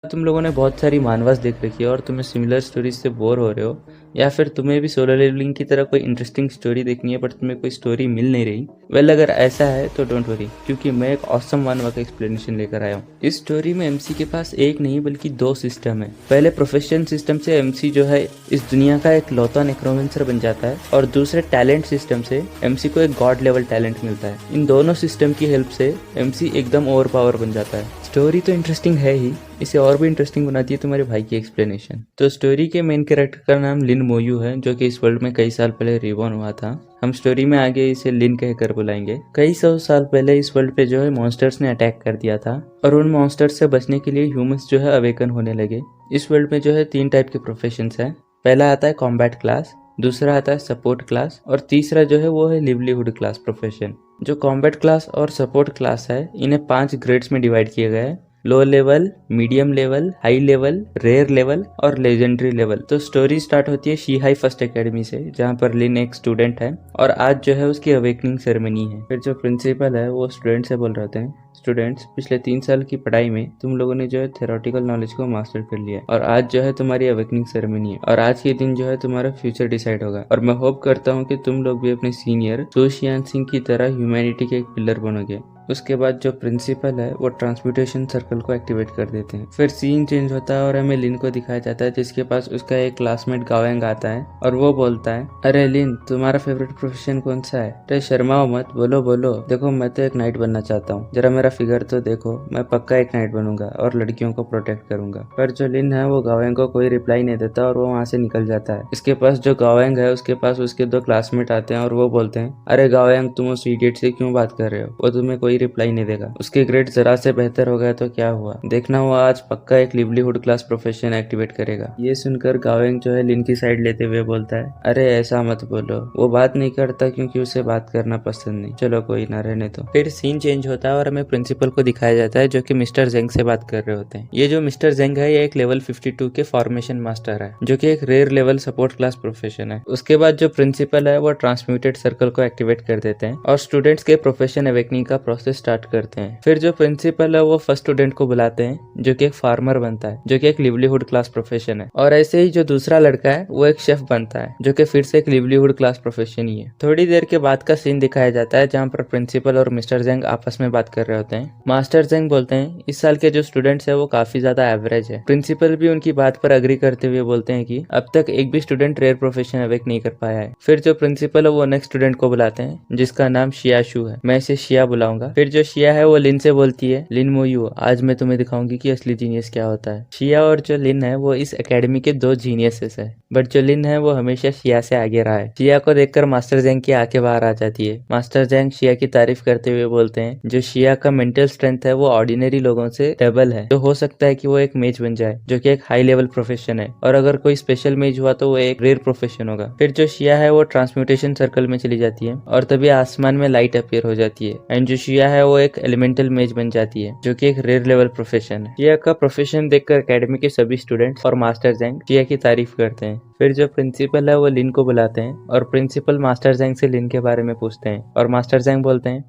तुम लोगों ने बहुत सारी मानवास देख रखी है और तुम्हें सिमिलर स्टोरीज से बोर हो रहे हो, या फिर तुम्हें भी सोलो लेवलिंग की तरह कोई इंटरेस्टिंग स्टोरी देखनी है पर तुम्हें कोई स्टोरी मिल नहीं रही। वेल, अगर ऐसा है तो डोंट वरी, क्योंकि मैं एक ऑसम मानवा का एक्सप्लेनेशन लेकर आया हूँ। इस स्टोरी में एमसी के पास एक नहीं बल्कि दो सिस्टम है। पहले प्रोफेशन सिस्टम से एमसी जो है इस दुनिया का एक लौता नेक्रोमेंसर बन जाता है, और दूसरे टैलेंट सिस्टम से एमसी को एक गॉड लेवल टैलेंट मिलता है। इन दोनों सिस्टम की हेल्प से एमसी एकदम ओवर पावर बन जाता है। स्टोरी तो इंटरेस्टिंग है ही, इसे और भी इंटरेस्टिंग बनाती है तुम्हारे भाई की एक्सप्लेनेशन। तो स्टोरी के मेन कैरेक्टर का नाम लिन मोयू है, जो कि इस वर्ल्ड में कई साल पहले रिबॉर्न हुआ था। हम स्टोरी में आगे इसे लिन कहकर बुलाएंगे। कई सौ साल पहले इस वर्ल्ड पे जो है मॉन्स्टर्स ने अटैक कर दिया था, और उन मॉन्स्टर्स से बचने के लिए ह्यूमंस जो है अवेकन होने लगे। इस वर्ल्ड में जो है 3 टाइप के प्रोफेशंस है। पहला आता है कॉम्बैट क्लास, दूसरा आता है सपोर्ट क्लास, और तीसरा जो है वो है लिवलीहुड क्लास प्रोफेशन। जो कॉम्बैट क्लास और सपोर्ट क्लास है, इन्हें 5 ग्रेड्स में डिवाइड किया गया है: low level, medium level, high level, rare level और लेजेंडरी लेवल। तो स्टोरी स्टार्ट होती है शीहाई फर्स्ट एकेडमी से, जहाँ पर लिन एक स्टूडेंट है और आज जो है उसकी अवेकनिंग सेरेमनी है। फिर जो प्रिंसिपल है वो स्टूडेंट से बोल रहे होते हैं, स्टूडेंट्स, पिछले 3 साल की पढ़ाई में तुम लोगों ने जो है थ्योरेटिकल नॉलेज को मास्टर कर लिया है, और आज जो है तुम्हारी अवेकनिंग सेरेमनी है, और आज के दिन जो है तुम्हारा फ्यूचर डिसाइड होगा। और मैं होप करता हूँ कि तुम लोग भी अपने सीनियर सुशियान सिंह की तरह ह्यूमैनिटी के एक पिलर बनोगे। उसके बाद जो प्रिंसिपल है वो ट्रांसम्यूटेशन सर्कल को एक्टिवेट कर देते हैं। फिर सीन चेंज होता है और हमें लिन को दिखाया जाता है, जिसके पास उसका एक क्लासमेट गावेंग आता है और वो बोलता है, अरे लिन, तुम्हारा फेवरेट प्रोफेशन कौन सा है? अरे शर्माओ मत, बोलो बोलो। देखो, मैं तो एक नाइट बनना चाहता हूँ, जरा मेरा फिगर तो देखो, मैं पक्का एक नाइट बनूंगा और लड़कियों को प्रोटेक्ट करूंगा। पर जो लिन है वो गावेंग को कोई रिप्लाई नहीं देता और वो वहाँ से निकल जाता है। इसके पास जो गावेंग है उसके पास उसके 2 क्लासमेट आते हैं और वो बोलते हैं, अरे गावेंग, तुम उस इडियट से क्यों बात कर रहे हो? वो तुम्हें कोई रिप्लाई नहीं देगा। उसके ग्रेड जरा से बेहतर हो गया तो क्या हुआ, देखना वो आज पक्का एक लिवलीहुड क्लास प्रोफेशन एक्टिवेट करेगा। ये सुनकर गावेंग जो है लिन की साइड लेते हुए बोलता है, अरे ऐसा मत बोलो, वो बात नहीं करता क्योंकि उसे बात करना पसंद नहीं। चलो कोई ना, रहने दो। फिर सीन चेंज होता है और हमें प्रिंसिपल को दिखाया जाता है, जो कि मिस्टर जेंग से बात कर रहे होते हैं। ये जो मिस्टर जेंग है ये एक लेवल 52 के फॉर्मेशन मास्टर है, जो कि एक rare level support class profession है। उसके बाद जो प्रिंसिपल है वो ट्रांसम्यूटेड सर्कल को एक्टिवेट कर देते हैं और स्टूडेंट्स के प्रोफेशन अवेकनिंग का प्रोसेस स्टार्ट करते हैं। फिर जो प्रिंसिपल है वो फर्स्ट स्टूडेंट को बुलाते हैं, जो कि एक फार्मर बनता है, जो कि एक लिवलीहुड क्लास प्रोफेशन है। और ऐसे ही जो दूसरा लड़का है वो एक शेफ बनता है, जो कि फिर से एक लिवलीहुड क्लास प्रोफेशन ही है। थोड़ी देर के बाद का सीन दिखाया जाता है, जहाँ पर प्रिंसिपल और मिस्टर जेंग आपस में बात कर रहे होते हैं। मास्टर जेंग बोलते हैं, इस साल के जो स्टूडेंट्स है वो काफी ज्यादा एवरेज है। प्रिंसिपल भी उनकी बात पर अग्री करते हुए बोलते हैं कि अब तक एक भी स्टूडेंट रेयर प्रोफेशन अवेक नहीं कर पाया है। फिर जो प्रिंसिपल है वो नेक्स्ट स्टूडेंट को बुलाते हैं, जिसका नाम शियाशु है। मैं इसे शिया बुलाऊंगा। फिर जो शिया है वो लिन से बोलती है, लिन मोयू, आज मैं तुम्हें दिखाऊंगी कि असली जीनियस क्या होता है। शिया और जो लिन है वो इस एकेडमी के 2 जीनियसेस है, बट जो लिन है वो हमेशा शिया से आगे रहा है। शिया को देखकर मास्टर जेंग की आंखें बाहर आ जाती है। मास्टर जेंग शिया की तारीफ करते हुए बोलते हैं, जो शिया का मेंटल स्ट्रेंथ है वो ऑर्डिनरी लोगों से डबल है, तो हो सकता है कि वो एक मेज बन जाए, जो कि एक हाई लेवल प्रोफेशन है, और अगर कोई स्पेशल मेज हुआ तो वो एक रेयर प्रोफेशन होगा। फिर जो शिया है वो ट्रांसम्यूटेशन सर्कल में चली जाती है और तभी आसमान में लाइट अपीयर हो जाती है, एंड जो शिया है वो एक एलिमेंटल मेज बन जाती है, जो कि एक रेयर लेवल प्रोफेशन है। शिया का प्रोफेशन देखकर एकेडमी के सभी स्टूडेंट्स और मास्टर जेंग शिया की तारीफ करते हैं। फिर जो प्रिंसिपल है वो लिन को बुलाते हैं और प्रिंसिपल मास्टर जेंग से लिन के बारे में पूछते हैं, और मास्टर जेंग बोलते हैं,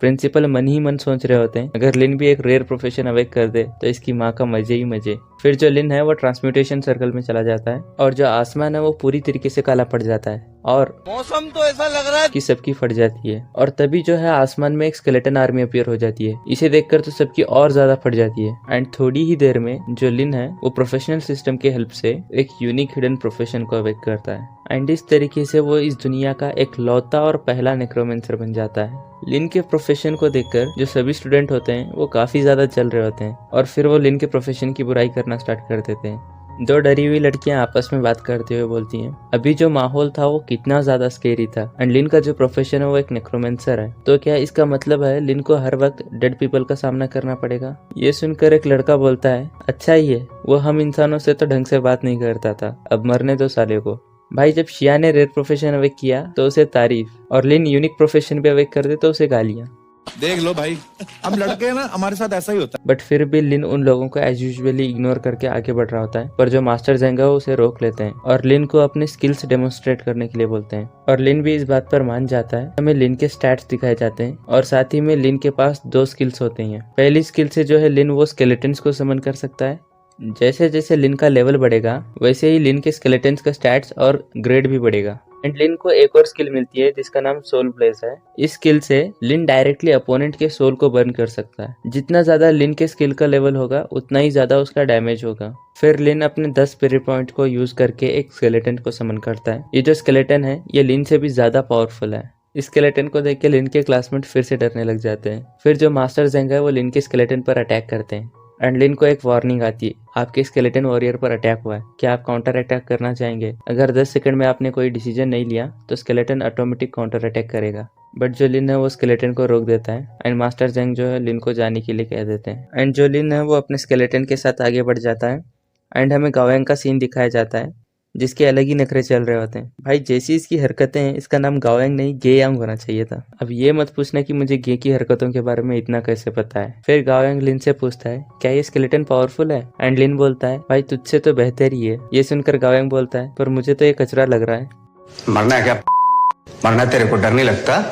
प्रिंसिपल मन ही मन सोच रहे होते हैं, अगर लिन भी एक रेयर प्रोफेशन अवेक कर दे तो इसकी माँ का मजे ही मजे। फिर जो लिन है वो ट्रांसम्यूटेशन सर्कल में चला जाता है और जो आसमान है वो पूरी तरीके से काला पड़ जाता है और मौसम तो ऐसा लग रहा है कि सबकी फट जाती है। और तभी जो है आसमान में एक स्केलेटन आर्मी अपीयर हो जाती है। इसे देखकर तो सबकी और ज्यादा फट जाती है, एंड थोड़ी ही देर में जो लिन है वो प्रोफेशनल सिस्टम के हेल्प से एक यूनिक हिडन प्रोफेशन को अवेक करता है, एंड इस तरीके से वो इस दुनिया का एक लौता और पहला नेक्रोमेंसर बन जाता है। लिन के प्रोफेशन को देखकर जो सभी स्टूडेंट होते हैं वो काफी ज्यादा चल रहे होते हैं, और फिर वो लिन के प्रोफेशन की बुराई करना स्टार्ट कर देते हैं। 2 डरी हुई लड़कियां आपस में बात करते हुए बोलती हैं, अभी जो माहौल था वो कितना ज्यादा स्केरी था, एंड लिन का जो प्रोफेशन है वो एक नेक्रोमेंसर है, तो क्या इसका मतलब है लिन को हर वक्त डेड पीपल का सामना करना पड़ेगा? ये सुनकर एक लड़का बोलता है, अच्छा ही है, वो हम इंसानों से तो ढंग से बात नहीं करता था, अब मरने दो साले को। भाई, जब शिया ने रेयर प्रोफेशन अवेक किया तो उसे तारीफ, और लिन यूनिक प्रोफेशन पे अवेक कर दे तो उसे गालियां। देख लो भाई, हम लड़के हैं ना, हमारे साथ ऐसा ही होता बट फिर भी लिन उन लोगों को एज यूजुअली इग्नोर करके आगे बढ़ रहा होता है, पर जो मास्टर जेंग है वो उसे रोक लेते हैं और लिन को अपनी स्किल्स डेमोन्स्ट्रेट करने के लिए बोलते हैं। और लिन भी इस बात पर मान जाता है। हमें लिन के स्टैट्स दिखाए जाते हैं और साथ ही में लिन के पास 2 स्किल्स होते हैं। पहली स्किल से जो है लिन वो स्केलेटन्स को समन कर सकता है। जैसे जैसे लिन का लेवल बढ़ेगा वैसे ही लिन के स्केलेटन्स का स्टैट्स और ग्रेड भी बढ़ेगा। एंड लिन को एक और स्किल मिलती है जिसका नाम सोल ब्लेज है। इस स्किल से लिन डायरेक्टली अपोनेंट के सोल को बर्न कर सकता है। जितना ज्यादा लिन के स्किल का लेवल होगा उतना ही ज्यादा उसका डैमेज होगा। फिर लिन अपने 10 स्पिरिट पॉइंट को यूज करके एक स्केलेटन को समन करता है। ये जो स्केलेटन है ये लिन से भी ज्यादा पावरफुल है। इस स्केलेटन को देख के लिन के क्लासमेट फिर से डरने लग जाते हैं। फिर जो मास्टर जेंग है वो लिन के स्केलेटन पर अटैक करते हैं एंड लिन को एक वार्निंग आती है, आपके स्केलेटन वॉरियर पर अटैक हुआ है, क्या आप काउंटर अटैक करना चाहेंगे? अगर 10 सेकंड में आपने कोई डिसीजन नहीं लिया तो स्केलेटन ऑटोमेटिक काउंटर अटैक करेगा। बट जो लिन है वो स्केलेटन को रोक देता है एंड मास्टर जेंग जो है लिन को जाने के लिए कह देते हैं। एंड जो लिन है वो अपने स्केलेटन के साथ आगे बढ़ जाता है एंड हमें गावेंग का सीन दिखाया जाता है जिसके अलग ही नखरे चल रहे होते हैं। भाई जैसी इसकी हरकतें हैं इसका नाम गावेंग नहीं गेयांग होना चाहिए था। अब ये मत पूछना कि मुझे गे की हरकतों के बारे में इतना कैसे पता है। फिर गावेंग लिन से पूछता है क्या ये स्केलेटन पावरफुल है? एंड लिन बोलता है भाई तुझसे तो बेहतर ही है। ये सुनकर गावेंग बोलता है पर मुझे तो ये कचरा लग रहा है। मरना है क्या? मरना तेरे को डर नहीं लगता?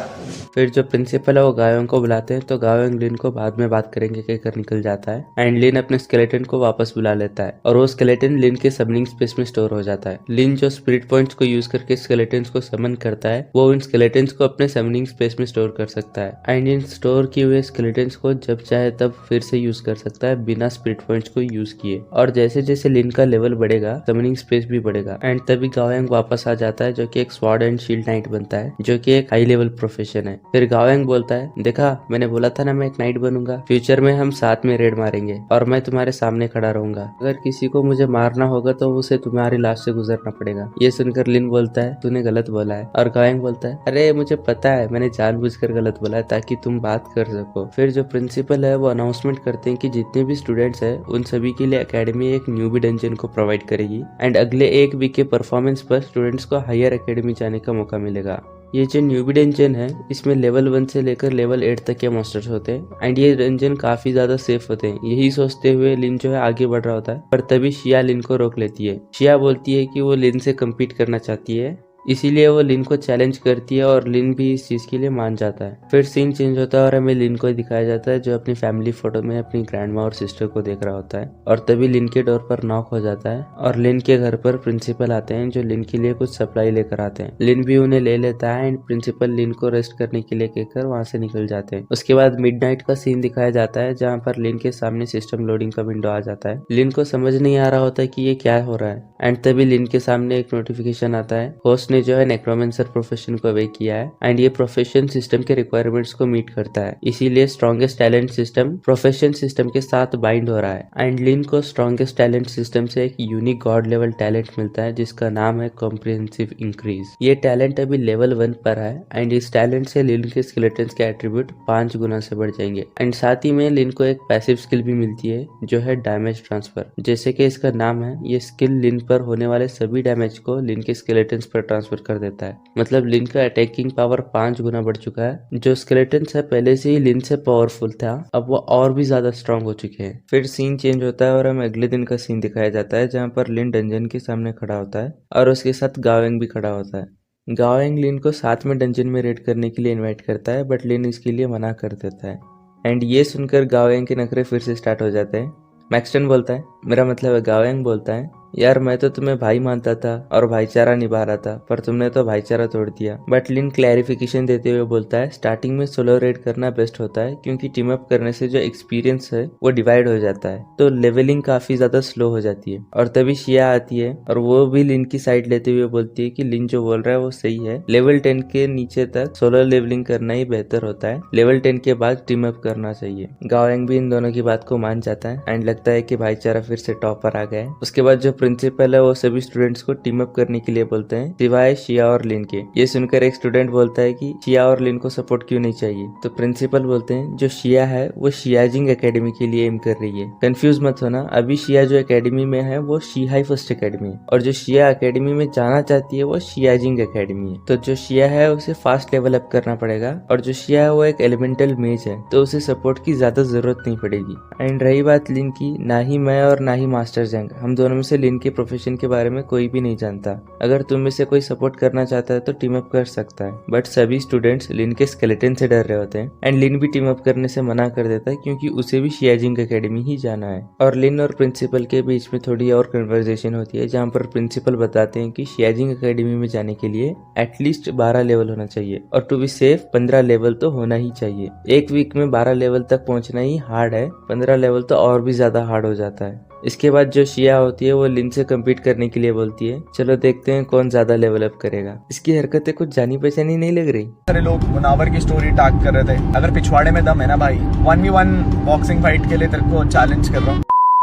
फिर जो प्रिंसिपल है वो गायोंग को बुलाते हैं तो गायोंग लिन को बाद में बात करेंगे कहकर निकल जाता है एंड लिन अपने स्केलेटन को वापस बुला लेता है और वो स्केलेटन लिन के सबनिंग स्पेस में स्टोर हो जाता है। लिन जो स्पिरिट पॉइंट्स को यूज करके स्केलेटन्स को समन करता है वो उन स्केलेटन्स को अपने सबनिंग स्पेस में स्टोर कर सकता है एंड इन स्टोर किए हुए स्केलेटन्स को जब चाहे तब फिर से यूज कर सकता है बिना स्पिरिट पॉइंट्स को यूज किए। और जैसे जैसे लिन का लेवल बढ़ेगा समनिंग स्पेस भी बढ़ेगा एंड तभी गायोंग वापस आ जाता है जो कि एक स्वॉर्ड एंड शील्ड नाइट बनता है जो कि एक हाई लेवल प्रोफेशन है। फिर गायोंग बोलता है देखा मैंने बोला था ना मैं एक नाइट बनूंगा, फ्यूचर में हम साथ में रेड मारेंगे और मैं तुम्हारे सामने खड़ा रहूंगा। अगर किसी को मुझे मारना होगा तो उसे तुम्हारी लाश से गुजरना पड़ेगा। ये सुनकर लिन बोलता है तूने गलत बोला है और गायोंग बोलता है अरे मुझे पता है मैंने जानबूझकर गलत बोला है ताकि तुम बात कर सको। फिर जो प्रिंसिपल है वो अनाउंसमेंट करते हैं कि जितने भी स्टूडेंट्स है उन सभी के लिए एकेडमी एक न्यूबी डंजन को प्रोवाइड करेगी एंड अगले एक वीक के परफॉर्मेंस पर स्टूडेंट्स को हायर एकेडमी जाने का मौका मिलेगा। ये जो न्यूबी डंजन है इसमें लेवल 1 से लेकर लेवल 8 तक के मॉन्स्टर्स होते हैं एंड ये डंजन काफी ज्यादा सेफ होते हैं। यही सोचते हुए लिन जो है आगे बढ़ रहा होता है पर तभी शिया लिन को रोक लेती है। शिया बोलती है कि वो लिन से कम्पीट करना चाहती है इसीलिए वो लिन को चैलेंज करती है और लिन भी इस चीज के लिए मान जाता है। फिर सीन चेंज होता है और हमें लिन को दिखाया जाता है जो अपनी फैमिली फोटो में अपनी ग्रैंडमा और सिस्टर को देख रहा होता है और तभी लिन के डोर पर नॉक हो जाता है और लिन के घर पर प्रिंसिपल आते हैं जो लिन के लिए कुछ सप्लाई लेकर आते हैं। लिन भी उन्हें ले लेता है एंड प्रिंसिपल लिन को रेस्ट करने के लिए कहकर वहाँ से निकल जाते हैं। उसके बाद मिडनाइट का सीन दिखाया जाता है जहाँ पर लिन के सामने सिस्टम लोडिंग का विंडो आ जाता है। लिन को समझ नहीं आ रहा होता है कि ये क्या हो रहा है एंड तभी लिन के सामने एक नोटिफिकेशन आता है होस्ट ने जो है नेक्रोमेंसर प्रोफेशन को अवे किया है एंड ये प्रोफेशन सिस्टम के रिक्वायरमेंट्स को मीट करता है इसीलिए strongest talent system profession system के साथ बाइंड हो रहा है एंड लिन को स्ट्रॉन्गेस्ट टैलेंट सिस्टम से एक यूनिक गॉड लेवल टैलेंट मिलता है जिसका नाम है कॉम्प्रिहेंसिव इंक्रीज। ये टैलेंट अभी लेवल 1 पर है एंड इस टैलेंट से लिन के स्केलेटन्स के एट्रीब्यूट 5 गुना से बढ़ जाएंगे एंड साथ ही में लिन को एक पैसिव स्किल भी मिलती है जो है डैमेज ट्रांसफर। जैसे कि इसका नाम है ये स्किल लिन पर होने वाले सभी डैमेज को लिन के स्केलेटन्स पर ट्रांसफर कर देता है। मतलब लिन का अटैकिंग पावर 5 गुना बढ़ चुका है। जो स्केलेटन्स है पहले से ही लिन से पावरफुल था अब वो और भी ज्यादा स्ट्रांग हो चुके हैं। फिर सीन चेंज होता है और हमें अगले दिन का सीन दिखाया जाता है जहाँ पर लिन डंजन के सामने खड़ा होता है और उसके साथ गावेंग भी खड़ा होता है। गावेंग लिन को साथ में डंजन में रेड करने के लिए इन्वाइट करता है बट लिन इसके लिए मना कर देता है एंड ये सुनकर गावेंग के नखरे फिर से स्टार्ट हो जाते हैं। मैक्सटन बोलता है मेरा मतलब है गावेंग बोलता है यार मैं तो तुम्हें भाई मानता था और भाईचारा निभा रहा था पर तुमने तो भाईचारा तोड़ दिया। बट लिन क्लैरिफिकेशन देते हुए बोलता है स्टार्टिंग में सोलो रेड करना बेस्ट होता है क्योंकि टीम अप करने से जो एक्सपीरियंस है वो डिवाइड हो जाता है तो लेवलिंग काफी ज्यादा स्लो हो जाती है। और तभी शिया आती है और वो भी लिन की साइड लेते हुए बोलती है कि लिन जो बोल रहा है वो सही है, लेवल 10 के नीचे तक सोलो लेवलिंग करना ही बेहतर होता है, लेवल 10 के बाद टीम अप करना चाहिए। गावेंग भी इन दोनों की बात को मान जाता है एंड लगता है कि भाईचारा फिर से टॉप पर आ गया है। उसके बाद जो प्रिंसिपल है वो सभी स्टूडेंट्स को टीम अप करने के लिए बोलते हैं सिवाय शिया और लिन के। ये सुनकर एक स्टूडेंट बोलता है कि शिया और लिन को सपोर्ट क्यों नहीं चाहिए। तो प्रिंसिपल बोलते हैं जो शिया है वो शियाजिंग एकेडमी के लिए एम कर रही है। कंफ्यूज मत होना, अभी शिया जो एकेडमी में है वो शिहाई फर्स्ट एकेडमी है और जो शिया एकेडमी में जाना चाहती है वो शियाजिंग एकेडमी है। तो जो शिया है उसे फास्ट लेवल अप करना पड़ेगा और जो शिया है वो एक एलिमेंटल मेज है तो उसे सपोर्ट की ज्यादा जरूरत नहीं पड़ेगी। एंड रही बात लिन की, ना ही मैं और ना ही मास्टर जंग, हम दोनों में से लिन के प्रोफेशन के बारे में कोई भी नहीं जानता। अगर तुम में से कोई सपोर्ट करना चाहता है तो टीम अप कर सकता है। बट सभी स्टूडेंट्स लिन के स्केलेटन से डर रहे होते हैं एंड लिन भी टीम अप करने से मना कर देता है क्योंकि उसे भी शियाजिंग एकेडमी ही जाना है। और लिन और प्रिंसिपल के बीच में थोड़ी और कन्वर्सेशन होती है जहाँ पर प्रिंसिपल बताते हैं कि शियाजिंग एकेडमी में जाने के लिए एटलीस्ट 12 लेवल होना चाहिए और टू बी सेफ 15 लेवल तो होना ही चाहिए। एक वीक में 12 लेवल तक पहुंचना ही हार्ड है, 15 लेवल तो और भी ज्यादा हार्ड हो जाता है। इसके बाद जो शिया होती है वो लिन से कम्पीट करने के लिए बोलती है चलो देखते हैं कौन ज्यादा लेवल अप करेगा। इसकी हरकतें कुछ जानी पहचानी नहीं लग रही। सारे लोग मुनावर की स्टोरी टैग कर रहे थे, अगर पिछवाड़े में दम है ना भाई 1v1 बॉक्सिंग फाइट के लिए तेरे को चैलेंज कर रहा हूँ।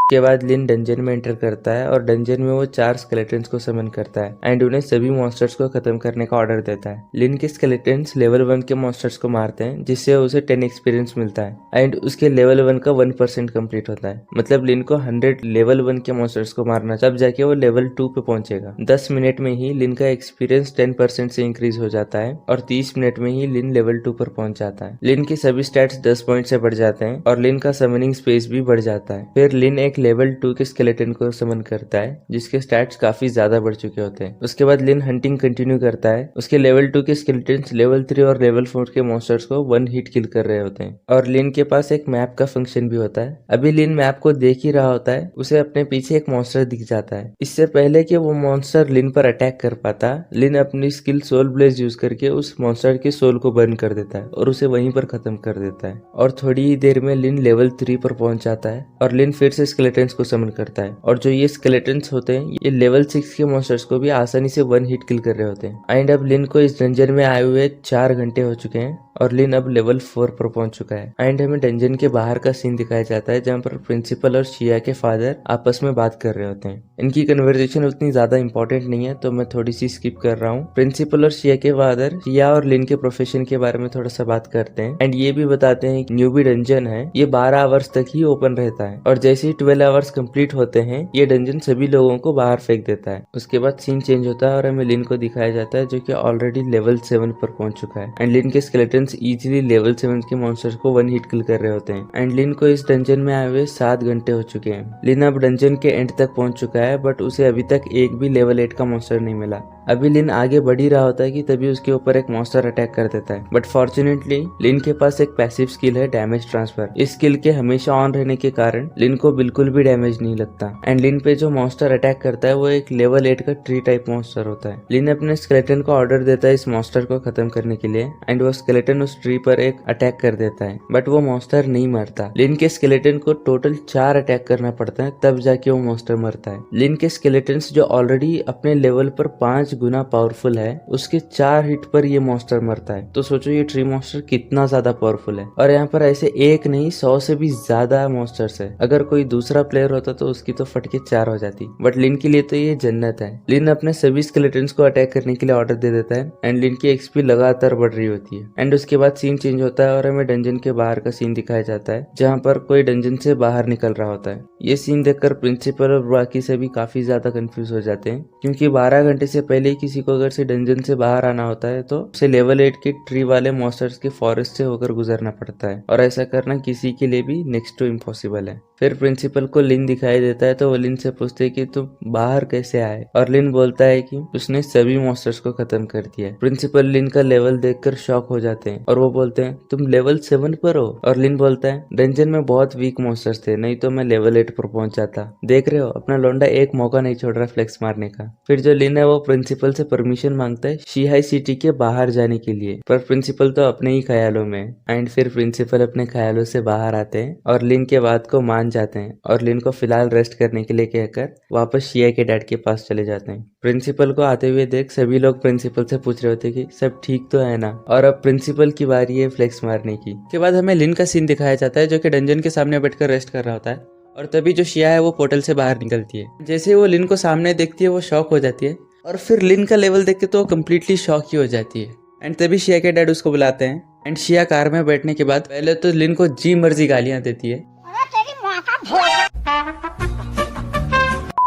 के बाद लिन डंजन में एंटर करता है और डंजन में वो 4 स्केलेटन्स को समन करता है एंड उन्हें सभी मॉन्स्टर्स को खत्म करने का ऑर्डर देता है। लिन के स्केलेटन्स लेवल 1 के मॉन्स्टर्स को मारते हैं जिससे उसे 10 एक्सपीरियंस मिलता है एंड उसके लेवल 1 का 1% कंप्लीट होता है। मतलब लिन को 100 लेवल 1 के मॉन्स्टर्स को मारना तब जाके वो लेवल 2 पे पहुंचेगा। 10 मिनट में ही लिन का एक्सपीरियंस 10% से इंक्रीज हो जाता है और 30 मिनट में ही लिन लेवल 2 पर पहुंच जाता है। लिन के सभी स्टैट्स 10 पॉइंट से बढ़ जाते हैं और लिन का समनिंग स्पेस भी बढ़ जाता है। फिर लिन एक लेवल 2 के स्केलेटन को समन करता है जिसके स्टैट्स काफी ज्यादा बढ़ चुके होते हैं। उसके बाद लिन हंटिंग कंटिन्यू करता है। उसके लेवल 2 के स्केलेटन्स लेवल 3 और लेवल 4 के मॉन्स्टर्स को 1 हिट किल कर रहे होते हैं और लिन के पास एक मैप का फंक्शन भी होता है। अभी लिन मैप को देख ही रहा होता है, उसे अपने पीछे एक मॉन्स्टर दिख जाता है। इससे पहले कि वो मॉन्स्टर लिन पर अटैक कर पाता, लिन अपनी स्किल सोल ब्लेज यूज करके उस मॉन्स्टर के सोल को बर्न कर देता है और उसे वहीं पर खत्म कर देता है। और थोड़ी ही देर में लिन लेवल 3 पर पहुंच जाता है और लिन फिर से स्केलेटन्स को समन करता है और जो ये स्केलेटन्स होते हैं ये लेवल 6 के मॉन्स्टर्स को भी आसानी से 1 हिट किल कर रहे होते हैं। एंड अब लिन को इस डंजन में आए हुए 4 घंटे हो चुके हैं और लिन अब लेवल 4 पर पहुंच चुका है। एंड हमें डंजन के बाहर का सीन दिखाया जाता है जहाँ पर प्रिंसिपल और शिया के फादर आपस में बात कर रहे होते हैं। इनकी कन्वर्सेशन उतनी ज्यादा इंपॉर्टेंट नहीं है तो मैं थोड़ी सी स्किप कर रहा हूँ। प्रिंसिपल और शिया के फादर शिया और लिन के प्रोफेशन के बारे में थोड़ा सा बात करते हैं एंड ये भी बताते हैं कि न्यूबी डंजन है ये 12 आवर्स तक ही ओपन रहता है और जैसे ही 12 आवर्स कंप्लीट होते हैं ये डंजन सभी लोगों को बाहर फेंक देता है। उसके बाद सीन चेंज होता है और हमें लिन को दिखाया जाता है जो कि ऑलरेडी लेवल 7 पर पहुंच चुका है एंड लिन के स्केलेटन्स इजीली लेवल 7 के मॉन्स्टर्स को 1 हिट किल कर रहे होते हैं। एंड लिन को इस डंजन में आए हुए 7 घंटे हो चुके हैं। लिन अब डंजन के एंड तक पहुंच चुका है बट उसे अभी तक एक भी लेवल 8 का मॉन्स्टर नहीं मिला। अभी लिन आगे बढ़ ही रहा होता है कि तभी उसके ऊपर एक मॉन्स्टर अटैक कर देता है बट फॉर्चुनेटली लिन के पास एक पैसिव स्किल है डैमेज ट्रांसफर। इस स्किल के हमेशा ऑन रहने के कारण लिन को बिल्कुल भी डैमेज नहीं लगता एंड लिन पे जो मॉन्स्टर अटैक करता है वो एक लेवल 8 का ट्री टाइप मॉन्स्टर होता है। लिन अपने स्केलेटन को ऑर्डर देता है इस मॉन्स्टर को खत्म करने के लिए एंड वो स्केलेटन उस ट्री पर एक अटैक कर देता है बट वो मॉन्स्टर नहीं मरता। लिन के स्केलेटन को टोटल 4 अटैक करना पड़ता है तब जाके वो मॉन्स्टर मरता है। लिन के स्केलेटन्स जो ऑलरेडी अपने लेवल पर 5 गुना पावरफुल है उसके 4 हिट पर ये मॉन्स्टर मरता है। तो सोचो ये ट्री मॉन्स्टर कितना ज्यादा पावरफुल है और यहाँ पर ऐसे एक नहीं 100 से भी ज्यादा मॉन्स्टर्स है। अगर कोई दूसरा प्लेयर होता तो उसकी तो फटके 4 हो जाती बट लिन के लिए तो ये जन्नत है। लिन अपने सभी स्केलेटन्स को अटैक करने के लिए ऑर्डर दे देता है एंड लिन की एक्सपी लगातार बढ़ रही होती है। एंड उसके बाद सीन चेंज होता है और हमें डंजन के बाहर का सीन दिखाया जाता है जहाँ पर कोई डंजन से बाहर निकल रहा होता है। ये सीन देखकर प्रिंसिपल और बाकी सभी काफी ज्यादा कंफ्यूज हो जाते हैं क्योंकि 12 घंटे से पहले ही किसी को अगर से डंजन से बाहर आना होता है तो उसे लेवल 8 के ट्री वाले मॉन्स्टर्स के फॉरेस्ट से होकर गुजरना पड़ता है और ऐसा करना किसी के लिए भी नेक्स्ट टू इम्पॉसिबल है। फिर प्रिंसिपल को लिन दिखाई देता है तो वो लिन से पूछते हैं कि तुम बाहर कैसे आए और लिन बोलता है कि उसने सभी मॉन्स्टर्स को खत्म कर दिया। प्रिंसिपल लिन का लेवल देखकर शॉक हो जाते हैं और वो बोलते हैं तुम लेवल 7 पर हो और लिन बोलता है डंजन में बहुत वीक मॉन्स्टर्स थे नहीं तो मैं लेवल 8 पर पहुंच जाता। देख रहे हो अपना लौंडा एक मौका नहीं छोड़ रहा फ्लेक्स मारने का। फिर जो लिन है वो प्रिंसिपल से परमिशन मांगता है शिहाई सिटी के बाहर जाने के लिए पर प्रिंसिपल तो अपने ही ख्यालों में एंड फिर प्रिंसिपल अपने ख्यालों से बाहर आते हैं और लिन के बात को मान जाते हैं और लिन को फिलहाल रेस्ट करने के लिए कहकर वापस शिया के डैड के पास चले जाते हैं। प्रिंसिपल को आते हुए देख सभी लोग प्रिंसिपल से पूछ रहे होते कि सब ठीक तो है ना और अब प्रिंसिपल की बारी है फ्लेक्स मारने की। के बाद हमें लिन का सीन दिखाया जाता है जो कि डंजन के सामने बैठकर रेस्ट कर रहा होता है और तभी जो शिया है वो पोर्टल से बाहर निकलती है। जैसे ही वो लिन को सामने देखती है वो शॉक हो जाती है और फिर लिन का लेवल देख के तो वो कम्प्लीटली शॉक ही हो जाती है। एंड तभी शिया के डैड उसको बुलाते हैं एंड शिया कार में बैठने के बाद पहले तो लिन को जी मर्जी गालियां देती है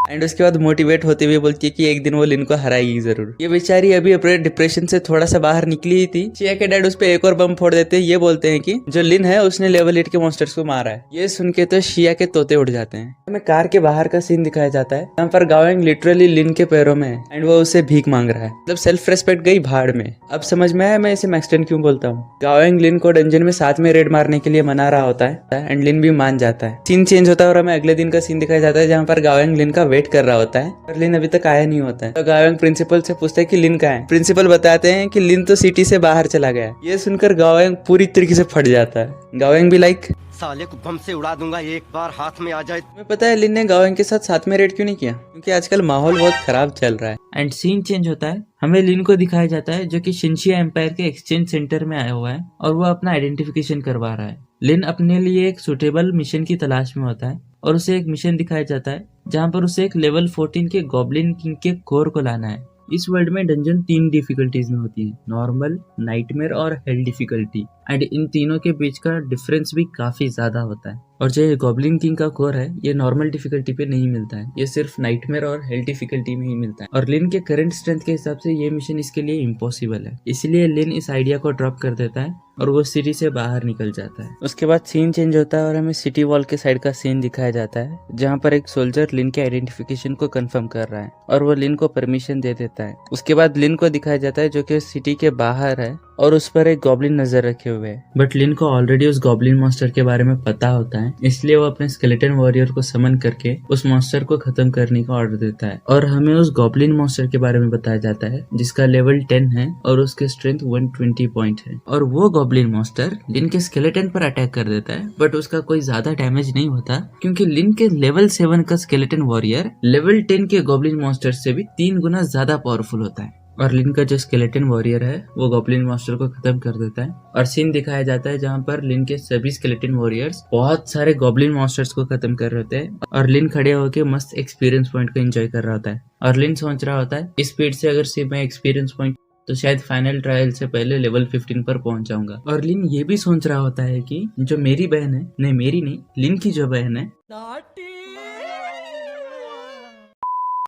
एंड उसके बाद मोटिवेट होते हुए बोलती है कि एक दिन वो लिन को हराएगी जरूर। ये बेचारी अभी अपने डिप्रेशन से थोड़ा सा बाहर निकली ही थी। शिया के डैड उस पे एक और बम फोड़ देते हैं। ये बोलते हैं कि जो लिन है उसने लेवल 8 के मॉन्स्टर्स को मारा है। ये सुन के तो शिया के तोते उड़ जाते हैं। हमें कार के बाहर का सीन दिखाया जाता है जहाँ पर गावेंग लिटरली लिन के पैरों में है एंड वो उसे भीख मांग रहा है। मतलब सेल्फ रेस्पेक्ट गई भाड़ में। अब समझ में आया मैं इसे मैक्सटन क्यों बोलता हूँ। गावेंग लिन को डंजन में साथ में रेड मारने के लिए मना रहा होता है एंड लिन भी मान जाता है। सीन चेंज होता है और हमें अगले दिन का सीन दिखाया जाता है जहाँ पर गावेंग लिन का वेट कर रहा होता है और लिन अभी तक आया नहीं होता है। तो गावेंग प्रिंसिपल से पूछता है कि लिन कहाँ है। प्रिंसिपल बताते हैं कि लिन तो सिटी से बाहर चला गया है। ये सुनकर गावेंग पूरी तरीके से फट जाता है। गावेंग भी लाइक साले को बम से उड़ा दूंगा एक बार हाथ में आ जाए। तुम्हें पता है लिन ने गावेंग के साथ में रेड क्यों नहीं किया? क्योंकि आजकल माहौल बहुत खराब चल रहा है। एंड सीन चेंज होता है। हमें लिन को दिखाया जाता है जो कि शिनशिया एम्पायर के एक्सचेंज सेंटर में आया हुआ है और वो अपना आइडेंटिफिकेशन करवा रहा है। लिन अपने लिए एक सुटेबल मिशन की तलाश में होता है और उसे एक मिशन दिखाया जाता है जहाँ पर उसे एक लेवल 14 के गॉब्लिन किंग के कोर को लाना है। इस वर्ल्ड में डंजन 3 डिफिकल्टीज में होती है, नॉर्मल, नाइटमेयर और हेल डिफिकल्टी। एंड इन तीनों के बीच का डिफरेंस भी काफी ज्यादा होता है। और जो ये गॉब्लिन किंग का कोर है ये नॉर्मल डिफिकल्टी पे नहीं मिलता है, ये सिर्फ नाइटमेयर और हेल डिफिकल्टी में ही मिलता है। और लिन के करंट स्ट्रेंथ के हिसाब से ये मिशन इसके लिए इम्पॉसिबल है, इसलिए लिन इस आइडिया को ड्रॉप कर देता है और वो सिटी से बाहर निकल जाता है। उसके बाद सीन चेंज होता है और हमें सिटी वॉल के साइड का सीन दिखाया जाता है जहाँ पर एक सोल्जर लिन के आइडेंटिफिकेशन को कंफर्म कर रहा है और वो लिन को परमिशन दे देता है। उसके बाद लिन को दिखाया जाता है जो कि सिटी के बाहर है और उस पर एक गॉब्लिन नजर रखे हुए है। बट लिन को ऑलरेडी उस गॉब्लिन मॉन्स्टर के बारे में पता होता है, इसलिए वो अपने स्केलेटन वॉरियर को समन करके उस मॉन्स्टर को खत्म करने का ऑर्डर देता है। और हमें उस गॉब्लिन मॉन्स्टर के बारे में बताया जाता है जिसका लेवल 10 है और उसके स्ट्रेंथ 120 पॉइंट है। और वो गॉब्लिन मॉन्स्टर लिन के स्केलेटन पर अटैक कर देता है बट उसका कोई ज्यादा डैमेज नहीं होता क्योंकि लिन के लेवल 7 का स्केलेटन वॉरियर लेवल 10 के गॉब्लिन मॉन्स्टर से भी 3 गुना ज्यादा पावरफुल होता है। और लिन का जो स्केलेटन वॉरियर है वो गॉब्लिन मॉन्स्टर को खत्म कर देता है। और सीन दिखाया जाता है जहाँ पर लिन के सभी स्केलेटन वॉरियर्स बहुत सारे गॉब्लिन मॉन्स्टर्स को खत्म कर रहे होते हैं और लिन खड़े होकर मस्त एक्सपीरियंस पॉइंट को एंजॉय कर रहा होता है। और लिन सोच रहा होता है इस स्पीड से अगर सिर्फ मैं एक्सपीरियंस पॉइंट तो शायद फाइनल ट्रायल से पहले लेवल 15 पर पहुंच जाऊंगा। और लिन ये भी सोच रहा होता है कि जो मेरी बहन है, नहीं मेरी नहीं, लिन की जो बहन है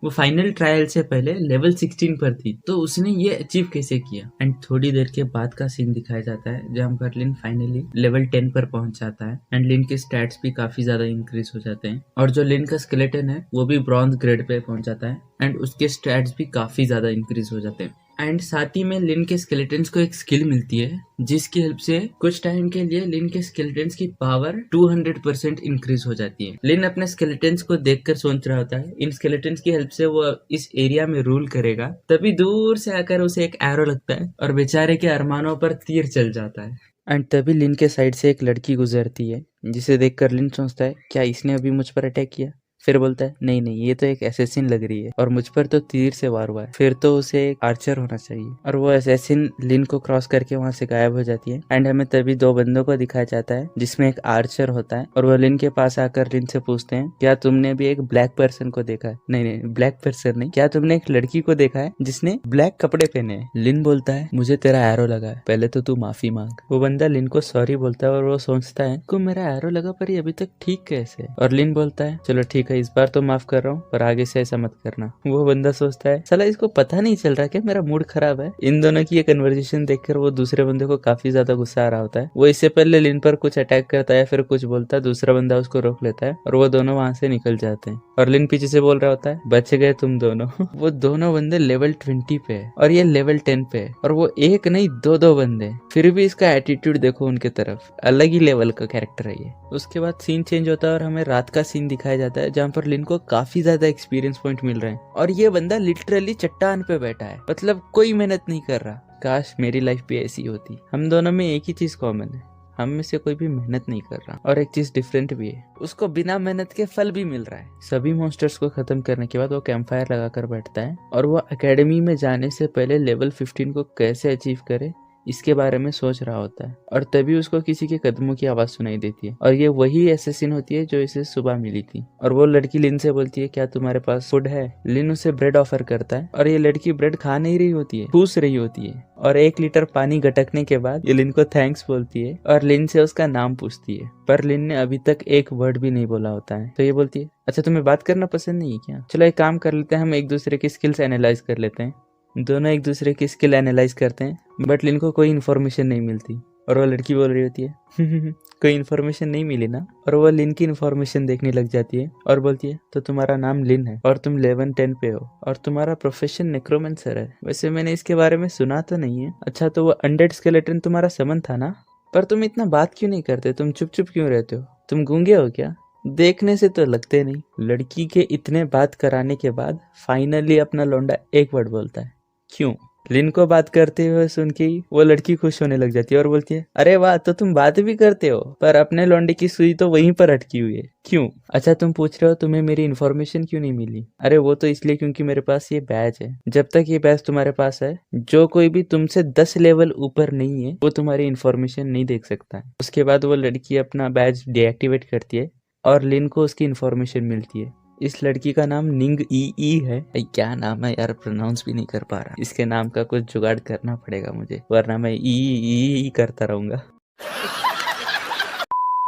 वो फाइनल ट्रायल से पहले लेवल 16 पर थी, तो उसने ये अचीव कैसे किया। एंड थोड़ी देर के बाद का सीन दिखाया जाता है जहाँ पर लिन फाइनली लेवल 10 पर पहुंच जाता है एंड लिन के स्टैट्स भी काफी ज्यादा इंक्रीज हो जाते हैं। और जो लिन का स्केलेटन है वो भी ब्रॉन्ज ग्रेड पे पहुंच जाता है एंड उसके स्टैट्स भी काफी ज्यादा इंक्रीज हो जाते हैं। एंड साथ ही में लिन के स्केलेटन्स को एक स्किल मिलती है जिसकी हेल्प से कुछ टाइम के लिए लिन के स्केलेटन्स की पावर 200% इंक्रीज हो जाती है। लिन अपने स्केलेटन्स को देखकर सोच रहा होता है इन स्केलेटन्स की हेल्प से वो इस एरिया में रूल करेगा। तभी दूर से आकर उसे एक एरो लगता है और बेचारे के अरमानों पर तीर चल जाता है। एंड तभी लिन के साइड से एक लड़की गुजरती है जिसे देखकर लिन सोचता है क्या इसने अभी मुझ पर अटैक किया। फिर बोलता है नहीं नहीं, ये तो एक असैसिन लग रही है और मुझ पर तो तीर से वार हुआ है, फिर तो उसे एक आर्चर होना चाहिए। और वो असैसिन लिन को क्रॉस करके वहां से गायब हो जाती है। एंड हमें तभी 2 बंदों को दिखाया जाता है जिसमें एक आर्चर होता है और वो लिन के पास आकर लिन से पूछते हैं क्या तुमने भी एक ब्लैक पर्सन को देखा है? नहीं, ब्लैक पर्सन नहीं, क्या तुमने एक लड़की को देखा है जिसने ब्लैक कपड़े पहने हैं? लिन बोलता है मुझे तेरा एरो लगा है, पहले तो तू माफी मांग। वो बंदा लिन को सॉरी बोलता है और वो सोचता है को मेरा एरो लगा पर ये अभी तक ठीक कैसे? और लिन बोलता है चलो ठीक है, इस बार तो माफ कर रहा हूँ पर आगे से ऐसा मत करना। वो बंदा सोचता है साला इसको पता नहीं चल रहा क्या मेरा मूड खराब है। इन दोनों की ये कन्वर्सेशन देखकर वो दूसरे बंदे को काफी ज्यादा गुस्सा आ रहा होता है। वो इससे पहले लिन पर कुछ अटैक करता है, फिर कुछ बोलता है, दूसरा बंदा उसको रोक लेता है और वो दोनों वहां से निकल जाते हैं। और लिन पीछे से बोल रहा होता है बच गए तुम दोनों। वो दोनों बंदे लेवल 20 पे है और ये लेवल 10 पे है और वो एक नहीं 2 बंदे, फिर भी इसका एटीट्यूड देखो उनके तरफ, अलग ही लेवल का कैरेक्टर है ये। उसके बाद सीन चेंज होता है और हमें रात का सीन दिखाया जाता है जहाँ पर लिन को काफी ज्यादा एक्सपीरियंस पॉइंट मिल रहे हैं और ये बंदा लिटरली चट्टान पे बैठा है, मतलब कोई मेहनत नहीं कर रहा। काश मेरी लाइफ भी ऐसी होती। हम दोनों में एक ही चीज कॉमन है, हम में से कोई भी मेहनत नहीं कर रहा और एक चीज डिफरेंट भी है, उसको बिना मेहनत के फल भी मिल रहा है। सभी मॉन्स्टर्स को खत्म करने के बाद वो कैंप फायर लगाकर बैठता है और वो एकेडमी में जाने से पहले लेवल 15 को कैसे अचीव करे इसके बारे में सोच रहा होता है और तभी उसको किसी के कदमों की आवाज सुनाई देती है और ये वही एसेसिन होती है जो इसे सुबह मिली थी। और वो लड़की लिन से बोलती है क्या तुम्हारे पास फूड है। लिन उसे ब्रेड ऑफर करता है और ये लड़की ब्रेड खा नहीं रही होती है, ठूस रही होती है और 1 लीटर पानी गटकने के बाद ये लिन को थैंक्स बोलती है और लिन से उसका नाम पूछती है। पर लिन ने अभी तक एक वर्ड भी नहीं बोला होता है। तो ये बोलती है अच्छा तुम्हें बात करना पसंद नहीं है क्या, चलो एक काम कर लेते हैं, हम एक दूसरे की स्किल्स एनालाइज कर लेते हैं। दोनों एक दूसरे की स्किल एनालाइज करते हैं बट लिन को कोई इन्फॉर्मेशन नहीं मिलती और वो लड़की बोल रही होती है कोई इन्फॉर्मेशन नहीं मिली ना। और वो लिन की इन्फॉर्मेशन देखने लग जाती है और बोलती है तो तुम्हारा नाम लिन है और तुम 11-10 पे हो और तुम्हारा प्रोफेशन नेक्रोमेंसर है। वैसे मैंने इसके बारे में सुना तो नहीं है। अच्छा तो वो अनडेड स्केलेटन तुम्हारा समन था ना, पर तुम इतना बात क्यों नहीं करते, तुम चुप चुप क्यों रहते हो, तुम गूंगे हो क्या, देखने से तो लगते नहीं। लड़की के इतने बात कराने के बाद फाइनली अपना लौंडा एक वर्ड बोलता है क्यों। लिन को बात करते हुए सुन के ही वो लड़की खुश होने लग जाती है और बोलती है अरे वाह तो तुम बात भी करते हो, पर अपने लौंडे की सुई तो वहीं पर अटकी हुई है, क्यों। अच्छा तुम पूछ रहे हो तुम्हें मेरी इन्फॉर्मेशन क्यों नहीं मिली, अरे वो तो इसलिए क्योंकि मेरे पास ये बैज है। जब तक ये बैज तुम्हारे पास है जो कोई भी तुमसे 10 लेवल ऊपर नहीं है वो तुम्हारी इन्फॉर्मेशन नहीं देख सकता है। उसके बाद वो लड़की अपना बैज डीएक्टिवेट करती है और लिन को उसकी इन्फॉर्मेशन मिलती है। इस लड़की का नाम निंग ई है। क्या नाम है यार, प्रोनाउंस भी नहीं कर पा रहा। इसके नाम का कुछ जुगाड़ करना पड़ेगा मुझे, वरना मैं ई करता रहूंगा।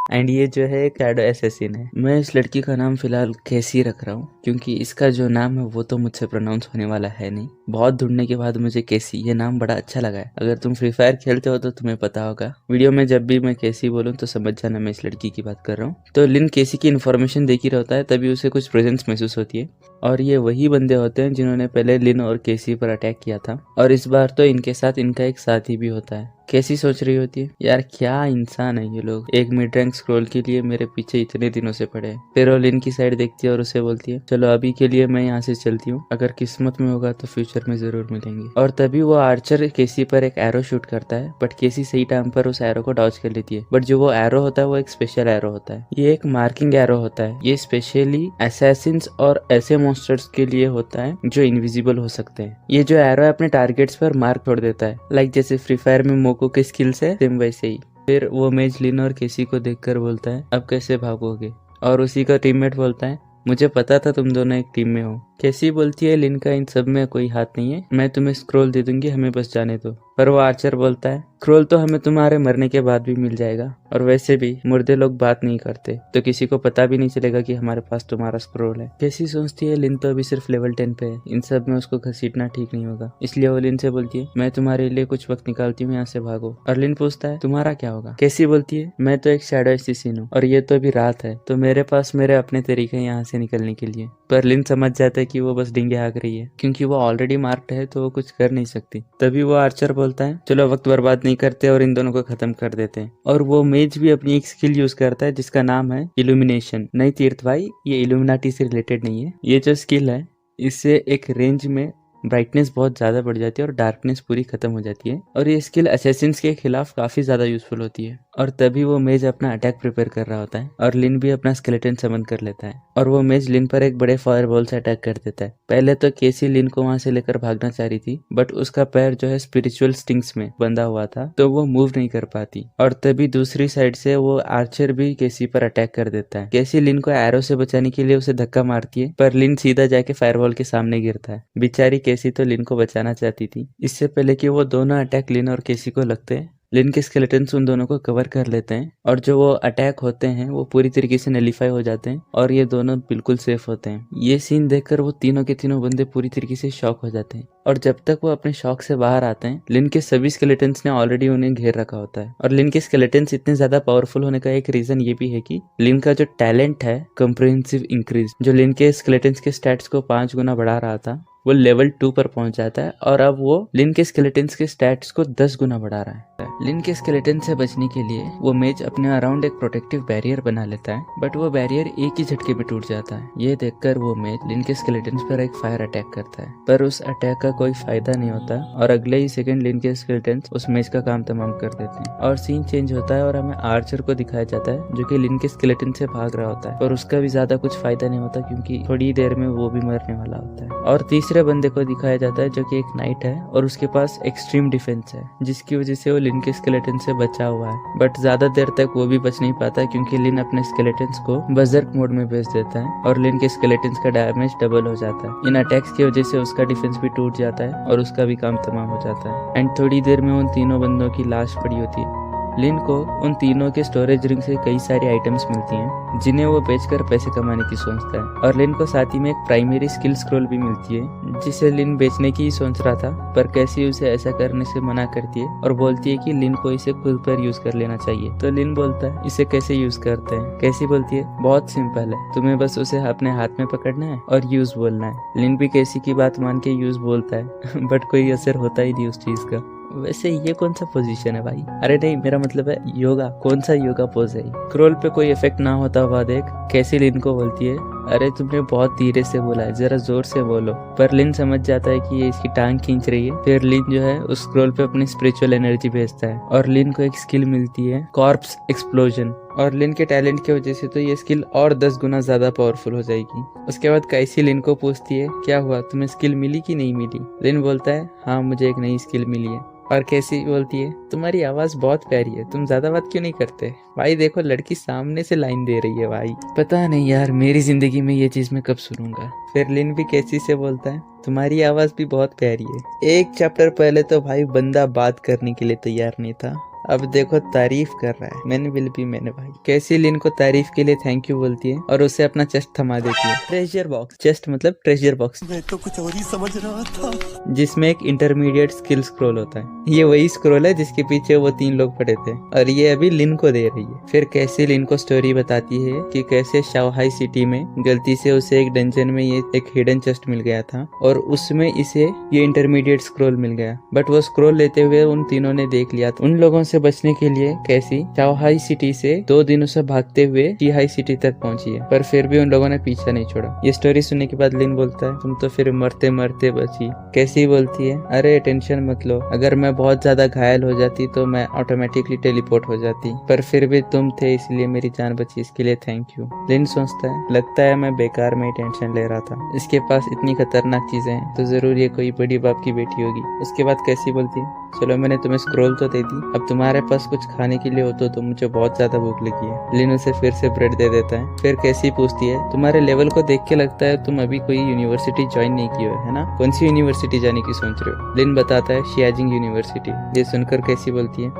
एंड ये जो है एक शैडो एसेसिन है। मैं इस लड़की का नाम फिलहाल कैसी रख रहा हूँ क्योंकि इसका जो नाम है वो तो मुझसे प्रोनाउंस होने वाला है नहीं। बहुत ढूंढने के बाद मुझे कैसी ये नाम बड़ा अच्छा लगा है। अगर तुम फ्री फायर खेलते हो तो तुम्हें पता होगा। वीडियो में जब भी मैं कैसी बोलूँ तो समझ जाना मैं इस लड़की की बात कर रहा हूँ। तो लिन कैसी की इन्फॉर्मेशन देख ही रहता है तभी उसे कुछ प्रेजेंस महसूस होती है और ये वही बंदे होते हैं जिन्होंने पहले लिन और केसी पर अटैक किया था और इस बार तो इनके साथ इनका एक साथी भी होता है। कैसी सोच रही होती है यार क्या इंसान है ये लोग, एक मिड रैंक स्क्रॉल के लिए मेरे पीछे इतने दिनों से पड़े हैं। फिर वो लिन की साइड देखती है और उसे बोलती है चलो अभी के लिए मैं यहाँ से चलती हूँ, अगर किस्मत में होगा तो फ्यूचर में जरूर मिलेंगे। और तभी वो आर्चर केसी पर एक एरो शूट करता है बट केसी सही टाइम पर उस एरो को डॉज कर लेती है। बट जो वो एरो होता है वो एक स्पेशल एरो होता है, ये एक मार्किंग एरो होता है। ये स्पेशली असैसिन्स और ऐसे मॉन्स्टर्स के लिए होता है जो इनविजिबल हो सकते हैं। ये जो एरो है अपने टारगेट्स पर मार्क छोड़ देता है, लाइक जैसे फ्री फायर में मोको के स्किल्स है सेम वैसे ही। फिर वो मेज लिन और केसी को देखकर बोलता है अब कैसे भागोगे, और उसी का टीममेट बोलता है मुझे पता था तुम दोनों एक टीम में हो। कैसी बोलती है लिन का इन सब में कोई हाथ नहीं है, मैं तुम्हें स्क्रोल दे दूंगी, हमें बस जाने दो। पर वो आर्चर बोलता है स्क्रोल तो हमें तुम्हारे मरने के बाद भी मिल जाएगा, और वैसे भी मुर्दे लोग बात नहीं करते तो किसी को पता भी नहीं चलेगा कि हमारे पास तुम्हारा स्क्रोल है। कैसी सोचती है लिन तो अभी सिर्फ लेवल 10 पे है, इन सब में उसको घसीटना ठीक नहीं होगा। इसलिए वो लिन से बोलती है मैं तुम्हारे लिए कुछ वक्त निकालती हूँ, यहाँ से भागो। और लिन पूछता है तुम्हारा क्या होगा। कैसी बोलती है मैं तो एक शैडो एसेसिन हूँ और ये तो अभी रात है तो मेरे पास मेरे अपने तरीके यहाँ से निकलने के लिए। पर लिन समझ जाता है कि वो बस डिंगे हाँक रही है क्योंकि वो ऑलरेडी मार्क्ड है तो वो कुछ कर नहीं सकती। तभी वो आर्चर बोलता है चलो वक्त बर्बाद नहीं करते और इन दोनों को खत्म कर देते हैं। और वो मेज भी अपनी एक स्किल यूज करता है जिसका नाम है इल्यूमिनेशन। नहीं तीर्थ भाई, ये इल्यूमिनाटी से रिलेटेड नहीं है। ये जो स्किल है इससे एक रेंज में ब्राइटनेस बहुत ज्यादा बढ़ जाती है और डार्कनेस पूरी खत्म हो जाती है, और ये स्किल असैसिन्स के खिलाफ काफी ज्यादा यूजफुल होती है। और तभी वो मेज अपना अटैक प्रिपेयर कर रहा होता है और लिन भी अपना स्केलेटन समन कर लेता है और वो मेज लिन पर एक बड़े फायरबॉल से अटैक कर देता है। पहले तो केसी लिन को वहां से लेकर भागना चाह रही थी बट उसका पैर जो है स्पिरिचुअल स्टिंग्स में बंधा हुआ था तो वो मूव नहीं कर पाती। और तभी दूसरी साइड से वो आर्चर भी केसी पर अटैक कर देता है। केसी लिन को एरो से बचाने के लिए उसे धक्का मारती है पर लिन सीधा जाके फायरवॉल के सामने गिरता है। बेचारी केसी तो लिन को बचाना चाहती थी। इससे पहले कि वो दोनों अटैक लिन और केसी को लगते हैं, लिन के स्केलेटन्स उन दोनों को कवर कर लेते हैं और जो वो अटैक होते हैं वो पूरी तरीके से नलीफाई हो जाते हैं और ये दोनों बिल्कुल सेफ होते हैं। ये सीन देखकर वो तीनों के तीनों बंदे पूरी तरीके से शॉक हो जाते हैं और जब तक वो अपने शॉक से बाहर आते हैं लिन के सभी स्केलेटन्स ने ऑलरेडी उन्हें घेर रखा होता है। और लिन के स्केलेटन्स इतने ज्यादा पावरफुल होने का एक रीजन ये भी है कि लिन का जो टैलेंट है कम्प्रिहेंसिव इंक्रीज, जो लिन के स्केलेटन्स के स्टैट्स को 5 गुना बढ़ा रहा था, वो लेवल 2 पर पहुंच जाता है और अब वो लिन के स्केलेटन्स के स्टैट्स को 10 गुना बढ़ा रहा है। लिन के स्केलेटन से बचने के लिए वो मेज अपने अराउंड एक प्रोटेक्टिव बैरियर बना लेता है बट वो बैरियर एक ही झटके में टूट जाता है। ये देखकर वो मेज लिन के स्केलेटन्स पर एक फायर अटैक करता है पर उस अटैक का कोई फायदा नहीं होता और अगले ही सेकंड लिन के स्केलेटन्स उस मेज का काम तमाम कर देते हैं और सीन चेंज होता है और हमें आर्चर को दिखाया जाता है जो कि लिन के स्केलेटन से भाग रहा होता है पर उसका भी ज्यादा कुछ फायदा नहीं होता क्योंकि थोड़ी देर में वो भी मरने वाला होता है। और तीसरे बंदे को दिखाया जाता है जो कि एक नाइट है और उसके पास एक्सट्रीम डिफेंस है, जिसकी वजह से वो लिन के स्केलेटन से बचा हुआ है। बट ज्यादा देर तक वो भी बच नहीं पाता क्योंकि लिन अपने स्केलेटन्स को बजर्क मोड में भेज देता है और लिन के स्केलेटन्स का डैमेज डबल हो जाता है। इन अटैक्स की वजह से उसका डिफेंस भी टूट जाता है और उसका भी काम तमाम हो जाता है। एंड थोड़ी देर में उन तीनों बंदों की लाश पड़ी होती है। लिन को उन तीनों के स्टोरेज रिंग से कई सारी आइटम्स मिलती हैं जिन्हें वो बेचकर पैसे कमाने की सोचता है और लिन को साथ ही में एक प्राइमरी स्किल स्क्रॉल भी मिलती है जिसे लिन बेचने की ही सोच रहा था, पर कैसी उसे ऐसा करने से मना करती है और बोलती है कि लिन को इसे खुद पर यूज कर लेना चाहिए। तो लिन बोलता है इसे कैसे यूज करते हैं। कैसी बोलती है बहुत सिंपल है, तुम्हें बस उसे अपने हाथ में पकड़ना है और यूज बोलना है। लिन भी कैसी की बात मान के यूज बोलता है बट कोई असर होता ही नहीं उस चीज का। वैसे ये कौन सा पोजीशन है भाई? अरे नहीं, मेरा मतलब है योगा। कौन सा योगा पोज है? क्रोल पे कोई इफेक्ट ना होता हुआ देख कैसी लिन को बोलती है अरे तुमने बहुत धीरे से बोला है, जरा जोर से बोलो। पर लिन समझ जाता है कि ये इसकी टांग खींच रही है। फिर लिन जो है उस स्क्रॉल पे अपनी स्पिरिचुअल एनर्जी भेजता है और लिन को एक स्किल मिलती है कॉर्प्स एक्सप्लोजन। और लिन के टैलेंट की वजह से तो ये स्किल और 10 गुना ज्यादा पावरफुल हो जाएगी। उसके बाद कैसी लिन को पूछती है क्या हुआ, तुम्हें स्किल मिली कि नहीं मिली? लिन बोलता है हाँ मुझे एक नई स्किल मिली है। और कैसी बोलती है तुम्हारी आवाज बहुत प्यारी है, तुम ज्यादा बात क्यों नहीं करते? भाई देखो लड़की सामने से लाइन दे रही है भाई। पता नहीं यार मेरी जिंदगी में ये चीज मैं कब सुनूंगा। फिर लिन भी कैसी से बोलता है तुम्हारी आवाज भी बहुत प्यारी है। एक चैप्टर पहले तो भाई बंदा बात करने के लिए तैयार नहीं था, अब देखो तारीफ कर रहा है। मैंने विल भी मैंने भाई। कैसी लिन को तारीफ के लिए थैंक यू बोलती है और उसे अपना चेस्ट थमा देती है। ट्रेजर बॉक्स, चेस्ट मतलब ट्रेजर बॉक्स। मैं तो कुछ और ही समझ रहा था। जिसमें एक इंटरमीडिएट स्किल स्क्रॉल होता है। ये वही स्क्रॉल है जिसके पीछे वो 3 लोग पड़े थे और ये अभी लिन को दे रही है। फिर कैसी लिन को स्टोरी बताती है कि कैसे शाओहाई सिटी में गलती से उसे एक डंजन में ये एक हिडन चेस्ट मिल गया था और उसमें इसे ये इंटरमीडिएट स्क्रॉल मिल गया। बट वो स्क्रॉल लेते हुए उन तीनों ने देख लिया। उन लोगों से बचने के लिए कैसी शाओहाई सिटी से 2 दिनों से भागते हुए शीहाई सिटी तक पहुंची है, पर फिर भी उन लोगों ने पीछा नहीं छोड़ा। ये स्टोरी सुनने के बाद लिन बोलता है तुम तो फिर मरते मरते बची। कैसी बोलती है अरे टेंशन मत लो, अगर मैं बहुत ज्यादा घायल हो जाती तो मैं ऑटोमेटिकली टेलीपोर्ट हो जाती, पर फिर भी तुम थे इसलिए मेरी जान बची, इसके लिए थैंक यू। लिन सोचता है लगता है मैं बेकार में ही टेंशन ले रहा था, इसके पास इतनी खतरनाक चीजें हैं तो जरूर ये कोई बड़ी बाप की बेटी होगी। उसके बाद कैसी बोलती है चलो मैंने तुम्हें स्क्रॉल तो दे दी, अब तुम्हारे पास कुछ खाने के लिए हो तो मुझे बहुत ज्यादा भूख लगी है। लिन उसे फिर से ब्रेड दे देता है। फिर कैसी पूछती है तुम्हारे लेवल को देख के लगता है तुम अभी कोई यूनिवर्सिटी ज्वाइन नहीं की हो, है ना? कौन सी यूनिवर्सिटी जाने की सोच रहे हो? लिन बताता है शियाजिंग यूनिवर्सिटी। ये सुनकर कैसी बोलती है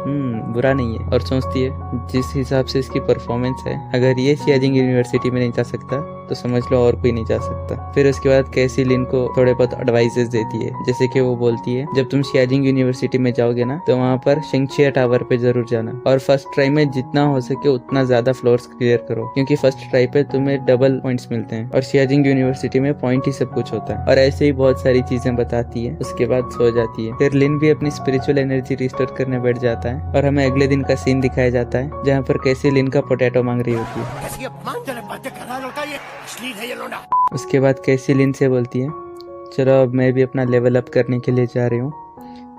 बुरा नहीं है, और सोचती है जिस हिसाब से इसकी परफॉर्मेंस है अगर ये शियाजिंग यूनिवर्सिटी में नहीं जा सकता तो समझ लो और कोई नहीं जा सकता। फिर उसके बाद कैसी लिन को थोड़े बहुत एडवाइसेस देती है, जैसे कि वो बोलती है जब तुम शियाजिंग यूनिवर्सिटी में जाओगे ना तो वहाँ पर शिंगचिया टावर पे जरूर जाना और फर्स्ट ट्राई में जितना हो सके उतना ज्यादा फ्लोर्स क्लियर करो, क्योंकि फर्स्ट ट्राई पे तुम्हें डबल पॉइंट्स मिलते हैं और शियाजिंग यूनिवर्सिटी में पॉइंट ही सब कुछ होता है। और ऐसे ही बहुत सारी चीजें बताती है। उसके बाद सो जाती है। फिर लिन भी अपनी स्पिरिचुअल एनर्जी रिस्टोर करने बैठ जाता है और हमें अगले दिन का सीन दिखाया जाता है जहाँ पर कैसी लिन का पोटैटो मांग रही होती है। उसके बाद कैसी लिन से बोलती है चलो अब मैं भी अपना लेवल अप करने के लिए जा रही हूँ,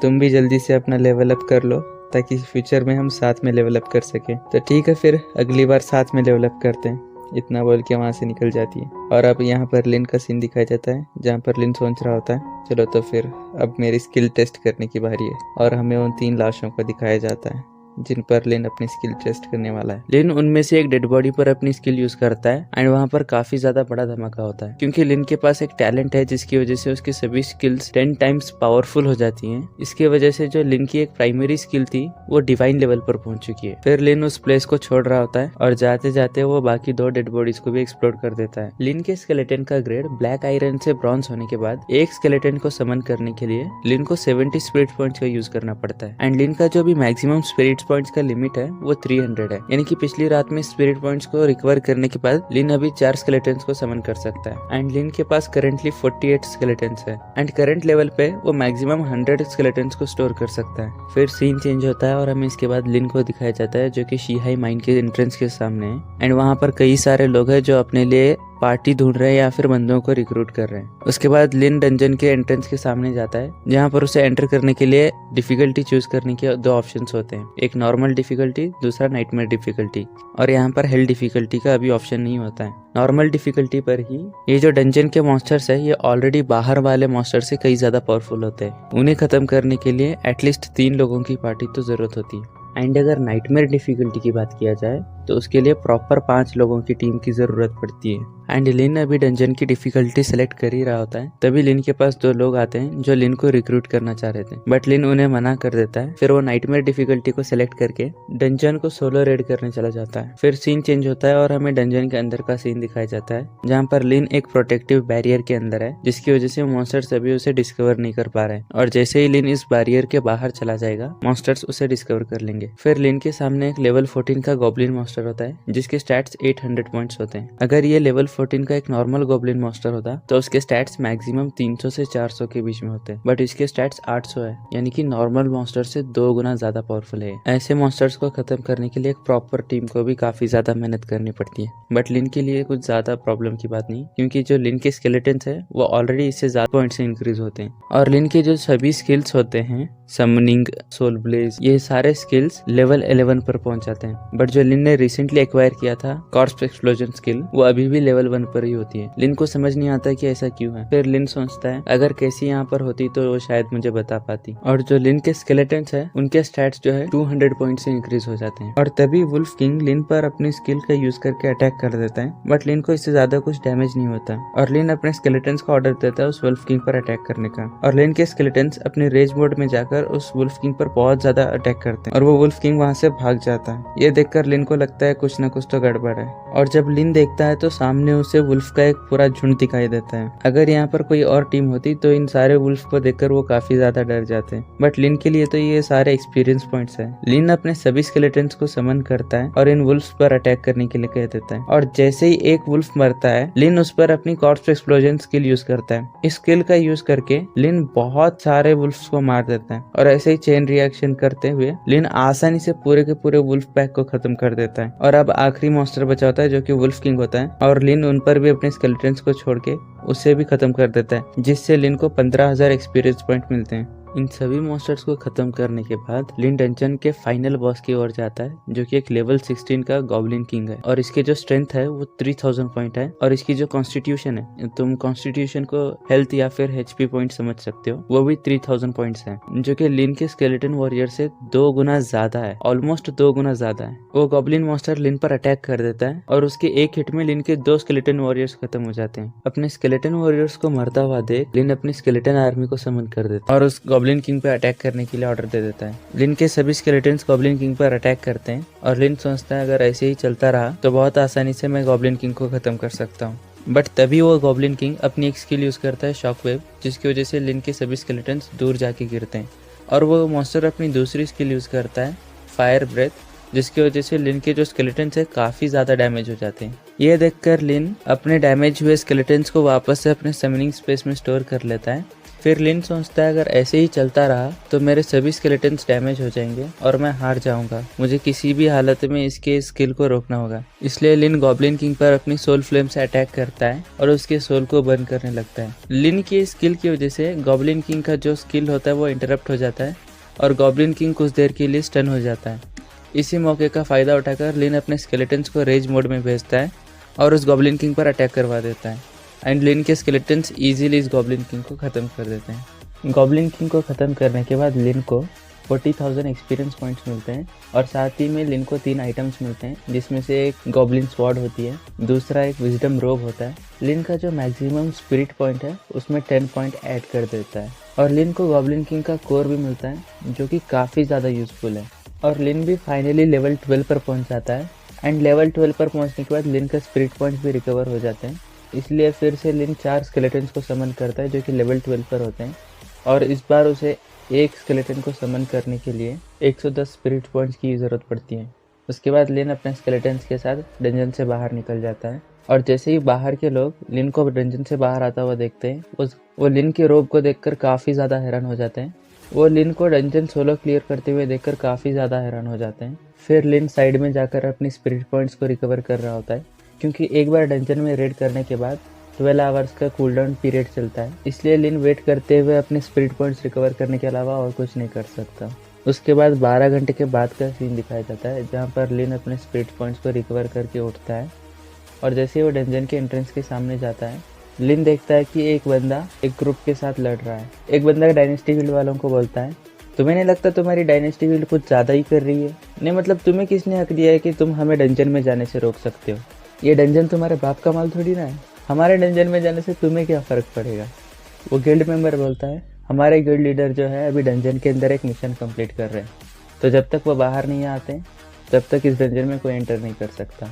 तुम भी जल्दी से अपना लेवल अप कर लो ताकि फ्यूचर में हम साथ में लेवल अप कर सके। तो ठीक है फिर अगली बार साथ में लेवल अप करते हैं। इतना बोल के वहाँ से निकल जाती है और अब यहाँ पर लिन का सीन दिखाया जाता है जहाँ पर लिन सोच रहा होता है चलो तो फिर अब मेरी स्किल टेस्ट करने की बारी है, और हमें उन 3 लाशों को दिखाया जाता है जिन पर लिन अपनी स्किल टेस्ट करने वाला है। लिन उनमें से एक डेड बॉडी पर अपनी स्किल यूज करता है एंड वहाँ पर काफी ज्यादा बड़ा धमाका होता है, क्योंकि लिन के पास एक टैलेंट है जिसकी वजह से उसकी सभी स्किल्स 10 टाइम्स पावरफुल हो जाती हैं। इसकी वजह से जो लिन की एक प्राइमरी स्किल थी वो डिवाइन लेवल पर पहुंच चुकी है। फिर लिन उस प्लेस को छोड़ रहा होता है और जाते जाते वो बाकी 2 डेड बॉडीज को भी एक्सप्लोर कर देता है। लिन के स्केलेटन का ग्रेड ब्लैक आयरन से ब्रॉन्ज होने के बाद एक स्केलेटन को समन करने के लिए लिन को 70 स्पिरिट पॉइंट्स का यूज करना पड़ता है एंड लिन का जो भी मैक्सिमम स्पिरिट पॉइंट्स का लिमिट है वो 300 है, यानी कि पिछली रात में स्पिरिट पॉइंट्स को रिकवर करने के बाद लिन अभी 4 स्केलेटन्स को समन कर सकता है एंड लिन के पास करेंटली 48 स्केलेटन्स है एंड करंट लेवल पे वो मैक्सिमम 100 स्केलेटन्स को स्टोर कर सकता है। फिर सीन चेंज होता है और हमें इसके बाद लिन को दिखाया जाता है जो कि शीहाई माइन के एंट्रेंस के सामने है एंड वहाँ पर कई सारे लोग हैं जो अपने लिए पार्टी ढूंढ रहे हैं या फिर बंदों को रिक्रूट कर रहे हैं। उसके बाद लिन डंजन के एंट्रेंस के सामने जाता है, जहाँ पर उसे एंटर करने के लिए डिफिकल्टी चूज करने के 2 ऑप्शंस होते हैं, एक नॉर्मल डिफिकल्टी, दूसरा नाइटमेयर डिफिकल्टी। और यहाँ पर हेल डिफिकल्टी का अभी ऑप्शन नहीं होता है। नॉर्मल डिफिकल्टी पर ही ये जो डंजन के मॉन्स्टर्स है ये ऑलरेडी बाहर वाले मॉन्स्टर से कई ज्यादा पावरफुल होते हैं। उन्हें खत्म करने के लिए एटलीस्ट 3 लोगों की पार्टी तो जरूरत होती है। एंड अगर नाइटमेयर डिफिकल्टी की बात किया जाए तो उसके लिए प्रॉपर 5 लोगों की टीम की जरूरत पड़ती है। एंड लिन अभी डंजन की डिफिकल्टी सेलेक्ट कर ही रहा होता है, तभी लिन के पास 2 लोग आते हैं जो लिन को रिक्रूट करना चाह रहे थे, बट लिन उन्हें मना कर देता है। फिर वो नाइटमेयर डिफिकल्टी को सिलेक्ट करके डंजन को सोलो रेड करने चला जाता है। फिर सीन चेंज होता है और हमें डंजन के अंदर का सीन दिखाया जाता है, जहाँ पर लिन एक प्रोटेक्टिव बैरियर के अंदर है, जिसकी वजह से मॉन्स्टर्स अभी उसे डिस्कवर नहीं कर पा रहे। और जैसे ही लिन इस बैरियर के बाहर चला जाएगा, मॉन्स्टर्स उसे डिस्कवर कर लेंगे। फिर लिन के सामने एक लेवल 14 का गॉब्लिन मॉन्स्टर होता है, जिसके स्टैट्स 800 पॉइंट्स होते हैं। अगर ये लेवल 14 का एक नॉर्मल गॉब्लिन मॉन्स्टर होता तो उसके स्टैट्स मैक्सिमम 300 से 400 के बीच में होते हैं, बट इसके स्टैट्स 800 है, यानी कि नॉर्मल मॉन्स्टर से 2 गुना ज्यादा पावरफुल है। ऐसे मॉन्स्टर्स को खत्म करने के लिए एक प्रॉपर टीम को भी काफी ज्यादा मेहनत करनी पड़ती है, बट लिन के लिए कुछ ज्यादा प्रॉब्लम की बात नहीं, क्योंकि जो लिन के स्केलेटन्स है वो ऑलरेडी इससे ज्यादा पॉइंट से इंक्रीज होते हैं। और लिन के जो सभी स्किल्स होते हैं, समनिंग, सोल ब्लेज, ये सारे स्किल्स लेवल 11 पर पहुंच जाते हैं। बट जो लिन ने रिसेंटली एक्वायर किया था कॉर्प्स एक्सप्लोजन स्किल, वो अभी भी लेवल 1 पर ही होती है। लिन को समझ नहीं आता कि ऐसा क्यों है। फिर लिन सोचता है अगर कैसी यहाँ पर होती तो वो शायद मुझे बता पाती। और जो लिन के स्केलेटन्स है उनके स्टैट्स जो है 200 पॉइंट से इंक्रीज हो जाते हैं। और तभी वुल्फ किंग लिन पर अपनी स्किल का यूज करके अटैक कर देता है, बट लिन को इससे ज्यादा कुछ डैमेज नहीं होता। और लिन अपने स्केलेटन्स को ऑर्डर देता है उस वुल्फ किंग पर अटैक करने का। और लिन के स्केलेटन्स अपने रेज मोड में जाकर उस वुल्फ किंग पर बहुत ज्यादा अटैक करते हैं और वो वुल्फ किंग वहां से भाग जाता है। ये देखकर लिन को लगता है कुछ न कुछ तो गड़बड़ है। और जब लिन देखता है तो सामने उसे वुल्फ का एक पूरा झुंड दिखाई देता है। अगर यहाँ पर कोई और टीम होती तो इन सारे वुल्फ को देखकर वो काफी ज्यादा डर जाते हैं, बट लिन के लिए तो ये सारे एक्सपीरियंस पॉइंट्स है। लिन अपने सभी स्केलेटन्स को समन करता है और इन वुल्फ्स पर अटैक करने के लिए कह देता है। और जैसे ही एक वुल्फ मरता है, लिन उस पर अपनी कॉर्प्स एक्सप्लोजन स्किल यूज करता है। इस स्किल का यूज करके लिन बहुत सारे वुल्फ्स को मार देता है और ऐसे ही चेन रिएक्शन करते हुए लिन आसानी से पूरे के पूरे वुल्फ पैक को खत्म कर देता है। और अब आखिरी मॉन्स्टर बचा होता है जो कि वुल्फ किंग होता है, और लिन उन पर भी अपने स्केलेटन्स को छोड़ के उसे भी खत्म कर देता है, जिससे लिन को 15,000 एक्सपीरियंस पॉइंट मिलते हैं। इन सभी मॉन्स्टर्स को खत्म करने के बाद लिन डंजन के फाइनल बॉस की ओर जाता है, जो कि एक लेवल 16 का गॉब्लिन किंग है। और इसके जो स्ट्रेंथ है वो 3000 पॉइंट है, और इसकी जो कॉन्स्टिट्यूशन है, तुम कॉन्स्टिट्यूशन को हेल्थ या फिर एचपी पॉइंट समझ सकते हो, वो भी 3000 पॉइंट्स है, जो कि लिन के स्केलेटन वॉरियर से 2 गुना ज्यादा है, ऑलमोस्ट 2 गुना ज्यादा है। वो गॉब्लिन मॉन्स्टर लिन पर अटैक कर देता है और उसके एक हिट में लिन के 2 स्केलेटन वॉरियर्स खत्म हो जाते हैं। अपने स्केलेटन वॉरियर्स को मरता हुआ देख लिन अपनी स्केलेटन आर्मी को समन कर देता है और उस गॉब्लिन किंग पे अटैक करने के लिए ऑर्डर दे देता है। लिन के सभी स्केलेटन्स गॉब्लिन किंग पर अटैक करते हैं और लिन सोचता है अगर ऐसे ही चलता रहा तो बहुत आसानी से मैं गॉब्लिन किंग को खत्म कर सकता हूँ। बट तभी वो गॉब्लिन किंग अपनी एक स्किल यूज करता है, शॉक वेव, जिसकी वजह से लिन के सभी स्केलेटन्स दूर जाके गिरते हैं। और वो मॉन्स्टर अपनी दूसरी स्किल यूज करता है, फायर ब्रेथ, जिसकी वजह से लिन के जो स्केलेटन्स है काफी ज्यादा डैमेज हो जाते हैं। ये देखकर लिन अपने डैमेज हुए स्केलेटन्स को वापस से अपने समनिंग स्पेस में स्टोर कर लेता है। फिर लिन सोचता है अगर ऐसे ही चलता रहा तो मेरे सभी स्केलेटन्स डैमेज हो जाएंगे और मैं हार जाऊंगा, मुझे किसी भी हालत में इसके स्किल को रोकना होगा। इसलिए लिन गॉब्लिन किंग पर अपनी सोल फ्लेम से अटैक करता है और उसके सोल को बर्न करने लगता है। लिन की स्किल की वजह से गॉब्लिन किंग का जो स्किल होता है वो इंटरप्ट हो जाता है और गॉब्लिन किंग कुछ देर के लिए स्टन हो जाता है। इसी मौके का फायदा उठाकर लिन अपने स्केलेटन्स को रेज मोड में भेजता है और उस गॉब्लिन किंग पर अटैक करवा देता है एंड लिन के स्केलेटन्स इजीली इस गॉब्लिन किंग को खत्म कर देते हैं। गॉब्लिन किंग को खत्म करने के बाद लिन को 40,000 एक्सपीरियंस पॉइंट्स मिलते हैं और साथ ही में लिन को 3 आइटम्स मिलते हैं, जिसमें से एक गॉब्लिन स्वॉर्ड होती है, दूसरा एक विजडम रोब होता है। लिन का जो मैक्सिमम स्पिरिट पॉइंट है उसमें 10 पॉइंट ऐड कर देता है और लिन को गॉब्लिन किंग का कोर भी मिलता है, जो कि काफ़ी ज़्यादा यूजफुल है। और लिन भी फाइनली लेवल 12 पर पहुंच जाता है एंड लेवल 12 पर पहुंचने के बाद लिन का स्पिरिट पॉइंट भी रिकवर हो जाते हैं। इसलिए फिर से लिन 4 स्केलेटन्स को समन करता है जो कि लेवल 12 पर होते हैं और इस बार उसे एक स्केलेटन को समन करने के लिए 110 स्पिरिट पॉइंट्स की ज़रूरत पड़ती है। उसके बाद लिन अपने स्केलेटन्स के साथ डंजन से बाहर निकल जाता है और जैसे ही बाहर के लोग लिन को डंजन से बाहर आता हुआ देखते हैं, वो लिन के रोब को देखकर काफ़ी ज़्यादा हैरान हो जाते हैं। वो लिन को डंजन सोलो क्लियर करते हुए देखकर काफ़ी ज़्यादा हैरान हो जाते हैं। फिर लिन साइड में जाकर अपनी स्पिरिट पॉइंट्स को रिकवर कर रहा होता है क्योंकि एक बार डंजन में रेड करने के बाद 12 आवर्स का कूलडाउन पीरियड चलता है, इसलिए लिन वेट करते हुए अपने स्पिरिट पॉइंट्स रिकवर करने के अलावा और कुछ नहीं कर सकता। उसके बाद 12 घंटे के बाद का सीन दिखाया जाता है जहाँ पर लिन अपने स्पिरिट पॉइंट्स को रिकवर करके उठता है और जैसे ही वो डंजन के एंट्रेंस के सामने जाता है, लिन देखता है कि एक बंदा एक ग्रुप के साथ लड़ रहा है। एक बंदा डायनेस्टी गिल्ड वालों को बोलता है, तुम्हें नहीं लगता तुम्हारी डायनेस्टी गिल्ड कुछ ज़्यादा ही कर रही है? नहीं मतलब तुम्हें किसने हक दिया है कि तुम हमें डंजन में जाने से रोक सकते हो? ये डंजन तुम्हारे बाप का माल थोड़ी ना है, हमारे डंजन में जाने से तुम्हें क्या फ़र्क पड़ेगा? वो गिल्ड मेंबर बोलता है, हमारे गिल्ड लीडर जो है अभी डंजन के अंदर एक मिशन कंप्लीट कर रहे हैं, तो जब तक वो बाहर नहीं आते तब तक इस डंजन में कोई एंटर नहीं कर सकता।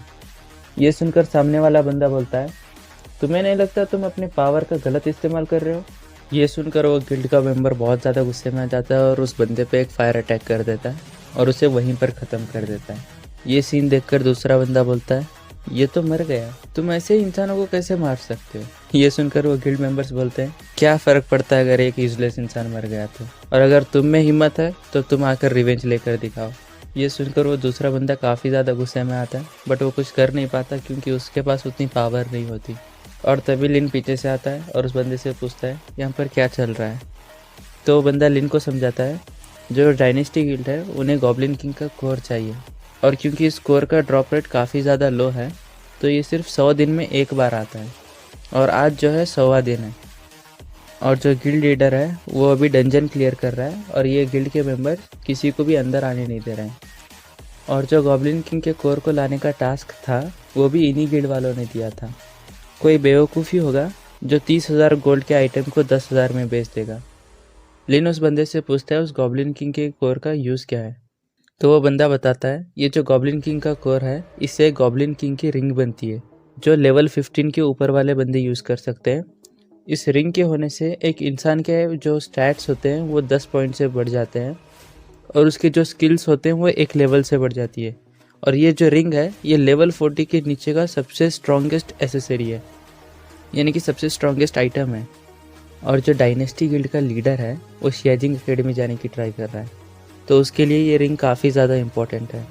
ये सुनकर सामने वाला बंदा बोलता है, तुम्हें नहीं लगता तुम अपने पावर का गलत इस्तेमाल कर रहे हो? ये सुनकर वो गिल्ड का मेंबर बहुत ज़्यादा गुस्से में आ जाता है और उस बंदे पे एक फायर अटैक कर देता है और उसे वहीं पर ख़त्म कर देता है। ये सीन देखकर दूसरा बंदा बोलता है, ये तो मर गया, तुम ऐसे ही इंसानों को कैसे मार सकते हो? ये सुनकर वो गिल्ड मेंबर्स बोलते हैं, क्या फ़र्क पड़ता है अगर एक यूजलेस इंसान मर गया तो, और अगर तुम में हिम्मत है तो तुम आकर रिवेंज लेकर दिखाओ। ये सुनकर वो दूसरा बंदा काफ़ी ज़्यादा गुस्से में आता है, बट वो कुछ कर नहीं पाता क्योंकि उसके पास उतनी पावर नहीं होती। और तभी लिन पीछे से आता है और उस बंदे से पूछता है, यहाँ पर क्या चल रहा है? तो वो बंदा लिन को समझाता है, जो डायनेस्टी गिल्ड है उन्हें गॉब्लिन किंग का कोर चाहिए, और क्योंकि इस कोर का ड्रॉप रेट काफ़ी ज़्यादा लो है तो ये सिर्फ 100 दिन में एक बार आता है, और आज जो है 100वां दिन है। और जो गिल्ड लीडर है वो अभी डंजन क्लियर कर रहा है और ये गिल्ड के मेंबर किसी को भी अंदर आने नहीं दे रहे हैं। और जो गॉब्लिन किंग के कोर को लाने का टास्क था वो भी इन्हीं गिल्ड वालों ने दिया था। कोई बेवकूफ़ी होगा जो 30,000 गोल्ड के आइटम को 10,000 में बेच देगा। लिन उस बंदे से पूछता है उस गॉब्लिन किंग के कोर का यूज़ क्या है, तो वो बंदा बताता है, ये जो गॉब्लिन किंग का कोर है इससे गॉब्लिन किंग की रिंग बनती है जो लेवल 15 के ऊपर वाले बंदे यूज़ कर सकते हैं। इस रिंग के होने से एक इंसान के जो स्टैट्स होते हैं वो 10 पॉइंट से बढ़ जाते हैं और उसके जो स्किल्स होते हैं वो एक लेवल से बढ़ जाती है। और ये जो रिंग है ये लेवल 40 के नीचे का सबसे स्ट्रॉन्गेस्ट एसेसरी है, यानी कि सबसे स्ट्रॉन्गेस्ट आइटम है। और जो डायनेस्टी गिल्ड का लीडर है वो शियाजिंग एकेडमी जाने की ट्राई कर रहा है, तो उसके लिए ये रिंग काफ़ी ज़्यादा इम्पोर्टेंट है।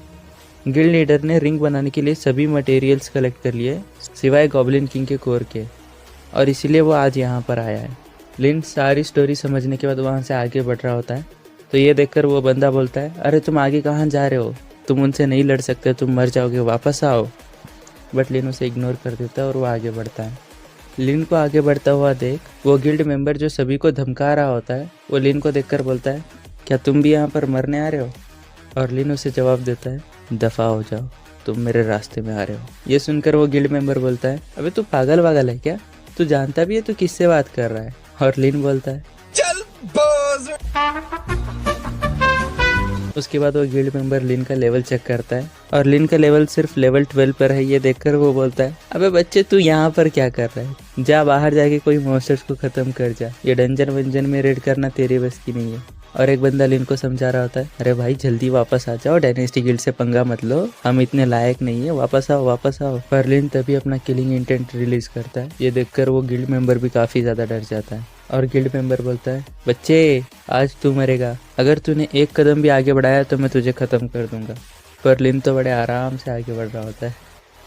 गिल्ड लीडर ने रिंग बनाने के लिए सभी मटेरियल्स कलेक्ट कर लिए सिवाय गॉब्लिन किंग के कोर के, और इसीलिए वो आज यहाँ पर आया है। लिन सारी स्टोरी समझने के बाद वहाँ से आगे बढ़ रहा होता है, तो ये देखकर वो बंदा बोलता है, अरे तुम आगे कहाँ जा रहे हो, तुम उनसे नहीं लड़ सकते, तुम मर जाओगे, वापस आओ। बट लिन उसे इग्नोर कर देता है और वो आगे बढ़ता है। लिन को आगे बढ़ता हुआ देख वो गिल्ड मेंबर जो सभी को धमका रहा होता है वो लिन को देखकर बोलता है, क्या तुम भी यहाँ पर मरने आ रहे हो? और लिन उसे जवाब देता है, दफ़ा हो जाओ, तुम मेरे रास्ते में आ रहे हो। ये सुनकर वो गिल्ड मेंबर बोलता है, अबे तू पागल वागल है क्या, तू जानता भी है तू किससे बात कर रहा है? और लिन बोलता है, चल बॉस। उसके बाद वो गिल्ड मेंबर लिन का लेवल चेक करता है और लिन का लेवल सिर्फ लेवल 12 पर है। ये देखकर वो बोलता है, अबे बच्चे तू यहाँ पर क्या कर रहा है, जा बाहर जाके कोई मॉन्स्टर्स को ख़त्म कर जा, ये डंजन वंजन में रेड करना तेरी बस की नहीं है। और एक बंदा लिन को समझा रहा होता है, अरे भाई जल्दी वापस आ जाओ, डायनेस्टी गिल्ड से पंगा मत लो, हम इतने लायक नहीं है, वापस आओ वापस आओ। पर लिन तभी अपना किलिंग इंटेंट रिलीज करता है। ये देखकर वो गिल्ड मेंबर भी काफ़ी ज़्यादा डर जाता है और गिल्ड मेंबर बोलता है, बच्चे आज तू मरेगा, अगर तूने एक कदम भी आगे बढ़ाया तो मैं तुझे ख़त्म कर दूंगा। पर लिन तो बड़े आराम से आगे बढ़ रहा होता है।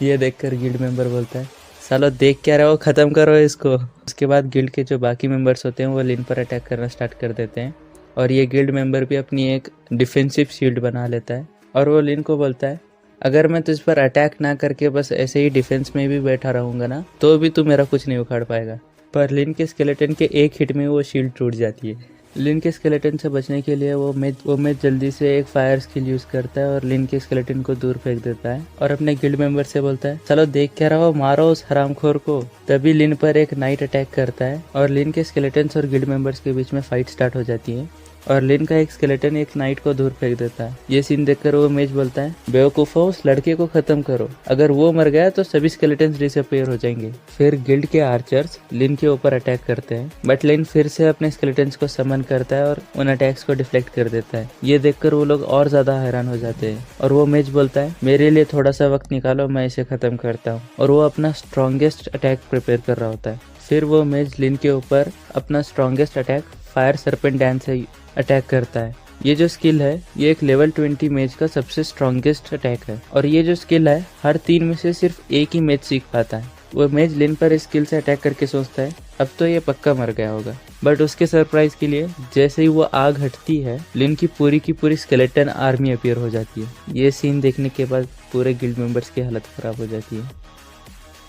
ये देखकर गिल्ड मेंबर बोलता है, सालो देख क्या रहो, ख़त्म करो इसको। उसके बाद गिल्ड के जो बाकी मेंबर्स होते हैं वो लिन पर अटैक करना स्टार्ट कर देते हैं और ये गिल्ड मेंबर भी अपनी एक डिफेंसिव शील्ड बना लेता है और वो लिन को बोलता है, अगर मैं तुझ पर अटैक ना करके बस ऐसे ही डिफेंस में भी बैठा रहूँगा ना तो भी तू मेरा कुछ नहीं उखाड़ पाएगा। पर लिन के स्केलेटन के एक हिट में वो शील्ड टूट जाती है। लिन के स्केलेटन से बचने के लिए वो मेज जल्दी से एक फायर स्किल यूज़ करता है और लिन के स्केलेटन को दूर फेंक देता है और अपने गिल्ड मेंबर से बोलता है, चलो देख क्या रहो, मारो उस हरामखोर को। तभी लिन पर एक नाइट अटैक करता है और लिन के स्केलेटन्स और गिल्ड मेंबर्स के बीच में फाइट स्टार्ट हो जाती है और लिन का एक स्केलेटन एक नाइट को दूर फेंक देता है। ये सीन देखकर वो मेज बोलता है, बेवकूफ़ो, उस लड़के को खत्म करो, अगर वो मर गया तो सभी स्केलेटन्स डिसअपीयर हो जाएंगे। फिर गिल्ड के आर्चर्स लिन के ऊपर अटैक करते हैं बट लिन फिर से अपने स्केलेटन्स को समन करता है और उन अटैक्स को डिफ्लेक्ट कर देता है। ये देखकर वो लोग और ज्यादा हैरान हो जाते हैं और वो मेज बोलता है, मेरे लिए थोड़ा सा वक्त निकालो, मैं इसे खत्म करता हूँ। और वो अपना स्ट्रॉन्गेस्ट अटैक प्रिपेयर कर रहा होता है। फिर वो मेज लिन के ऊपर अपना strongest attack fire serpent dance से अटैक करता है ये जो स्किल है ये एक लेवल 20 मेज का सबसे स्ट्रॉन्गेस्ट अटैक है और ये जो स्किल है हर 3 में से सिर्फ एक ही मेज सीख पाता है। वो मेज लिन पर इस स्किल से अटैक करके सोचता है अब तो ये पक्का मर गया होगा, बट उसके सरप्राइज के लिए जैसे ही वो आग हटती है लिन की पूरी स्केलेटन आर्मी अपीयर हो जाती है। ये सीन देखने के बाद पूरे गिल्ड मेंबर्स की हालत खराब हो जाती है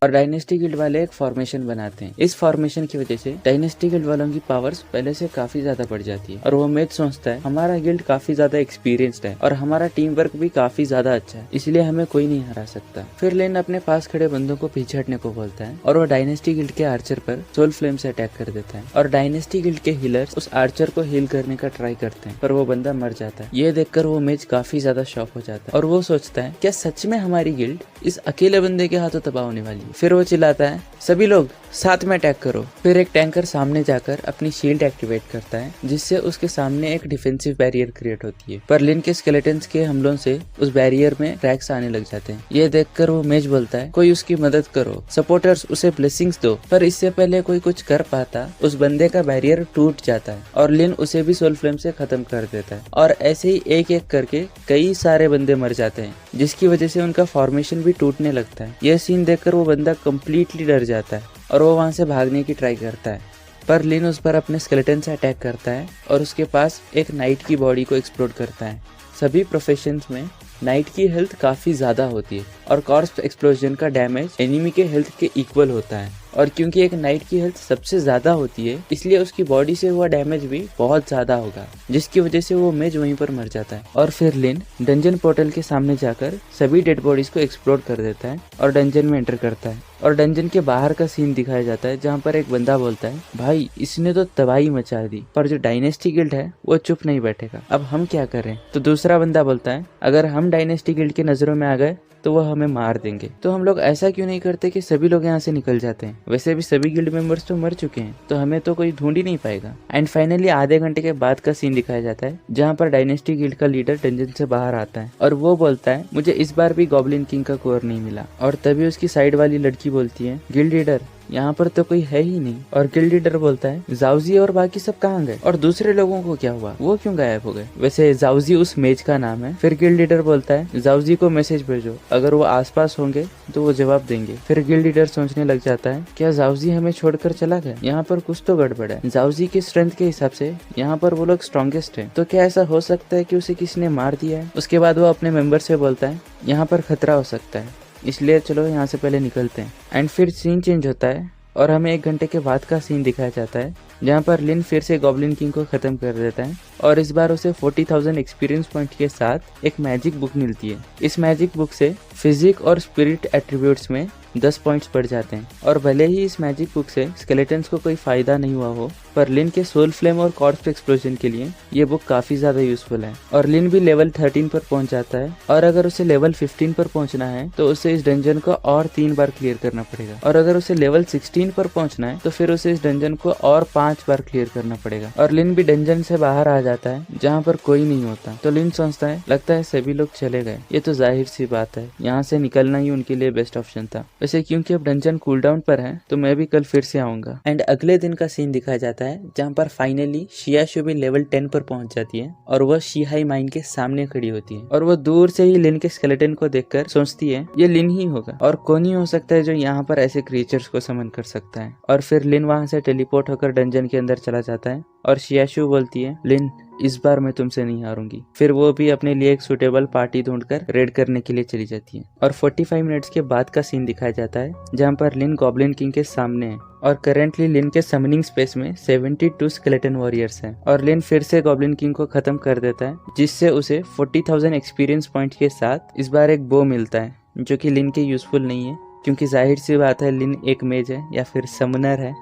और डायनेस्टी गिल्ड वाले एक फॉर्मेशन बनाते हैं। इस फॉर्मेशन की वजह से डायनेस्टी गिल्ड वालों की पावर्स पहले से काफी ज्यादा बढ़ जाती है और वो मेज सोचता है हमारा गिल्ड काफी ज्यादा एक्सपीरियंस्ड है और हमारा टीम वर्क भी काफी ज्यादा अच्छा है, इसलिए हमें कोई नहीं हरा सकता। फिर लिन अपने पास खड़े बंदों को पीछे हटने को बोलता है और वो डायनेस्टी गिल्ड के आर्चर पर सोल फ्लेम से अटैक कर देता है और डायनेस्टी गिल्ड के हीलर्स उस आर्चर को हील करने का ट्राई करते हैं पर वो बंदा मर जाता है। ये देखकर वो मेज काफी ज्यादा शॉक हो जाता है और वो सोचता है क्या सच में हमारी गिल्ड इस अकेले बंदे के हाथों तबाह होने वाली है। फिर वो चिल्लाता है सभी लोग साथ में अटैक करो। फिर एक टैंकर सामने जाकर अपनी शील्ड एक्टिवेट करता है जिससे उसके सामने एक डिफेंसिव बैरियर क्रिएट होती है पर लिन के स्केलेटन्स के हमलों से उस बैरियर में क्रैक्स आने लग जाते हैं। ये देखकर वो मेज बोलता है कोई उसकी मदद करो, सपोर्टर्स उसे ब्लेसिंग्स दो। पर इससे पहले कोई कुछ कर पाता उस बंदे का बैरियर टूट जाता है और लिन उसे भी सोल फ्लेम से खत्म कर देता है और ऐसे ही एक एक करके कई सारे बंदे मर जाते हैं जिसकी वजह से उनका फॉर्मेशन भी टूटने लगता है। यह सीन देखकर वो बंदा कम्प्लीटली डर जाता है और वो वहां से भागने की ट्राई करता है पर लिन उस पर अपने स्केलेटन से अटैक करता है और उसके पास एक नाइट की बॉडी को एक्सप्लोड करता है। सभी प्रोफेशंस में नाइट की हेल्थ काफी ज्यादा होती है और कॉर्प्स एक्सप्लोजन का डैमेज एनिमी के हेल्थ के इक्वल होता है और क्योंकि एक नाइट की हेल्थ सबसे ज्यादा होती है इसलिए उसकी बॉडी से हुआ डैमेज भी बहुत ज्यादा होगा जिसकी वजह से वो मेज वहीं पर मर जाता है। और फिर लिन डंजन पोर्टल के सामने जाकर सभी डेड बॉडीज को एक्सप्लोर कर देता है और डंजन में एंटर करता है और डंजन के बाहर का सीन दिखाया जाता है जहाँ पर एक बंदा बोलता है भाई इसने तो तबाही मचा दी पर जो डायनेस्टी गिल्ड है वो चुप नहीं बैठेगा, अब हम क्या करें। तो दूसरा बंदा बोलता है अगर हम डायनेस्टी गिल्ड की नजरों में आ गए तो वो हमें मार देंगे, तो हम लोग ऐसा क्यों नहीं करते कि सभी लोग यहाँ से निकल जाते हैं। वैसे भी सभी गिल्ड मेंबर्स तो मर चुके हैं तो हमें तो कोई ढूंढ ही नहीं पाएगा। एंड फाइनली आधे घंटे के बाद का सीन दिखाया जाता है जहाँ पर डायनेस्टी गिल्ड का लीडर डंजन से बाहर आता है और वो बोलता है मुझे इस बार भी गॉब्लिन किंग का कोर नहीं मिला। और तभी उसकी साइड वाली लड़की बोलती है गिल्ड लीडर यहाँ पर तो कोई है ही नहीं। और गिल्ड लीडर बोलता है जाउजी और बाकी सब कहाँ गए और दूसरे लोगों को क्या हुआ, वो क्यों गायब हो गए। वैसे जाउजी उस मेज का नाम है। फिर गिल्ड लीडर बोलता है जाउजी को मैसेज भेजो, अगर वो आसपास होंगे तो वो जवाब देंगे। फिर गिल्ड लीडर सोचने लग जाता है क्या जाउजी हमें छोड़कर चला गया, यहाँ पर कुछ तो गड़बड़ है। जाउजी की स्ट्रेंथ के हिसाब से यहाँ पर वो लोग स्ट्रॉन्गेस्ट है, तो क्या ऐसा हो सकता है कि उसे किसी ने मार दिया है। उसके बाद वो अपने मेंबर से बोलता है यहाँ पर खतरा हो सकता है इसलिए चलो यहाँ से पहले निकलते हैं। एंड फिर सीन चेंज होता है और हमें 1 घंटे के बाद का सीन दिखाया जाता है जहाँ पर लिन फिर से गॉब्लिन किंग को खत्म कर देता है और इस बार उसे 40,000 एक्सपीरियंस पॉइंट के साथ एक मैजिक बुक मिलती है। इस मैजिक बुक से फिजिक और स्पिरिट एट्रीब्यूट्स में 10 पॉइंट्स बढ़ जाते हैं और भले ही इस मैजिक बुक से स्केलेटन्स को कोई फायदा नहीं हुआ हो पर लिन के सोल फ्लेम और कॉर्प्स एक्सप्लोजन के लिए ये बुक काफी ज्यादा यूजफुल है। और लिन भी लेवल 13 पर पहुंच जाता है और अगर उसे लेवल 15 पर पहुंचना है तो उसे इस डंजन को और 3 बार क्लियर करना पड़ेगा और अगर उसे लेवल 16 पर पहुंचना है तो फिर उसे इस डंजन को और 5 बार क्लियर करना पड़ेगा। और लिन भी डंजन से बाहर आ जाता है जहाँ पर कोई नहीं होता। तो लिन सोचता है लगता है सभी लोग चले गए, ये तो जाहिर सी बात है, यहाँ से निकलना ही उनके लिए बेस्ट ऑप्शन था। वैसे क्योंकि अब डंजन कूल डाउन पर है तो मैं भी कल फिर से आऊंगा। एंड अगले दिन का सीन दिखाया जाता है जहाँ पर फाइनली शियाशु भी लेवल 10 पर पहुंच जाती है और वह शीहाई माइन के सामने खड़ी होती है और वो दूर से ही लिन के स्केलेटन को देखकर सोचती है ये लिन ही होगा और कौन ही हो सकता है जो यहाँ पर ऐसे क्रिएचर्स को समन कर सकता है। और फिर लिन वहां से टेलीपोर्ट होकर डंजन के अंदर चला जाता है और शियाशु बोलती है लिन इस बार मैं तुमसे नहीं हारूंगी। फिर वो भी अपने लिए एक सुटेबल पार्टी ढूंढकर रेड करने के लिए चली जाती है। और 45 मिनट्स के बाद का सीन दिखाया जाता है जहाँ पर लिन गॉब्लिन किंग के सामने है और करेंटली लिन के समनिंग स्पेस में 72 स्केलेटन वॉरियर्स हैं और लिन फिर से गॉब्लिन किंग को खत्म कर देता है जिससे उसे 40,000 एक्सपीरियंस पॉइंट के साथ इस बार एक बो मिलता है जो कि लिन के यूजफुल नहीं है क्योंकि जाहिर सी बात है लिन एक मेज है या फिर समनर है।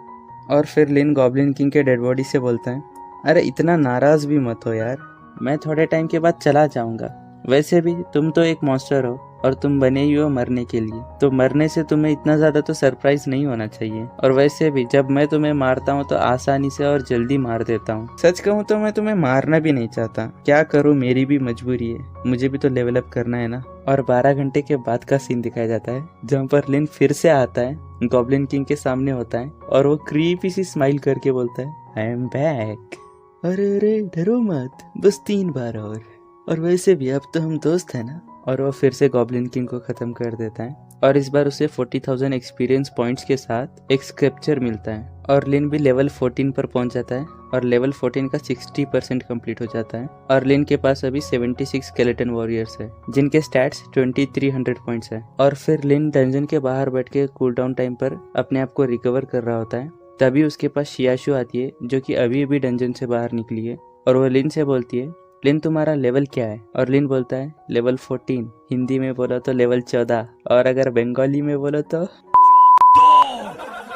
और फिर लिन गॉब्लिन किंग के डेड बॉडी से बोलता है अरे इतना नाराज भी मत हो यार, मैं थोड़े टाइम के बाद चला जाऊंगा। वैसे भी तुम तो एक मॉन्स्टर हो और तुम बने ही हो मरने के लिए, तो मरने से तुम्हें इतना ज्यादा तो सरप्राइज नहीं होना चाहिए। और वैसे भी जब मैं तुम्हें मारता हूँ तो आसानी से और जल्दी मार देता हूँ। सच कहूँ तो मैं तुम्हें मारना भी नहीं चाहता, क्या करूँ मेरी भी मजबूरी है, मुझे भी तो लेवल अप करना है ना। और 12 घंटे के बाद का सीन दिखाया जाता है जहाँ पर लिन फिर से आता है, गॉब्लिन किंग के सामने होता है और वो क्रीपी सी स्माइल करके बोलता है आई एम बैक। अरे अरे डरो मत, बस 3 बार और वैसे भी अब तो हम दोस्त हैं ना। और वो फिर से गॉब्लिन किंग को ख़त्म कर देता है और इस बार उसे 40,000 एक्सपीरियंस पॉइंट्स के साथ एक स्क्रैप्चर मिलता है और लिन भी लेवल 14 पर पहुंच जाता है और लेवल 14 का 60% कंप्लीट हो जाता है और लिन के पास अभी 76 स्केलेटन वॉरियर्स है जिनके स्टैट्स 2300 पॉइंट्स है। और फिर लिन डंजन के बाहर बैठ के कूल डाउन टाइम पर अपने आप को रिकवर कर रहा होता है। तभी उसके पास शियाशु आती है जो कि अभी अभी डंजन से बाहर निकली है और वो लिन से बोलती है, लिन तुम्हारा लेवल क्या है? और लिन बोलता है लेवल 14, हिंदी में बोला तो लेवल 14 और अगर बंगाली में बोलो तो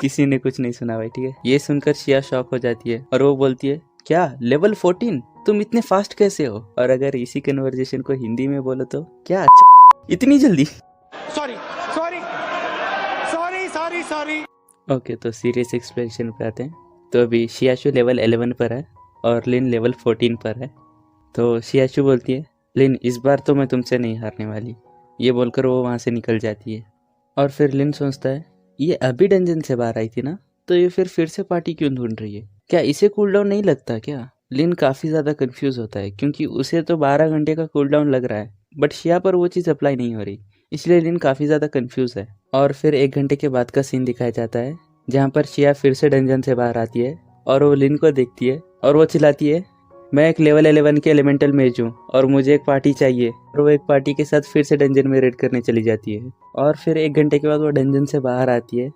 किसी ने कुछ नहीं सुना भाई, ठीक है। ये सुनकर शिया शॉक हो जाती है और वो बोलती है, क्या लेवल 14? तुम इतने फास्ट कैसे हो? और अगर इसी कन्वर्जेशन को हिंदी में बोलो तो क्या इतनी जल्दी? Sorry sorry sorry sorry sorry. Okay, तो सीरियस एक्सप्लेनेशन पे आते हैं। तो अभी शियाशु लेवल 11 पर है और लिन लेवल 14 पर है। तो शियाशु बोलती है, लिन इस बार तो मैं तुमसे नहीं हारने वाली। ये बोलकर वो वहाँ से निकल जाती है और फिर लिन सोचता है, ये अभी डंजन से बाहर आई थी ना, तो ये फिर से पार्टी क्यों ढूंढ रही है? क्या इसे कूल डाउन नहीं लगता क्या? लिन काफ़ी ज़्यादा कंफ्यूज होता है क्योंकि उसे तो 12 घंटे का कूल डाउन लग रहा है बट शिया पर वो चीज़ अप्लाई नहीं हो रही, इसलिए लिन काफ़ी ज़्यादा कंफ्यूज है। और फिर 1 घंटे के बाद का सीन दिखाया जाता है जहाँ पर शिया फिर से डंजन से बाहर आती है और वो लिन को देखती है और वो चिल्लाती है, मैं एक लेवल 11 के एलिमेंटल मेज हूँ और मुझे एक पार्टी चाहिए। और वो एक पार्टी के साथ फिर से डंजन में रेड करने चली जाती है और फिर 1 घंटे के बाद वो डंजन से बाहर आती है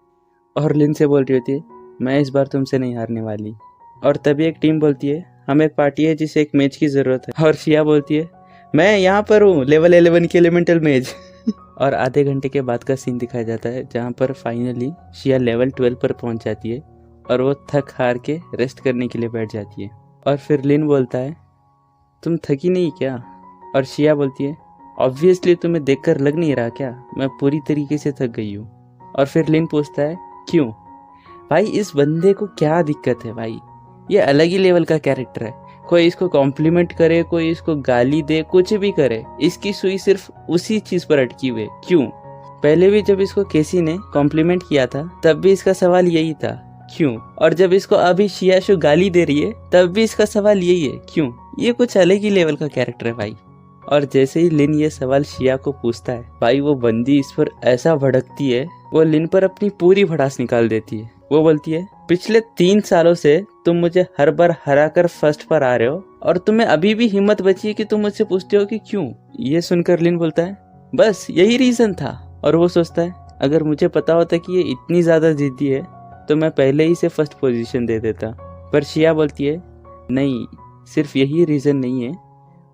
और लिन से बोल रही होती है, मैं इस बार तुमसे नहीं हारने वाली। और तभी एक टीम बोलती है, हम एक पार्टी है जिसे एक मेज की ज़रूरत है। और शिया बोलती है, मैं यहाँ पर हूँ, लेवल 11 की एलिमेंटल मेज। और आधे घंटे के बाद का सीन दिखाया जाता है जहाँ पर फाइनली शिया लेवल 12 पर पहुँच जाती है और वो थक हार के रेस्ट करने के लिए बैठ जाती है। और फिर लिन बोलता है, तुम थकी नहीं क्या? और शिया बोलती है, ऑब्वियसली तुम्हें देखकर लग नहीं रहा क्या मैं पूरी तरीके से थक गई हूँ। और फिर लिन पूछता है, क्यों? भाई इस बंदे को क्या दिक्कत है भाई, ये अलग ही लेवल का कैरेक्टर है। कोई इसको कॉम्प्लीमेंट करे, कोई इसको गाली दे, कुछ भी करे, इसकी सुई सिर्फ उसी चीज़ पर अटकी हुई है। क्यों? पहले भी जब इसको केसी ने कॉम्प्लीमेंट किया था तब भी इसका सवाल यही था, क्यों? और जब इसको अभी शियाशु गाली दे रही है तब भी इसका सवाल यही है, क्यों? ये कुछ अलग ही लेवल का कैरेक्टर है भाई। और जैसे ही लिन ये सवाल शिया को पूछता है, भाई वो बंदी इस पर ऐसा भड़कती है, वो लिन पर अपनी पूरी भड़ास निकाल देती है। वो बोलती है, पिछले 3 सालों से तुम मुझे हर बार हरा कर फर्स्ट पर आ रहे हो और तुम्हें अभी भी हिम्मत बची है कि तुम मुझसे पूछते हो कि क्यों? ये सुनकर लिन बोलता है, बस यही रीजन था। और वो सोचता है, अगर मुझे पता होता कि ये इतनी ज्यादा जिद्दी है तो मैं पहले ही से फर्स्ट पोजीशन दे देता। पर शिया बोलती है, नहीं, सिर्फ यही रीज़न नहीं है,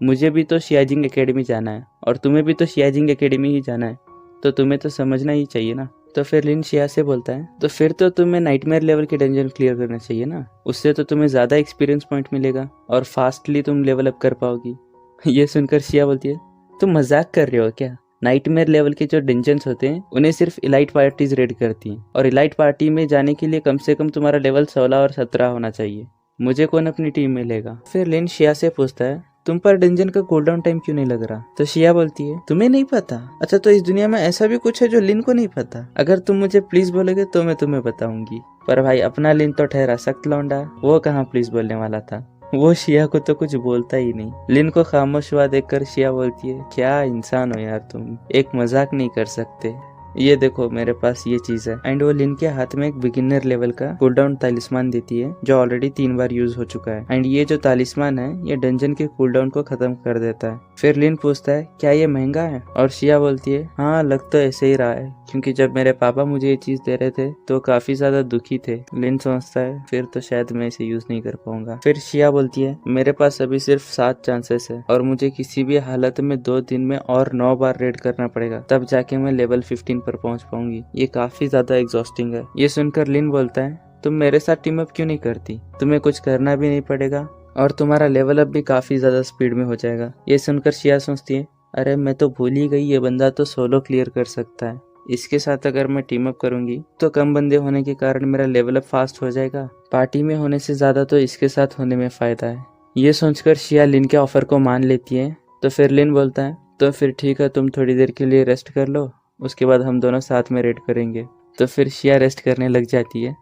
मुझे भी तो शियाजिंग एकेडमी जाना है और तुम्हें भी तो शियाजिंग एकेडमी ही जाना है, तो तुम्हें तो समझना ही चाहिए ना। तो फिर लिन शिया से बोलता है, तो फिर तो तुम्हें नाइटमेयर लेवल के डंजन क्लियर करना चाहिए ना, उससे तो तुम्हें ज़्यादा एक्सपीरियंस पॉइंट मिलेगा और फास्टली तुम लेवल अप कर पाओगी। ये सुनकर शिया बोलती है, तुम मजाक कर रहे हो क्या? नाइटमेयर लेवल के जो डंजन्स होते हैं उन्हें सिर्फ इलाइट पार्टीज रेड करती हैं और इलाइट पार्टी में जाने के लिए कम से कम तुम्हारा लेवल 16 और 17 होना चाहिए। मुझे कौन अपनी टीम में लेगा? फिर लिन शिया से पूछता है, तुम पर डंजन का कूलडाउन टाइम क्यों नहीं लग रहा? तो शिया बोलती है, तुम्हें नहीं पता? अच्छा, तो इस दुनिया में ऐसा भी कुछ है जो लिन को नहीं पता? अगर तुम मुझे प्लीज बोलोगे तो मैं तुम्हें बताऊंगी। पर भाई अपना लिन तो ठहरा सख्त लौंडा, वो कहाँ प्लीज बोलने वाला था, वो शिया को तो कुछ बोलता ही नहीं। लिन को खामोश हुआ देखकर शिया बोलती है, क्या इंसान हो यार तुम, एक मजाक नहीं कर सकते? ये देखो मेरे पास ये चीज है। एंड वो लिन के हाथ में एक बिगिनर लेवल का कूलडाउन तालिस्मान देती है जो ऑलरेडी 3 बार यूज हो चुका है। एंड ये जो तालिस्मान है ये डंजन के कूलडाउन को खत्म कर देता है। फिर लिन पूछता है, क्या ये महंगा है? और शिया बोलती है, हाँ लग तो ऐसे ही रहा है, क्योंकि जब मेरे पापा मुझे ये चीज दे रहे थे तो काफी ज्यादा दुखी थे। लिन सोचता है, फिर तो शायद मैं इसे यूज नहीं कर पाऊंगा। फिर शिया बोलती है, मेरे पास अभी सिर्फ 7 चांसेस है और मुझे किसी भी हालत में 2 दिन में और 9 बार रेड करना पड़ेगा, तब जाके मैं लेवल 15 पर पहुंच पाऊंगी। ये काफी ज्यादा एग्जॉस्टिंग है। ये सुनकर लिन बोलता है, तुम मेरे साथ टीम अप क्यों नहीं करती? तुम्हें कुछ करना भी नहीं पड़ेगा और तुम्हारा लेवल अप भी काफी ज्यादा स्पीड में हो जाएगा। ये सुनकर शिया सोचती है, अरे मैं तो भूल ही गई, ये बंदा तो सोलो क्लियर कर सकता है। इसके साथ अगर मैं टीम अप करूंगी तो कम बंदे होने के कारण मेरा लेवल अप फास्ट हो जाएगा। पार्टी में होने से ज्यादा तो इसके साथ होने में फायदा है। ये सोचकर शिया लिन के ऑफर को मान लेती है। तो फिर लिन बोलता है, तो फिर ठीक है, तुम थोड़ी देर के लिए रेस्ट कर लो, उसके बाद हम दोनों साथ में रेड करेंगे। तो फिर शिया रेस्ट करने लग जाती है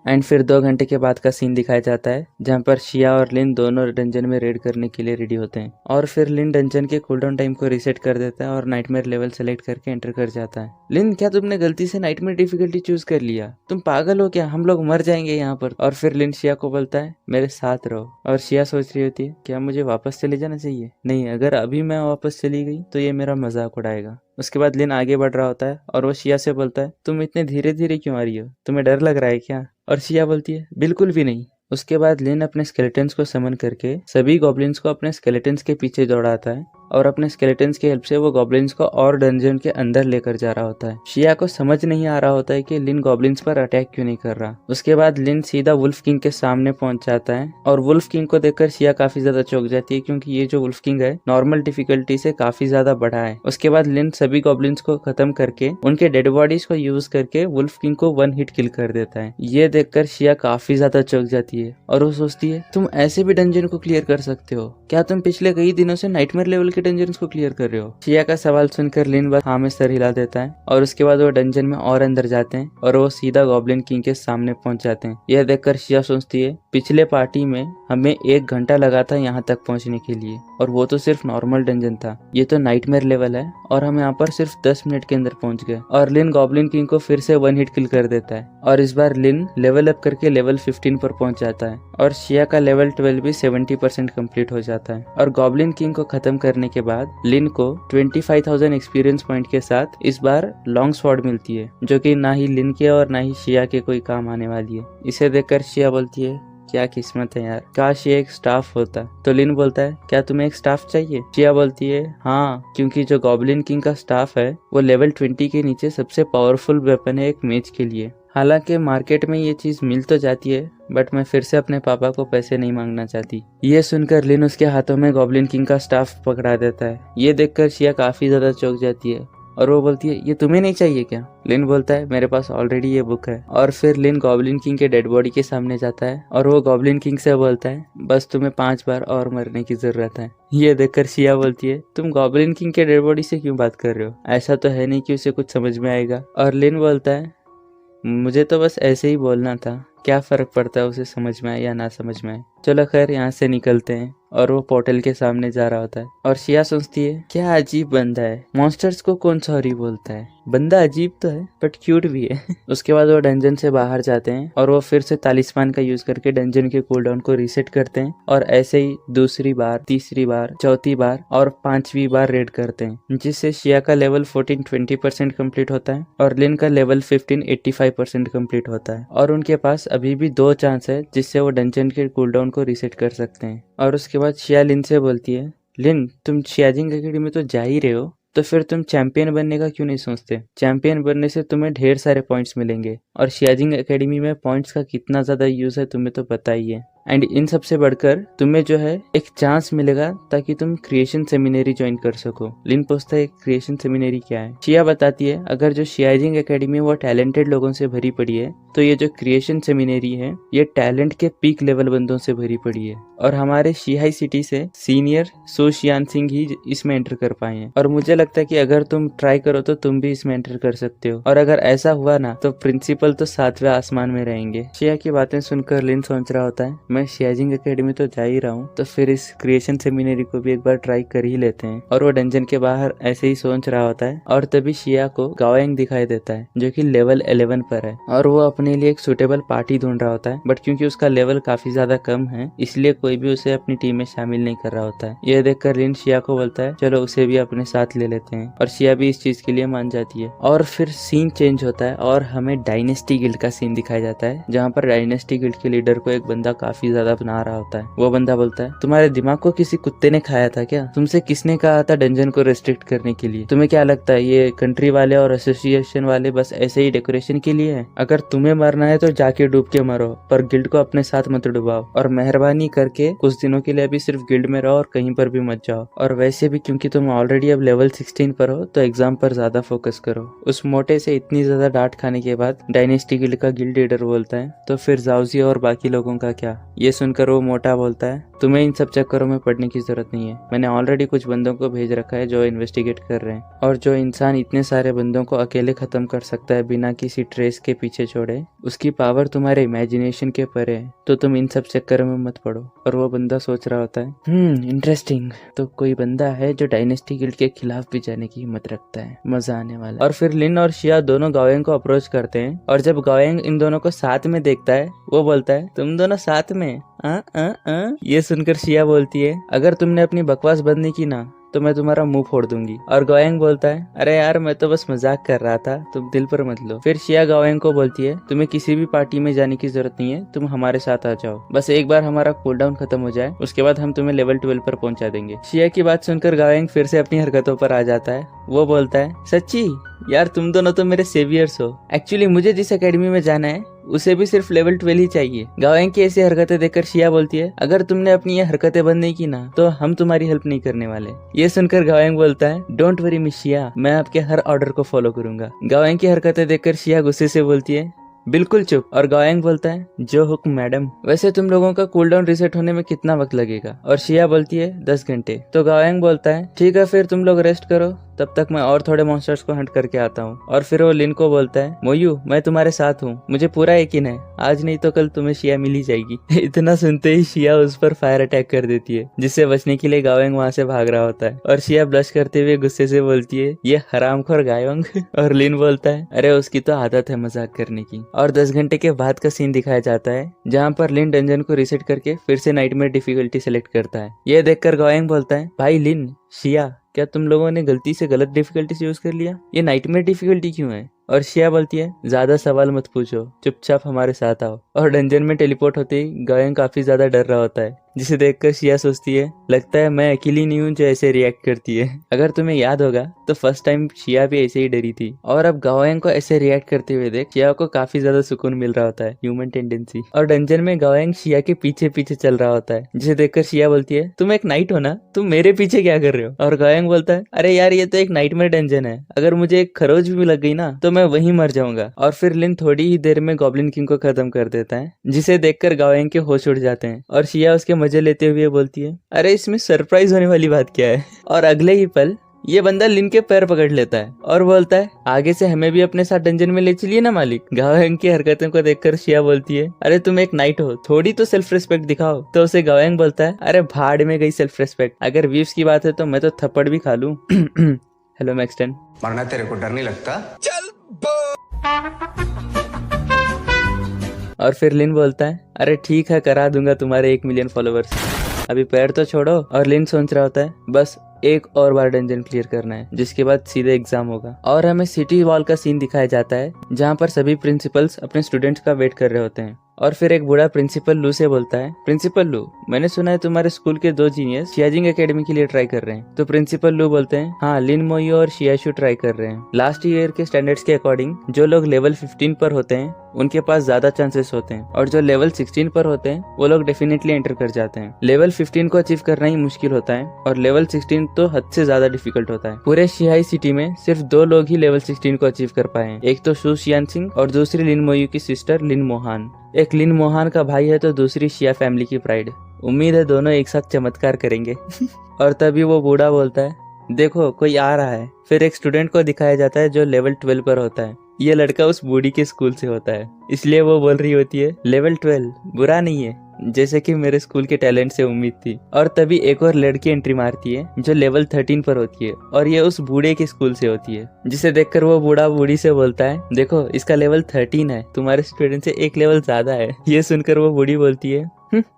एंड फिर 2 घंटे के बाद का सीन दिखाया जाता है जहाँ पर शिया और लिन दोनों डंजन में रेड करने के लिए रेडी होते हैं और फिर लिन डंजन के कूलडाउन टाइम को रीसेट कर देता है और नाइटमेयर लेवल सेलेक्ट करके एंटर कर जाता है। लिन, क्या तुमने गलती से नाइटमेयर डिफिकल्टी चूज कर लिया? तुम पागल हो क्या? हम लोग मर जाएंगे यहाँ पर। और फिर लिन शिया को बोलता है मेरे साथ रहो। और शिया सोच रही होती है क्या मुझे वापस चले जाना चाहिए? नहीं, अगर अभी मैं वापस चली गई तो ये मेरा मजाक उड़ाएगा। उसके बाद लिन आगे बढ़ रहा होता है और वो शिया से बोलता है तुम इतने धीरे धीरे क्यों आ रही हो? तुम्हें डर लग रहा है क्या? और शिया बोलती है बिल्कुल भी नहीं। उसके बाद लिन अपने स्केलेटन्स को समन करके सभी गॉब्लिन्स को अपने स्केलेटन्स के पीछे दौड़ाता है और अपने स्केलेटन्स की हेल्प से वो गॉब्लिन्स को और डंजन के अंदर लेकर जा रहा होता है। शिया को समझ नहीं आ रहा होता है कि लिन गॉब्लिन्स पर अटैक क्यों नहीं कर रहा। उसके बाद लिन सीधा वुल्फ किंग के सामने पहुंच जाता है और वुल्फ किंग को देखकर शिया काफी ज्यादा चौंक जाती है क्योंकि ये जो वुल्फ किंग है नॉर्मल डिफिकल्टी से काफी ज्यादा बड़ा है। उसके बाद लिन सभी गॉब्लिन्स को खत्म करके उनके डेड बॉडीज को यूज करके वुल्फ किंग को 1 हिट किल कर देता है। ये देखकर शिया काफी ज्यादा चौंक जाती है और वो सोचती है तुम ऐसे भी डंजन को क्लियर कर सकते हो क्या? तुम पिछले कई दिनों से नाइटमेयर लेवल के डंजन को क्लियर कर रहे हो? शिया का सवाल सुनकर लिन बस हाँ में सर हिला देता है और उसके बाद वो डंजन में और अंदर जाते हैं और वो सीधा गॉब्लिन किंग के सामने पहुंच जाते हैं। यह देखकर शिया सोचती है पिछले पार्टी में हमें 1 घंटा लगा था यहाँ तक पहुँचने के लिए और वो तो सिर्फ नॉर्मल डंजन था, ये तो नाइटमेयर लेवल है और हम यहाँ पर सिर्फ 10 मिनट के अंदर पहुंच गए। और लिन गॉब्लिन किंग को फिर से 1 हिट किल कर देता है और इस बार लिन लेवल अप करके लेवल 15 पर पहुंच जाता है और शिया का लेवल 12 भी 70% कंप्लीट हो जाता है। और गॉब्लिन किंग को खत्म करने के बाद लिन को 25,000 एक्सपीरियंस पॉइंट के साथ इस बार लॉन्ग स्वॉर्ड मिलती है जो कि ना ही लिन के और ना ही शिया के कोई काम आने वाली है। इसे देखकर शिया बोलती है क्या किस्मत है यार, काश ये एक स्टाफ होता। तो लिन बोलता है क्या तुम्हें एक स्टाफ चाहिए? शिया बोलती है हाँ, क्योंकि जो गॉब्लिन किंग का स्टाफ है वो लेवल 20 के नीचे सबसे पावरफुल वेपन है एक मेज के लिए। हालांकि मार्केट में ये चीज मिल तो जाती है बट मैं फिर से अपने पापा को पैसे नहीं मांगना चाहती। ये सुनकर लिन उसके हाथों में गॉब्लिन किंग का स्टाफ पकड़ा देता है। ये देखकर शिया काफी ज्यादा चौंक जाती है और वो बोलती है ये तुम्हें नहीं चाहिए क्या? लिन बोलता है मेरे पास ऑलरेडी ये बुक है। और फिर लिन गॉब्लिन किंग के डेड बॉडी के सामने जाता है और वो गॉब्लिन किंग से बोलता है बस तुम्हें 5 बार और मरने की जरूरत है। ये देखकर शिया बोलती है तुम गॉब्लिन किंग के डेड बॉडी से क्यों बात कर रहे हो? ऐसा तो है नहीं कि उसे कुछ समझ में आएगा। और लिन बोलता है मुझे तो बस ऐसे ही बोलना था, क्या फर्क पड़ता है उसे समझ में आए या ना समझ में आए। चलो खैर यहाँ से निकलते हैं। और वो पोर्टल के सामने जा रहा होता है और शिया सोचती है क्या अजीब बंदा है, मॉन्स्टर्स को कौन सॉरी बोलता है। बंदा अजीब तो है बट क्यूट भी है। उसके बाद वो डंजन से बाहर जाते हैं और वो फिर से तालिस्मान का यूज करके डंजन के कूलडाउन को रीसेट करते हैं और ऐसे ही दूसरी बार, तीसरी बार, चौथी बार और 5वीं बार रेड करते हैं जिससे शिया का लेवल 14 20% कम्प्लीट होता है और लिन का लेवल 15 85% कम्प्लीट होता है। और उनके पास अभी भी 2 चांस है जिससे वो डंजन के कूलडाउन को रीसेट कर सकते हैं। और उसके बाद शिया लिन से बोलती है लिन तुम शियाजिंग एकेडमी तो जा ही रहे हो तो फिर तुम चैंपियन बनने का क्यों नहीं सोचते? चैंपियन बनने से तुम्हें ढेर सारे पॉइंट्स मिलेंगे और शियाजिंग एकेडमी में पॉइंट्स का कितना ज्यादा यूज है तुम्हें तो पता ही है। एंड इन सबसे बढ़कर तुम्हें जो है एक चांस मिलेगा ताकि तुम क्रिएशन सेमिनरी ज्वाइन कर सको। लिन पूछता है क्रिएशन सेमिनरी क्या है? शिया बताती है अगर जो शियाजिंग एकेडमी वो टैलेंटेड लोगों से भरी पड़ी है तो ये जो क्रिएशन सेमिनरी है ये टैलेंट के पीक लेवल बंदों से भरी पड़ी है और हमारे शिहाई सिटी से सीनियर सो शियान सिंह ही इसमें एंटर कर पाए हैं। और मुझे लगता है कि अगर तुम ट्राई करो तो तुम भी इसमें एंटर कर सकते हो और अगर ऐसा हुआ ना तो प्रिंसिपल तो 7वें आसमान में रहेंगे। शिया की बातें सुनकर लिन सोच रहा होता है मैं शियाजिंग एकेडमी तो जा ही रहा हूँ तो फिर इस क्रिएशन सेमिनरी को भी एक बार ट्राई कर ही लेते हैं। और वो डंजन के बाहर ऐसे ही सोच रहा होता है और तभी शिया को गाओयंग दिखाई देता है जो कि लेवल 11 पर है और वो अपने लिए एक सुटेबल पार्टी ढूंढ रहा होता है बट क्योंकि उसका लेवल काफी ज्यादा कम है इसलिए कोई भी उसे अपनी टीम में शामिल नहीं कर रहा होता है। यह देखकर लिन शिया को बोलता है चलो उसे भी अपने साथ ले लेते हैं और शिया भी इस चीज के लिए मान जाती है। और फिर सीन चेंज होता है और हमें डायनेस्टी गिल्ड का सीन दिखाया जाता है जहाँ पर डायनेस्टी गिल्ड के लीडर को एक बंदा काफी ज्यादा बना रहा होता है। वो बंदा बोलता है तुम्हारे दिमाग को किसी कुत्ते ने खाया था क्या? तुमसे किसने कहा था डंजन को रेस्ट्रिक्ट करने के लिए? तुम्हें क्या लगता है ये कंट्री वाले और एसोसिएशन वाले बस ऐसे ही डेकोरेशन के लिए है? अगर तुम्हें मरना है तो जाके डूब के मरो पर गिल्ड को अपने साथ मत डुबाओ और मेहरबानी करके कुछ दिनों के लिए अभी सिर्फ गिल्ड में रहो और कहीं पर भी मत जाओ। और वैसे भी क्योंकि तुम ऑलरेडी अब लेवल 16 पर हो तो एग्जाम पर ज्यादा फोकस करो। उस मोटे से इतनी ज्यादा डांट खाने के बाद डायनेस्टी गिल्ड का गिल्ड लीडर बोलता है तो फिर जाउजी और बाकी लोगों का क्या? ये सुनकर वो मोटा बोलता है तुम्हें इन सब चक्करों में पड़ने की जरूरत नहीं है। मैंने ऑलरेडी कुछ बंदों को भेज रखा है जो इन्वेस्टिगेट कर रहे हैं, और जो इंसान इतने सारे बंदों को अकेले खत्म कर सकता है बिना किसी ट्रेस के पीछे छोड़े, उसकी पावर तुम्हारे इमेजिनेशन के परे है। तो तुम इन सब चक्करों में मत पड़ो। और वो बंदा सोच रहा होता है इंटरेस्टिंग, तो कोई बंदा है जो डायनेस्टी गिल्ड के खिलाफ भी जाने की हिम्मत रखता है, मजा आने वाला। और फिर लिन और शिया दोनों गावेंग को अप्रोच करते हैं, और जब गावेंग इन दोनों को साथ में देखता है वो बोलता है तुम दोनों साथ में? ये सुनकर शिया बोलती है अगर तुमने अपनी बकवास बंद नहीं की ना तो मैं तुम्हारा मुंह फोड़ दूंगी। और गावेंग बोलता है अरे यार मैं तो बस मजाक कर रहा था, तुम दिल पर मत लो। फिर शिया गावेंग को बोलती है तुम्हें किसी भी पार्टी में जाने की जरूरत नहीं है, तुम हमारे साथ आ जाओ, बस एक बार हमारा कूल डाउन खत्म हो जाए उसके बाद हम तुम्हें लेवल 12 पर पहुंचा देंगे। शिया की बात सुनकर गावेंग फिर से अपनी हरकतों पर आ जाता है। वो बोलता है सच्ची यार तुम दोनों तो मेरे सेवियर्स हो। एक्चुअली मुझे जिस एकेडमी में जाना है उसे भी सिर्फ लेवल 12 ही चाहिए। गावेंग की ऐसी हरकतें देखकर शिया बोलती है अगर तुमने अपनी ये हरकतें बंद नहीं की ना तो हम तुम्हारी हेल्प नहीं करने वाले। ये सुनकर गावेंग बोलता है डोंट वरी मिस शिया, मैं आपके हर ऑर्डर को फॉलो करूंगा। गावेंग की हरकतें देखकर शिया गुस्से से बोलती है बिल्कुल चुप। और गावेंग बोलता है जो हुक्म मैडम। वैसे तुम लोगों का कूलडाउन रीसेट होने में कितना वक्त लगेगा? और शिया बोलती है 10 घंटे। तो गावेंग बोलता है ठीक है फिर तुम लोग रेस्ट करो, तब तक मैं और थोड़े मॉन्स्टर्स को हंट करके आता हूँ। और फिर वो लिन को बोलता है मोयू मैं तुम्हारे साथ हूँ, मुझे पूरा यकीन है आज नहीं तो कल तुम्हें शिया मिल ही जाएगी। इतना सुनते ही शिया उस पर फायर अटैक कर देती है, जिससे बचने के लिए गावेंग वहाँ से भाग रहा होता है। और शिया ब्लश करते हुए गुस्से से बोलती है ये हरामखोर गावेंग। और लिन बोलता है अरे उसकी तो आदत है मजाक करने की। और 10 घंटे के बाद का सीन दिखाया जाता है जहाँ पर लिन डंजन को रिसेट करके फिर से नाइटमेयर डिफिकल्टी सेलेक्ट करता है। ये देखकर गावेंग बोलता है भाई लिन शिया क्या तुम लोगों ने गलती से गलत डिफिकल्टी यूज कर लिया? ये नाइटमेयर डिफिकल्टी क्यों है? और शिया बोलती है ज्यादा सवाल मत पूछो, चुपचाप हमारे साथ आओ। और डंजन में टेलीपोर्ट होते ही गावेंग काफी ज्यादा डर रहा होता है, जिसे देखकर शिया सोचती है लगता है मैं अकेली नहीं हूँ जो ऐसे रिएक्ट करती है। अगर तुम्हें याद होगा तो फर्स्ट टाइम शिया भी ऐसे ही डरी थी, और अब गावेंग को ऐसे रिएक्ट करते हुए देख शिया को काफी ज्यादा सुकून मिल रहा होता है, ह्यूमन टेंडेंसी। और डंजन में गावेंग शिया के पीछे पीछे चल रहा होता है, जिसे देखकर शिया बोलती है तुम एक नाइट हो ना, तुम मेरे पीछे क्या कर रहे हो? और गावेंग बोलता है अरे यार ये तो एक नाइटमेयर डंजन है, अगर मुझे एक खरोच भी लग गई ना तो मैं वहीं मर जाऊंगा। और फिर लिन थोड़ी ही देर में गॉब्लिन किंग को खत्म कर देता है, जिसे देखकर गावेंग के होश उड़ जाते हैं। और शिया उसके मजे लेते हुए बोलती है अरे इसमें सरप्राइज होने वाली बात क्या है? और अगले ही पल ये बंदा लिन के पैर पकड़ लेता है और बोलता है आगे से हमें भी अपने साथ डंजन में ले चलिए ना मालिक। गावेंग की हरकतों को देखकर शिया बोलती है अरे तुम एक नाइट हो, थोड़ी तो सेल्फ रिस्पेक्ट दिखाओ। तो उसे गावेंग बोलता है अरे भाड़ में गई सेल्फ रिस्पेक्ट, अगर वीव्स की बात है तो मैं तो थप्पड़ भी खा लूं। हेलो मैक्सटन, मरना तेरे को डर नहीं लगता? और फिर लिन बोलता है अरे ठीक है करा दूंगा तुम्हारे 1 मिलियन फॉलोवर्स, अभी पैर तो छोड़ो। और लिन सोच रहा होता है बस एक और बार डंजन क्लियर करना है, जिसके बाद सीधे एग्जाम होगा। और हमें सिटी वॉल का सीन दिखाया जाता है जहाँ पर सभी प्रिंसिपल्स अपने स्टूडेंट्स का वेट कर रहे होते हैं। और फिर एक बूढ़ा प्रिंसिपल लू से बोलता है प्रिंसिपल लू मैंने सुना है तुम्हारे स्कूल के 2 जीनियस शियाजिंग एकेडमी के लिए ट्राई कर रहे हैं। तो प्रिंसिपल लू बोलते हैं हाँ लिन मोयो और शियाशु ट्राई कर रहे हैं। लास्ट ईयर के स्टैंडर्ड्स के अकॉर्डिंग जो लोग लेवल 15 पर होते हैं उनके पास ज्यादा चांसेस होते हैं, और जो लेवल 16 पर होते हैं वो लोग डेफिनेटली एंटर कर जाते हैं। लेवल 15 को अचीव करना ही मुश्किल होता है और लेवल 16 तो हद से ज्यादा डिफिकल्ट होता है। पूरे शिहाई सिटी में सिर्फ 2 लोग ही लेवल 16 को अचीव कर पाए हैं, एक तो शू शियान सिंह और दूसरी लिन मोयू की सिस्टर लिन मोहान। एक लिन मोहान का भाई है तो दूसरी शिया फैमिली की प्राइड। उम्मीद है दोनों एक साथ चमत्कार करेंगे। और तभी वो बूढ़ा बोलता है देखो कोई आ रहा है। फिर एक स्टूडेंट को दिखाया जाता है जो लेवल 12 पर होता है। ये लड़का उस बूढ़ी के स्कूल से होता है, इसलिए वो बोल रही होती है लेवल 12 बुरा नहीं है, जैसे कि मेरे स्कूल के टैलेंट से उम्मीद थी। और तभी एक और लड़की एंट्री मारती है जो लेवल 13 पर होती है, और ये उस बूढ़े के स्कूल से होती है, जिसे देखकर वो बूढ़ा बूढ़ी से बोलता है देखो इसका लेवल 13 है, तुम्हारे स्टूडेंट से 1 लेवल ज्यादा है। ये सुनकर वो बूढ़ी बोलती है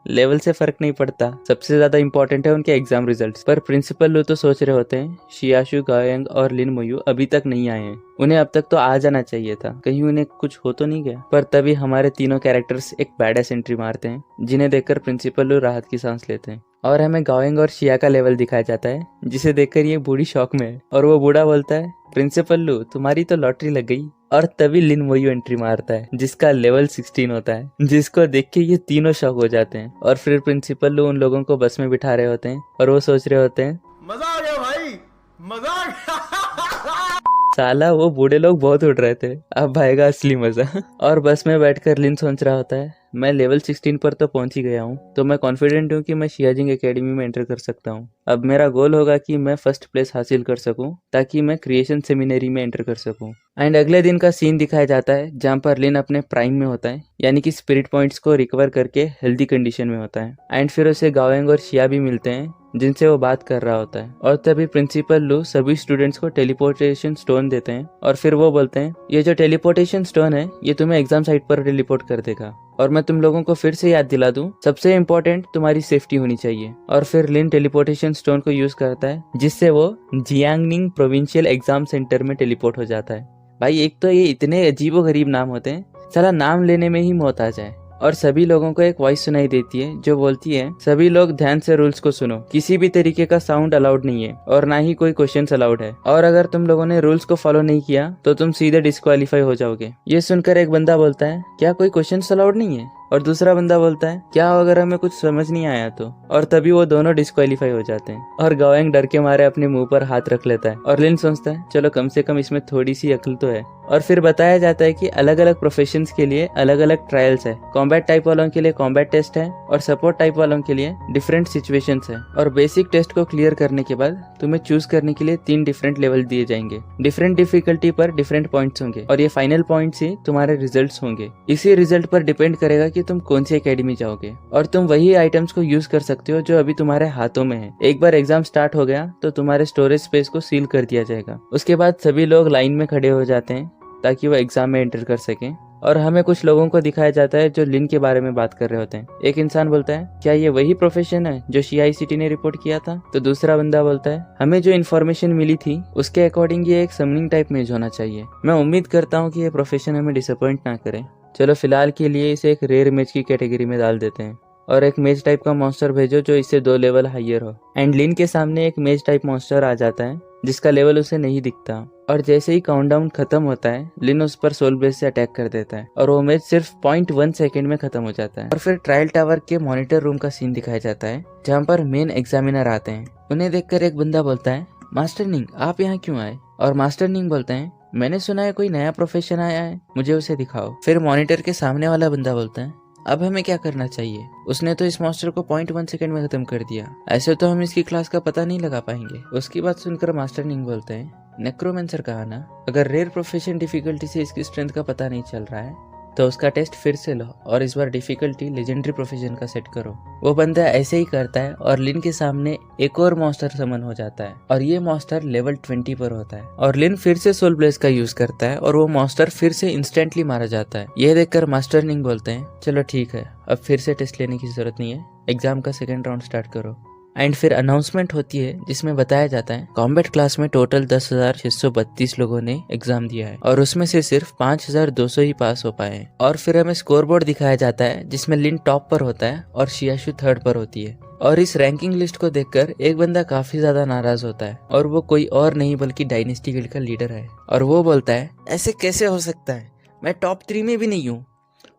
लेवल से फर्क नहीं पड़ता, सबसे ज्यादा इंपॉर्टेंट है उनके एग्जाम रिजल्ट्स। पर प्रिंसिपल लो तो सोच रहे होते हैं शियाशु गावेंग और लिन मोयू अभी तक नहीं आए हैं, उन्हें अब तक तो आ जाना चाहिए था, कहीं उन्हें कुछ हो तो नहीं गया। पर तभी हमारे तीनों कैरेक्टर्स एक बैडएस एंट्री मारते हैं, जिन्हें देखकर प्रिंसिपल लो राहत की सांस लेते हैं। और हमें गावेंग और शिया का लेवल दिखाया जाता है, जिसे देखकर ये बूढ़ी शॉक में है। और वो बूढ़ा बोलता है प्रिंसिपल लो तुम्हारी तो लॉटरी लग गई। और तभी लिन मोयू एंट्री मारता है जिसका लेवल 16 होता है, जिसको देख के ये तीनों शॉक हो जाते हैं। और फिर प्रिंसिपल लो उन लोगों को बस में बिठा रहे होते हैं और वो सोच रहे होते हैं मजा आ गया भाई, मजा आ गया। साला वो बूढ़े लोग बहुत उड़ रहे थे, अब भाएगा असली मजा। और बस में बैठकर लिन सोच रहा होता है मैं लेवल 16 पर तो पहुंच ही गया हूँ, तो मैं कॉन्फिडेंट हूँ कि मैं शियाजिंग एकेडमी में एंटर कर सकता हूँ। अब मेरा गोल होगा कि मैं फर्स्ट प्लेस हासिल कर सकूँ ताकि मैं क्रिएशन सेमिनरी में एंटर कर सकूँ। एंड अगले दिन का सीन दिखाया जाता है जहाँ पर लिन अपने प्राइम में होता है, यानी कि स्पिरिट पॉइंट्स को रिकवर करके हेल्दी कंडीशन में होता है। एंड फिर उसे गावेंग और शिया भी मिलते हैं जिनसे वो बात कर रहा होता है। और तभी प्रिंसिपल लू सभी स्टूडेंट्स को टेलीपोर्टेशन स्टोन देते हैं और फिर वो बोलते हैं ये जो टेलीपोर्टेशन स्टोन है ये तुम्हें एग्जाम साइट पर टेलीपोर्ट कर देगा। और मैं तुम लोगों को फिर से याद दिला दूं, सबसे इम्पोर्टेंट तुम्हारी सेफ्टी होनी चाहिए। और फिर लिन टेलीपोर्टेशन स्टोन को यूज करता है जिससे वो जियांगनिंग प्रोविंशियल एग्जाम सेंटर में टेलीपोर्ट हो जाता है। भाई एक तो ये इतने अजीबोगरीब नाम होते हैं, साला नाम लेने में ही मौत आ जाए। और सभी लोगों को एक वॉइस सुनाई देती है जो बोलती है सभी लोग ध्यान से रूल्स को सुनो, किसी भी तरीके का साउंड अलाउड नहीं है और ना ही कोई क्वेश्चंस अलाउड है, और अगर तुम लोगों ने रूल्स को फॉलो नहीं किया तो तुम सीधे डिस्क्वालीफाई हो जाओगे। ये सुनकर एक बंदा बोलता है क्या कोई क्वेश्चंस अलाउड नहीं है, और दूसरा बंदा बोलता है क्या अगर हमें कुछ समझ नहीं आया तो, और तभी वो दोनों डिस्क्वालीफाई हो जाते हैं। और गावेंग डर के मारे अपने मुंह पर हाथ रख लेता है और लिन सोचता है चलो कम से कम इसमें थोड़ी सी अक्ल तो है। और फिर बताया जाता है कि अलग अलग प्रोफेशंस के लिए अलग अलग ट्रायल्स है। कॉम्बैट टाइप वालों के लिए कॉम्बैट टेस्ट है और सपोर्ट टाइप वालों के लिए डिफरेंट सिचुएशंस है। और बेसिक टेस्ट को क्लियर करने के बाद तुम्हें चूज करने के लिए 3 डिफरेंट लेवल दिए जाएंगे। डिफरेंट डिफिकल्टी पर डिफरेंट पॉइंट्स होंगे और ये फाइनल पॉइंट्स ही तुम्हारे रिजल्ट्स होंगे। इसी रिजल्ट पर डिपेंड करेगा कि तुम कौन सी एकेडमी जाओगे। और तुम वही आइटम्स को यूज कर सकते हो जो अभी तुम्हारे हाथों में है। एक बार एग्जाम स्टार्ट हो गया तो तुम्हारे स्टोरेज स्पेस को सील कर दिया जाएगा। उसके बाद सभी लोग लाइन में खड़े हो जाते हैं ताकि वो एग्जाम में एंटर कर सकें। और हमें कुछ लोगों को दिखाया जाता है जो लिन के बारे में बात कर रहे होते हैं। एक इंसान बोलता है क्या ये वही प्रोफेशन है जो CICT ने रिपोर्ट किया था, तो दूसरा बंदा बोलता है हमें जो इन्फॉर्मेशन मिली थी उसके अकॉर्डिंग ये एक समनिंग टाइप मेज होना चाहिए। मैं उम्मीद करता हूँ कि ये प्रोफेशन हमें डिसअपॉइंट ना करे। चलो फिलहाल के लिए इसे एक रेयर मेज की कैटेगरी में डाल देते हैं और एक मेज टाइप का मॉन्स्टर भेजो जो इससे 2 लेवल हाइयर हो। एंड लिन के सामने एक मेज टाइप मॉन्स्टर आ जाता है जिसका लेवल उसे नहीं दिखता, और जैसे ही काउंटडाउन खत्म होता है लिन उस पर सोल ब्लेड से अटैक कर देता है और वो मैच सिर्फ 0.1 सेकंड में खत्म हो जाता है। और फिर ट्रायल टावर के मॉनिटर रूम का सीन दिखाया जाता है जहाँ पर मेन एग्जामिनर आते हैं। उन्हें देखकर एक बंदा बोलता है मास्टर निंग आप यहाँ क्यों आए, और मास्टर निंग बोलते हैं मैंने सुना है कोई नया प्रोफेशन आया है, मुझे उसे दिखाओ। फिर मॉनिटर के सामने वाला बंदा बोलता है अब हमें क्या करना चाहिए, उसने तो इस मॉन्स्टर को 0.1 सेकंड में खत्म कर दिया, ऐसे तो हम इसकी क्लास का पता नहीं लगा पाएंगे। उसकी बात सुनकर मास्टर निंग बोलते हैं नेक्रोमेंसर कहा ना, अगर रेयर प्रोफेशन डिफिकल्टी से इसकी स्ट्रेंथ का पता नहीं चल रहा है तो उसका टेस्ट फिर से लो और इस बार डिफिकल्टी लेजेंडरी प्रोफेशन का सेट करो। वो बंदा ऐसे ही करता है और लिन के सामने एक और मॉन्स्टर समन हो जाता है और ये मॉन्स्टर लेवल 20 पर होता है। और लिन फिर से सोल ब्लेज का यूज करता है और वो मॉन्स्टर फिर से इंस्टेंटली मारा जाता है। ये देखकर मास्टर निंग बोलते हैं चलो ठीक है अब फिर से टेस्ट लेने की जरूरत नहीं है, एग्जाम का सेकेंड राउंड स्टार्ट करो। एंड फिर अनाउंसमेंट होती है जिसमें बताया जाता है कॉम्बैट क्लास में टोटल 10,632 लोगों ने एग्जाम दिया है और उसमें से सिर्फ 5,200 ही पास हो पाए हैं। और फिर हमें स्कोर बोर्ड दिखाया जाता है जिसमें लिन टॉप पर होता है और शियाशु थर्ड पर होती है। और इस रैंकिंग लिस्ट को देखकर एक बंदा काफी ज्यादा नाराज होता है और वो कोई और नहीं बल्कि डायनेस्टी गिल्ड का लीडर है। और वो बोलता है ऐसे कैसे हो सकता है, मैं टॉप 3 में भी नहीं हूँ,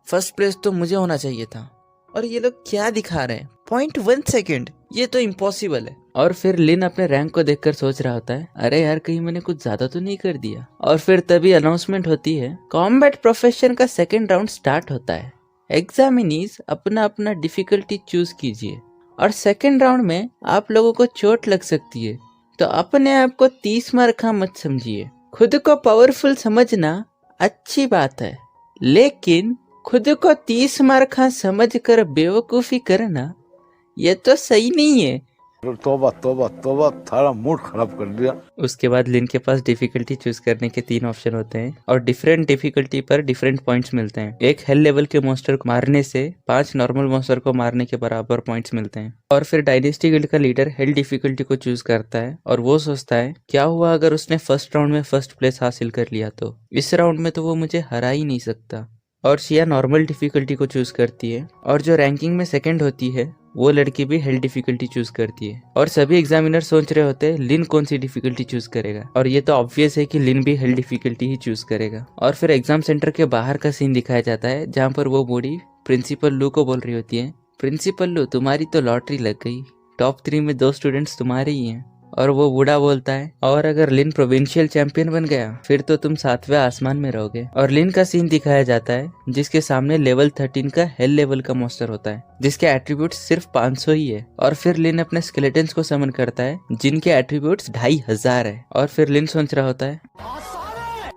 फर्स्ट प्लेस तो मुझे होना चाहिए था, और ये लोग क्या दिखा रहे हैं 0.1 सेकेंड, ये तो इम्पॉसिबल है। और फिर लिन अपने रैंक को देखकर सोच रहा होता है अरे यार कहीं मैंने कुछ ज्यादा तो नहीं कर दिया। और फिर तभी अनाउंसमेंट होती है कॉम्बैट प्रोफेशन का सेकेंड राउंड स्टार्ट होता है, एग्जामिनीज अपना अपना डिफिकल्टी चूज कीजिए और सेकेंड राउंड में आप लोगों को चोट लग सकती है तो अपने आप को 30 मार्का मत समझिए। खुद को पावरफुल समझना अच्छी बात है लेकिन खुद को 30 मार्का समझ कर बेवकूफी करना ये तो सही नहीं है। तोबा तोबा तोबा, थारा मूड खराब कर दिया। उसके बाद लिन के पास डिफिकल्टी चूज करने के 3 ऑप्शन होते हैं और डिफरेंट डिफिकल्टी पर डिफरेंट पॉइंट्स मिलते हैं। एक हेल लेवल के मॉन्स्टर को मारने से 5 नॉर्मल मॉन्स्टर को मारने के बराबर पॉइंट्स मिलते हैं। और फिर डायनेस्टी गिल्ड का लीडर हेल डिफिकल्टी को चूज करता है और वो सोचता है क्या हुआ अगर उसने फर्स्ट राउंड में फर्स्ट प्लेस हासिल कर लिया तो इस राउंड में तो वो मुझे हरा ही नहीं सकता। और शिया नॉर्मल डिफिकल्टी को चूज करती है और जो रैंकिंग में सेकंड होती है वो लड़की भी हेल डिफिकल्टी चूज करती है। और सभी एग्जामिनर सोच रहे होते हैं लिन कौन सी डिफिकल्टी चूज करेगा और ये तो ऑब्वियस है कि लिन भी हेल डिफिकल्टी ही चूज करेगा। और फिर एग्जाम सेंटर के बाहर का सीन दिखाया जाता है जहाँ पर वो बूढ़ी प्रिंसिपल लू को बोल रही होती है प्रिंसिपल लू तुम्हारी तो लॉटरी लग गई, टॉप 3 में 2 स्टूडेंट्स तुम्हारे ही हैं और वो बूढ़ा बोलता है, और अगर लिन प्रोविंशियल चैंपियन बन गया फिर तो तुम 7वें आसमान में रहोगे। और लिन का सीन दिखाया जाता है जिसके सामने लेवल 13 का हेल लेवल का मॉन्स्टर होता है जिसके एट्रीब्यूट्स सिर्फ 500 ही है। और फिर लिन अपने स्केलेटन्स को समन करता है जिनके एट्रीब्यूट्स 2500 है। और फिर लिन सोच रहा होता है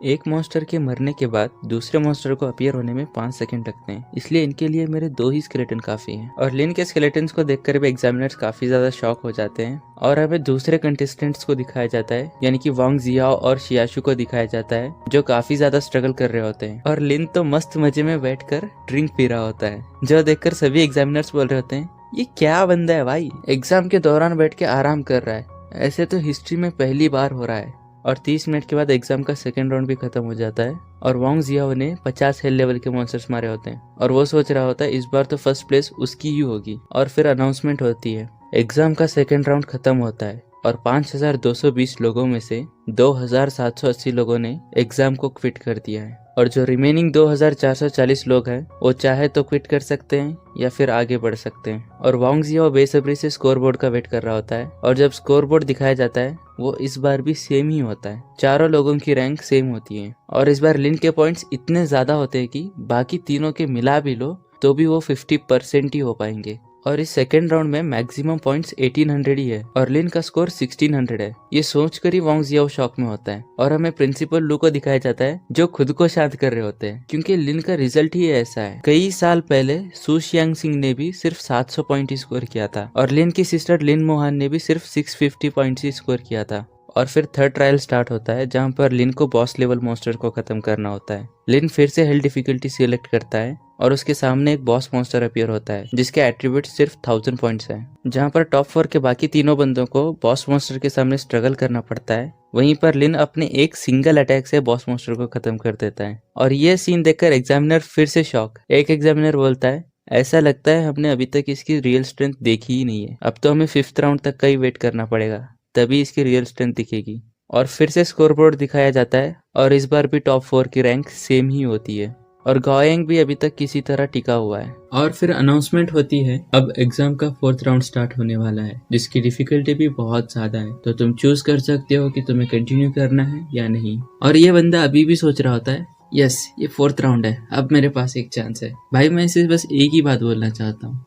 एक मॉन्स्टर के मरने के बाद दूसरे मॉन्स्टर को अपीयर होने में 5 सेकंड लगते हैं, इसलिए इनके लिए मेरे 2 ही स्केलेटन काफी हैं। और लिन के स्केलेटन्स को देखकर भी एग्जामिनर्स काफी ज्यादा शॉक हो जाते हैं। और हमें दूसरे कंटेस्टेंट्स को दिखाया जाता है, यानी कि वांग जियाओ और शियाशु को दिखाया जाता है जो काफी ज्यादा स्ट्रगल कर रहे होते हैं। और लिन तो मस्त मजे में बैठकर ड्रिंक पी रहा होता है, जो देखकर सभी एग्जामिनर्स बोल रहे होते हैं ये क्या बंदा है भाई, एग्जाम के दौरान बैठ के आराम कर रहा है, ऐसे तो हिस्ट्री में पहली बार हो रहा है। और 30 मिनट के बाद एग्जाम का सेकंड राउंड भी खत्म हो जाता है और वांग जियाओ ने 50 हेल लेवल के मॉन्स्टर्स मारे होते हैं और वो सोच रहा होता है इस बार तो फर्स्ट प्लेस उसकी ही होगी। और फिर अनाउंसमेंट होती है, एग्जाम का सेकंड राउंड खत्म होता है और 5220 लोगों में से 2780 लोगों ने एग्जाम को क्विट कर दिया है। और जो रिमेनिंग 2440 लोग हैं वो चाहे तो क्विट कर सकते हैं या फिर आगे बढ़ सकते हैं। और वांग जियाओ बेसब्री से स्कोर बोर्ड का वेट कर रहा होता है और जब स्कोर बोर्ड दिखाया जाता है वो इस बार भी सेम ही होता है, चारों लोगों की रैंक सेम होती है। और इस बार लिन के पॉइंट्स इतने ज्यादा होते हैं कि बाकी तीनों के मिला भी लो तो भी वो 50% ही हो पाएंगे। और इस सेकेंड राउंड में मैक्सिमम पॉइंट्स 1800 ही है और लिन का स्कोर 1600 है। ये सोचकर ही वांग जियाओ शॉक में होता है और हमें प्रिंसिपल लू को दिखाया जाता है जो खुद को शांत कर रहे होते हैं क्योंकि लिन का रिजल्ट ही ऐसा है। कई साल पहले सू शियांग सिंह ने भी सिर्फ 700 पॉइंट ही स्कोर किया था और लिन की सिस्टर लिन मोहन ने भी सिर्फ 650 पॉइंट ही स्कोर किया था। और फिर थर्ड ट्रायल स्टार्ट होता है जहाँ पर लिन को बॉस लेवल मॉन्स्टर को खत्म करना होता है। लिन फिर से हेल डिफिकल्टी सिलेक्ट करता है और उसके सामने एक बॉस मॉन्स्टर अपीयर होता है जिसके एट्रीब्यूट सिर्फ 1000 पॉइंट्स हैं। जहाँ पर टॉप 4 के बाकी तीनों बंदों को बॉस मॉन्स्टर के सामने स्ट्रगल करना पड़ता है, वहीं पर लिन अपने एक सिंगल अटैक से बॉस मॉन्स्टर को खत्म कर देता है। और ये सीन देखकर एग्जामिनर फिर से शॉक। एक एग्जामिनर बोलता है ऐसा लगता है हमने अभी तक इसकी रियल स्ट्रेंथ देखी ही नहीं है, अब तो हमें 5th राउंड तक का ही वेट करना पड़ेगा तभी इसकी रियल स्ट्रेंथ दिखेगी। और फिर से स्कोरबोर्ड दिखाया जाता है और इस बार भी टॉप 4 की रैंक सेम ही होती है और गाओयांग भी अभी तक किसी तरह टिका हुआ है। और फिर अनाउंसमेंट होती है अब एग्जाम का 4th राउंड स्टार्ट होने वाला है जिसकी डिफिकल्टी भी बहुत ज्यादा है, तो तुम चूज कर सकते हो कि तुम्हें कंटिन्यू करना है या नहीं। और ये बंदा अभी भी सोच रहा होता है यस ये 4th राउंड है, अब मेरे पास एक चांस है। भाई मैं इसे बस एक ही बात बोलना चाहता हूँ,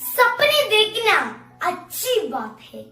सपने देखना अच्छी बात है।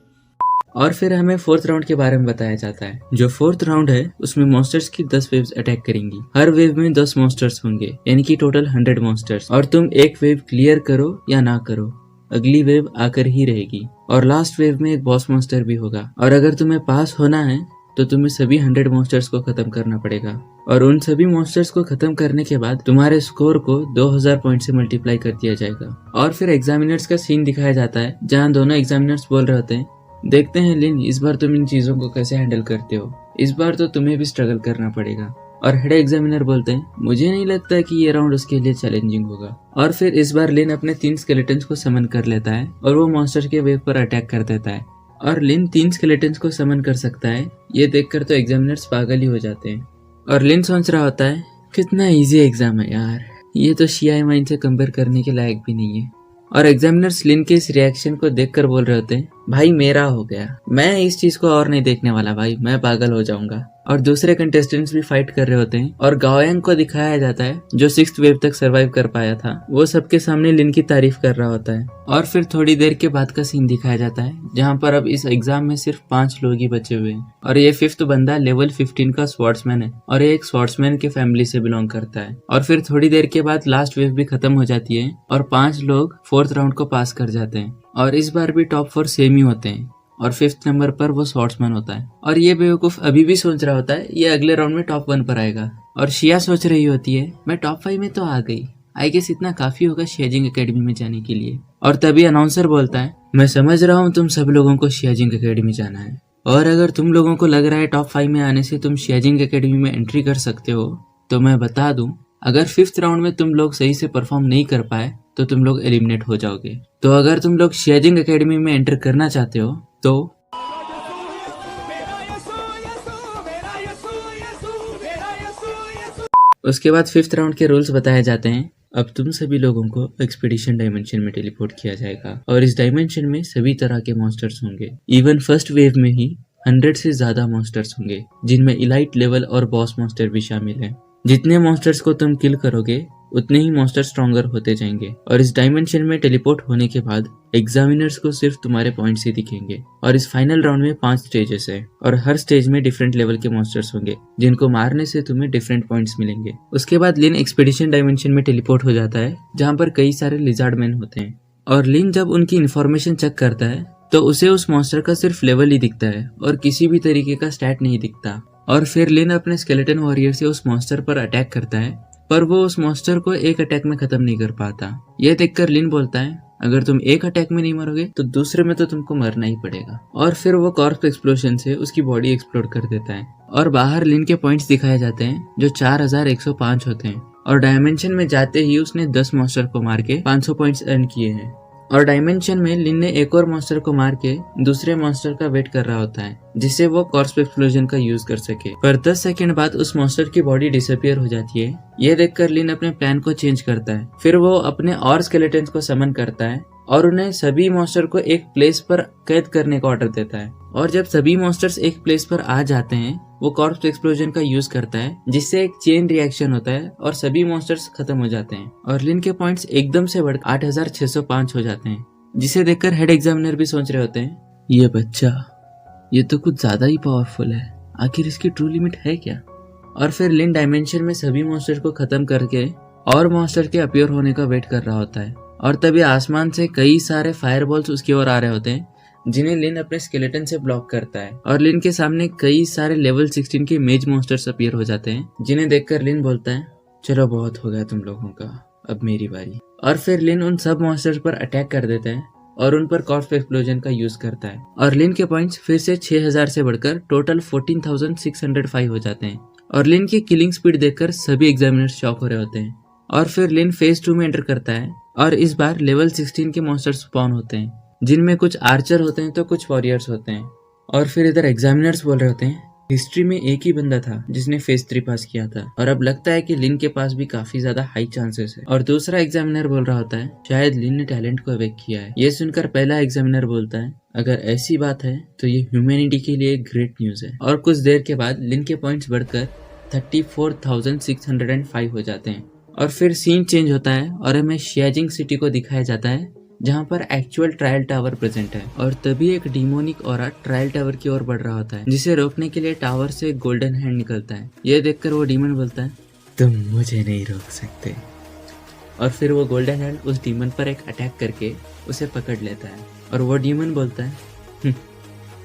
और फिर हमें 4th राउंड के बारे में बताया जाता है। जो 4th राउंड है उसमें मॉन्स्टर्स की 10 वेव्स अटैक करेंगी, हर वेव में 10 मॉन्स्टर्स होंगे यानी कि टोटल 100 मॉन्स्टर्स। और तुम एक वेव क्लियर करो या ना करो अगली वेव आकर ही रहेगी और लास्ट वेव में एक बॉस मॉन्स्टर भी होगा। और अगर तुम्हें पास होना है तो तुम्हें सभी 100 मॉन्स्टर्स को खत्म करना पड़ेगा और उन सभी मॉन्स्टर्स को खत्म करने के बाद तुम्हारे स्कोर को 2000 पॉइंट से मल्टीप्लाई कर दिया जाएगा। और फिर एग्जामिनर्स का सीन दिखाया जाता है जहाँ दोनों एग्जामिनर्स बोल रहे होते हैं देखते हैं लिन इस बार तुम इन चीजों को कैसे हैंडल करते हो, इस बार तो तुम्हें भी स्ट्रगल करना पड़ेगा। और हेड एग्जामिनर बोलते हैं मुझे नहीं लगता कि ये राउंड उसके लिए चैलेंजिंग होगा। और फिर इस बार लिन अपने 3 स्केलेटन्स को समन कर लेता है और वो मॉन्स्टर के वेव पर अटैक कर देता है और लिन 3 स्केलेटन्स को समन कर सकता है। ये देखकर तो एग्जामिनर्स पागल ही हो जाते हैं और लिन सोच रहा होता है कितना ईजी एग्जाम है यार, ये तो शियाई माइन से कंपेयर करने के लायक भी नहीं है। और एग्जामिनर्स लिन के इस रिएक्शन को देखकर बोल रहे होते हैं भाई मेरा हो गया, मैं इस चीज को और नहीं देखने वाला भाई, मैं पागल हो जाऊंगा। और दूसरे कंटेस्टेंट्स भी फाइट कर रहे होते हैं और गाओयांग को दिखाया जाता है जो 6th वेव तक सरवाइव कर पाया था, वो सबके सामने लिन की तारीफ कर रहा होता है। और फिर थोड़ी देर के बाद का सीन दिखाया जाता है जहाँ पर अब इस एग्जाम में सिर्फ 5 लोग ही बचे हुए हैं और ये 5th बंदा लेवल 15 का स्वॉर्ड्समैन है और ये एक स्वॉर्ड्समैन के फैमिली से बिलोंग करता है। और फिर थोड़ी देर के बाद लास्ट वेव भी खत्म हो जाती है और 5 लोग 4th राउंड को पास कर जाते हैं और इस बार भी टॉप 4 सेम ही होते हैं और 5th नंबर पर वो स्वॉर्ड्समैन होता है। और ये बेवकूफ अभी भी सोच रहा होता है ये अगले राउंड में टॉप 1 पर आएगा और शिया सोच रही होती है मैं टॉप 5 में तो आ गई, आई गेस इतना काफी होगा शियाजिंग एकेडमी में जाने के लिए। और तभी अनाउंसर बोलता है मैं समझ रहा हूँ तुम सब लोगों को शियाजिंग एकेडमी जाना है और अगर तुम लोगों को लग रहा है टॉप 5 में आने से तुम शियाजिंग एकेडमी में एंट्री कर सकते हो तो मैं बता दूं अगर 5th राउंड में तुम लोग सही से परफॉर्म नहीं कर पाए तो तुम लोग एलिमिनेट हो जाओगे। तो अगर तुम लोग शियाजिंग एकेडमी में एंटर करना चाहते हो तो उसके बाद 5th राउंड के रूल्स बताए जाते हैं अब तुम सभी लोगों को एक्सपीडिशन डायमेंशन में टेलीपोर्ट किया जाएगा और इस डायमेंशन में सभी तरह के मॉन्स्टर्स होंगे। इवन फर्स्ट वेव में ही 100 से ज्यादा मॉन्स्टर्स होंगे, जिनमें इलाइट लेवल और बॉस मॉन्स्टर भी शामिल हैं। जितने मॉन्स्टर्स को तुम किल करोगे उतने ही मॉन्स्टर स्ट्रॉन्गर होते जाएंगे। और इस डायमेंशन में टेलीपोर्ट होने के बाद एग्जामिनर्स को सिर्फ तुम्हारे पॉइंट्स ही दिखेंगे। और इस फाइनल राउंड में 5 स्टेजेस है और हर स्टेज में डिफरेंट लेवल के मॉन्स्टर्स होंगे, जिनको मारने से तुम्हें डिफरेंट पॉइंट्स मिलेंगे। उसके बाद लिन एक्सपीडिशन डायमेंशन में टेलीपोर्ट हो जाता है, जहाँ पर कई सारे लिजार्ड मैन होते हैं। और लिन जब उनकी इन्फॉर्मेशन चेक करता है तो उसे उस मॉन्स्टर का सिर्फ लेवल ही दिखता है और किसी भी तरीके का स्टैट नहीं दिखता। और फिर लिन अपने स्केलेटन वॉरियर से उस मॉन्स्टर पर अटैक करता है, पर वो उस मॉन्स्टर को एक अटैक में खत्म नहीं कर पाता। यह देखकर लिन बोलता है, अगर तुम एक अटैक में नहीं मरोगे तो दूसरे में तो तुमको मरना ही पड़ेगा। और फिर वो कॉर्प्स एक्सप्लोजन से उसकी बॉडी एक्सप्लोड कर देता है और बाहर लिन के पॉइंट्स दिखाए जाते हैं जो 4105 होते हैं। और डायमेंशन में जाते ही उसने 10 मॉन्स्टर को मार के 500 पॉइंट्स अर्न किए हैं। और डायमेंशन में लिन ने एक और मॉन्स्टर को मार के दूसरे मॉन्स्टर का वेट कर रहा होता है, जिससे वो कॉर्प्स एक्सप्लोजन का यूज कर सके। पर 10 सेकंड बाद उस मॉन्स्टर की बॉडी डिसअपियर हो जाती है। ये देखकर लिन अपने प्लान को चेंज करता है। फिर वो अपने और स्केलेटन्स को समन करता है और उन्हें सभी मॉन्स्टर को एक प्लेस पर कैद करने का ऑर्डर देता है। और जब सभी मॉन्स्टर्स एक प्लेस पर आ जाते हैं, वो कॉर्प्स एक्सप्लोजन का यूज करता है, जिससे एक चेन रिएक्शन होता है और सभी मॉन्स्टर्स खत्म हो जाते हैं। और लिन के पॉइंट्स एकदम से बढ़कर 8605 हो जाते हैं, जिसे देखकर हेड एग्जामिनर भी सोच रहे होते हैं, ये बच्चा ये तो कुछ ज्यादा ही पावरफुल है, आखिर इसकी ट्रू लिमिट है क्या। और फिर लिन डायमेंशन में सभी मॉन्स्टर को खत्म करके और मॉन्स्टर के अपीयर होने का वेट कर रहा होता है। और तभी आसमान से कई सारे फायरबॉल्स उसकी ओर आ रहे होते हैं, जिन्हें लिन अपने स्केलेटन से ब्लॉक करता है। और लिन के सामने कई सारे लेवल 16 के मेज मॉन्स्टर्स अपीयर हो जाते हैं, जिन्हें देखकर लिन बोलता है, चलो बहुत हो गया तुम लोगों का, अब मेरी बारी। और फिर लिन उन सब मॉन्स्टर्स पर अटैक कर देता है और उन पर कॉर्प्स एक्सप्लोजन का यूज करता है। और लिन के पॉइंट्स फिर से 6000 से बढ़कर टोटल 14605 हो जाते हैं। और लिन की किलिंग स्पीड देखकर सभी एग्जामिनर्स शॉक हो रहे होते हैं। और फिर लिन फेज 2 में एंटर करता है और इस बार लेवल 16 के मॉन्स्टर्स स्पॉन होते हैं, जिनमें कुछ आर्चर होते हैं तो कुछ वॉरियर्स होते हैं। और फिर इधर एग्जामिनर्स बोल रहे होते हैं, हिस्ट्री में एक ही बंदा था जिसने फेज 3 पास किया था और अब लगता है कि लिन के पास भी काफी ज्यादा हाई चांसेस है। और दूसरा एग्जामिनर बोल रहा होता है, शायद लिन ने टैलेंट को अवेक किया है। ये सुनकर पहला एग्जामिनर बोलता है, अगर ऐसी बात है तो ये ह्यूमैनिटी के लिए ग्रेट न्यूज है। और कुछ देर के बाद लिन के पॉइंट्स बढ़कर 34,605 हो जाते हैं। और फिर सीन चेंज होता है और हमें शियाजिंग सिटी को दिखाया जाता है, जहाँ पर एक्चुअल ट्रायल टावर प्रेजेंट है। और तभी एक डिमोनिक ऑरा ट्रायल टावर की ओर बढ़ रहा होता है, जिसे रोकने के लिए टावर से एक गोल्डन हैंड निकलता है। यह देखकर वो डीमन बोलता है, तुम मुझे नहीं रोक सकते। और फिर वो गोल्डन हैंड उस डीमन पर एक अटैक करके उसे पकड़ लेता है। और वो डीमन बोलता है,